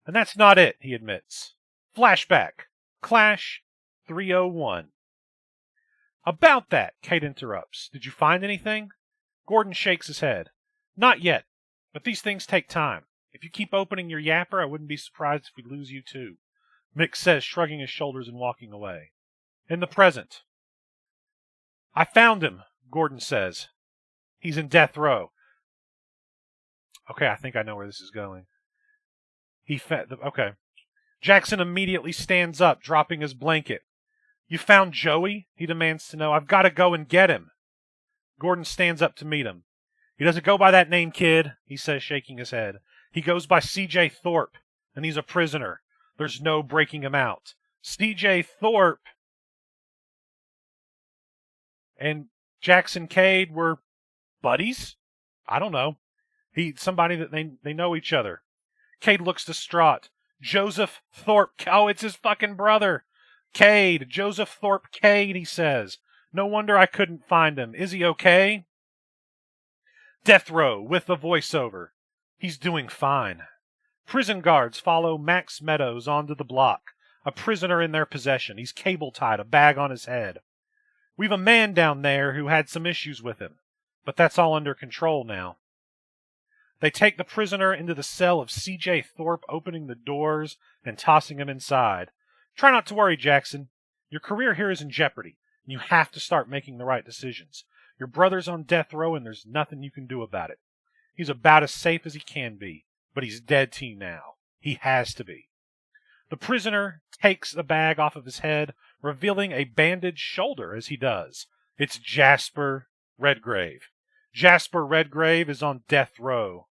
And that's not it, he admits. Flashback. Clash 301. About that, Cade interrupts. Did you find anything? Gordon shakes his head. Not yet, but these things take time. If you keep opening your yapper, I wouldn't be surprised if we lose you too. Mick says, shrugging his shoulders and walking away. In the present. I found him, Gordon says. He's in death row. Okay, I think I know where this is going. Okay. Jackson immediately stands up, dropping his blanket. You found Joey? He demands to know. I've got to go and get him. Gordon stands up to meet him. He doesn't go by that name, kid, he says, shaking his head. He goes by C.J. Thorpe, and he's a prisoner. There's no breaking him out. C.J. Thorpe and Jackson Cade were buddies? I don't know. Somebody that they know each other. Cade looks distraught. Joseph Thorpe. Oh, it's his fucking brother. Cade. Joseph Thorpe Cade, he says. No wonder I couldn't find him. Is he okay? Death row with the voiceover. He's doing fine. Prison guards follow Max Meadows onto the block, a prisoner in their possession. He's cable-tied, a bag on his head. We've a man down there who had some issues with him, but that's all under control now. They take the prisoner into the cell of C.J. Thorpe, opening the doors and tossing him inside. Try not to worry, Jackson. Your career here is in jeopardy, and you have to start making the right decisions. Your brother's on death row, and there's nothing you can do about it. He's about as safe as he can be, but he's dead to you now. He has to be. The prisoner takes the bag off of his head, revealing a bandaged shoulder as he does. It's Jasper Redgrave. Jasper Redgrave is on death row.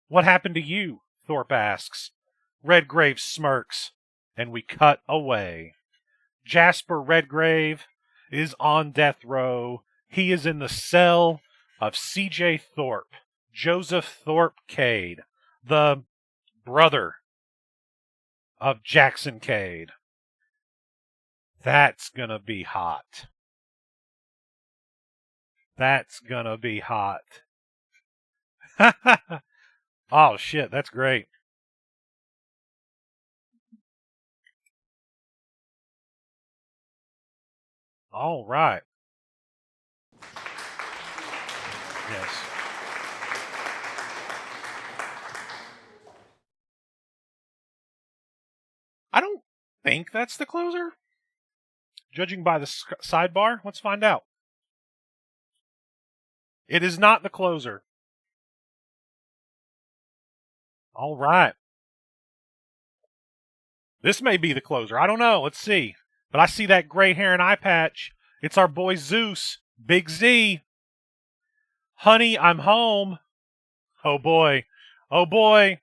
What happened to you? Thorpe asks. Redgrave smirks, and we cut away. Jasper Redgrave is on death row. He is in the cell of C.J. Thorpe, Joseph Thorpe Cade, the brother of Jackson Cade. That's gonna be hot. That's gonna be hot. Oh, shit, that's great. All right. Yes. I don't think that's the closer. Judging by the sidebar, let's find out. It is not the closer. All right. This may be the closer. I don't know. Let's see. But I see that gray hair and eye patch. It's our boy Zeus. Big Z. Honey, I'm home. Oh boy. Oh boy.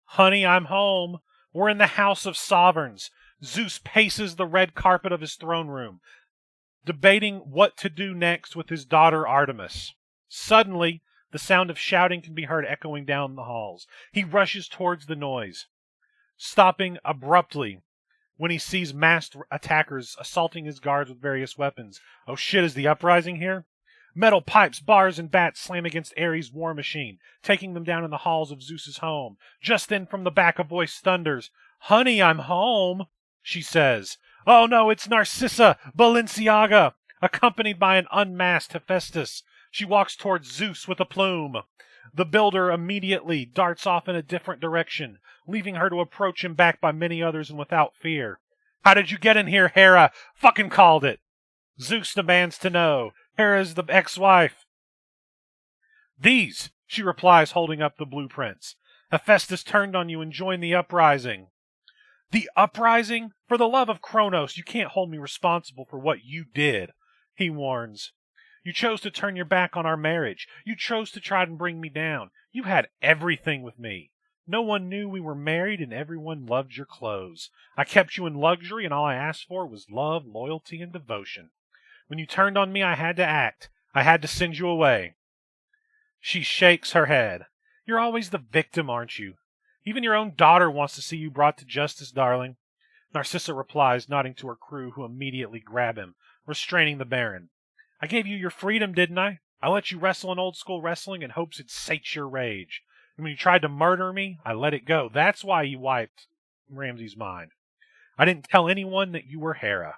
Honey, I'm home. We're in the House of Sovereigns. Zeus paces the red carpet of his throne room, debating what to do next with his daughter Artemis. Suddenly, the sound of shouting can be heard echoing down the halls. He rushes towards the noise, stopping abruptly when he sees masked attackers assaulting his guards with various weapons. Oh shit, is the uprising here? Metal pipes, bars, and bats slam against Ares' war machine, taking them down in the halls of Zeus's home. Just then, from the back, a voice thunders. Honey, I'm home, she says. Oh no, it's Narcissa Balenciaga, accompanied by an unmasked Hephaestus. She walks towards Zeus with a plume. The builder immediately darts off in a different direction, leaving her to approach him back by many others and without fear. How did you get in here, Hera? Fucking called it. Zeus demands to know. Hera's the ex-wife. These, she replies, holding up the blueprints. Hephaestus turned on you and joined the uprising. The uprising? For the love of Kronos, you can't hold me responsible for what you did, he warns. You chose to turn your back on our marriage. You chose to try and bring me down. You had everything with me. No one knew we were married, and everyone loved your clothes. I kept you in luxury, and all I asked for was love, loyalty, and devotion. When you turned on me, I had to act. I had to send you away. She shakes her head. You're always the victim, aren't you? Even your own daughter wants to see you brought to justice, darling. Narcissa replies, nodding to her crew, who immediately grab him, restraining the Baron. I gave you your freedom, didn't I? I let you wrestle in old-school wrestling in hopes it'd sate your rage. And when you tried to murder me, I let it go. That's why you wiped Ramsay's mind. I didn't tell anyone that you were Hera.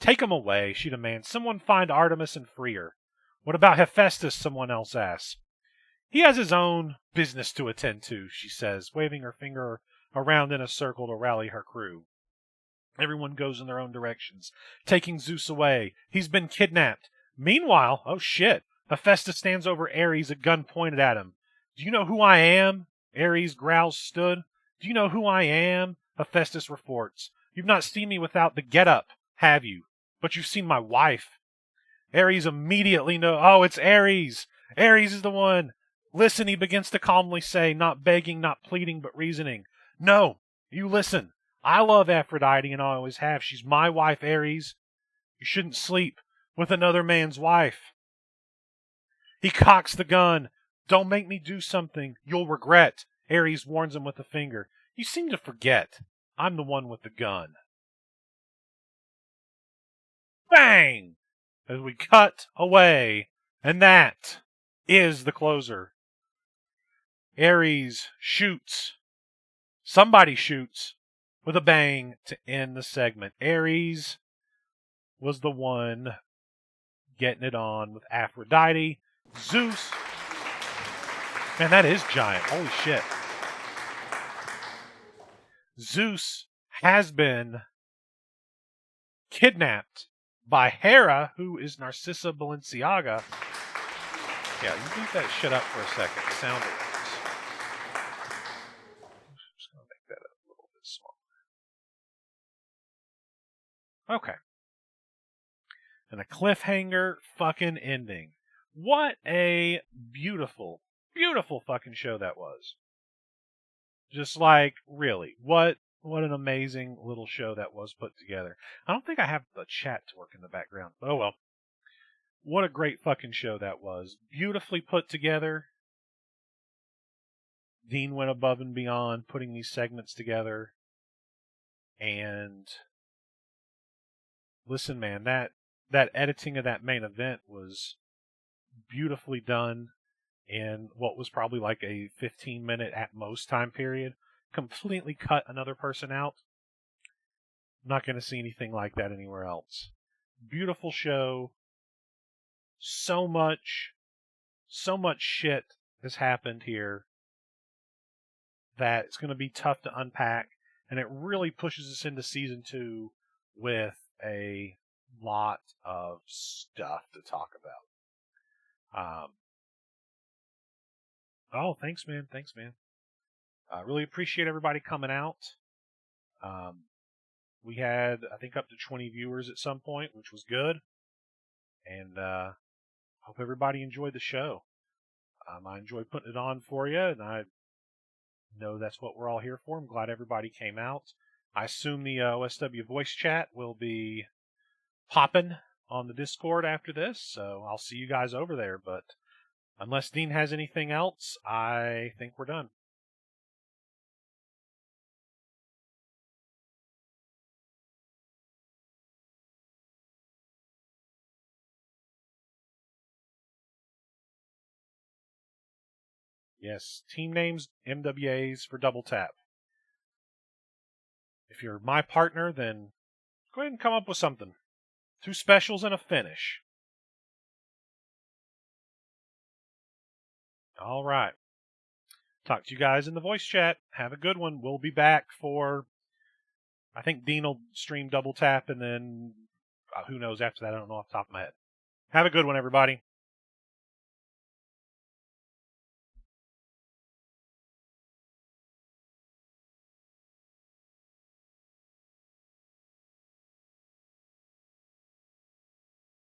Take him away, she demands. Someone find Artemis and free her. What about Hephaestus, someone else asks. He has his own business to attend to, she says, waving her finger around in a circle to rally her crew. Everyone goes in their own directions, taking Zeus away. He's been kidnapped. Meanwhile, oh shit, Hephaestus stands over Ares, a gun pointed at him. Do you know who I am? Ares growls stood. Do you know who I am? Hephaestus reports. You've not seen me without the get-up, have you? But you've seen my wife. Ares immediately knows. Oh, it's Ares. Ares is the one. Listen, he begins to calmly say, not begging, not pleading, but reasoning. No, you listen. I love Aphrodite and I always have. She's my wife, Ares. You shouldn't sleep with another man's wife. He cocks the gun. Don't make me do something you'll regret. Ares warns him with a finger. You seem to forget. I'm the one with the gun. Bang! As we cut away. And that is the closer. Ares shoots. Somebody shoots with a bang to end the segment. Ares was the one getting it on with Aphrodite. Zeus. Man, that is giant. Holy shit. Zeus has been kidnapped by Hera, who is Narcissa Balenciaga. Yeah, you leave that shit up for a second. Sound it. I'm just going to make that up a little bit smaller. Okay. And a cliffhanger fucking ending. What a beautiful, beautiful fucking show that was. Just like, really, what an amazing little show that was put together. I don't think I have the chat to work in the background. Oh well. What a great fucking show that was. Beautifully put together. Dean went above and beyond putting these segments together. And listen, man, that editing of that main event was beautifully done in what was probably like a 15-minute at most time period. Completely cut another person out. Not going to see anything like that anywhere else. Beautiful show. So much shit has happened here that it's going to be tough to unpack, and it really pushes us into season 2 with a lot of stuff to talk about. Oh, thanks, man. I really appreciate everybody coming out. We had, I think, up to 20 viewers at some point, which was good. And hope everybody enjoyed the show. I enjoyed putting it on for you, and I know that's what we're all here for. I'm glad everybody came out. I assume the OSW voice chat will be popping on the Discord after this, so I'll see you guys over there. But unless Dean has anything else, I think we're done. Yes, team names, MWAs for Double Tap. If you're my partner, then go ahead and come up with something. 2 specials and a finish. All right. Talk to you guys in the voice chat. Have a good one. We'll be back for, I think Dean will stream Double Tap, and then who knows after that. I don't know off the top of my head. Have a good one, everybody.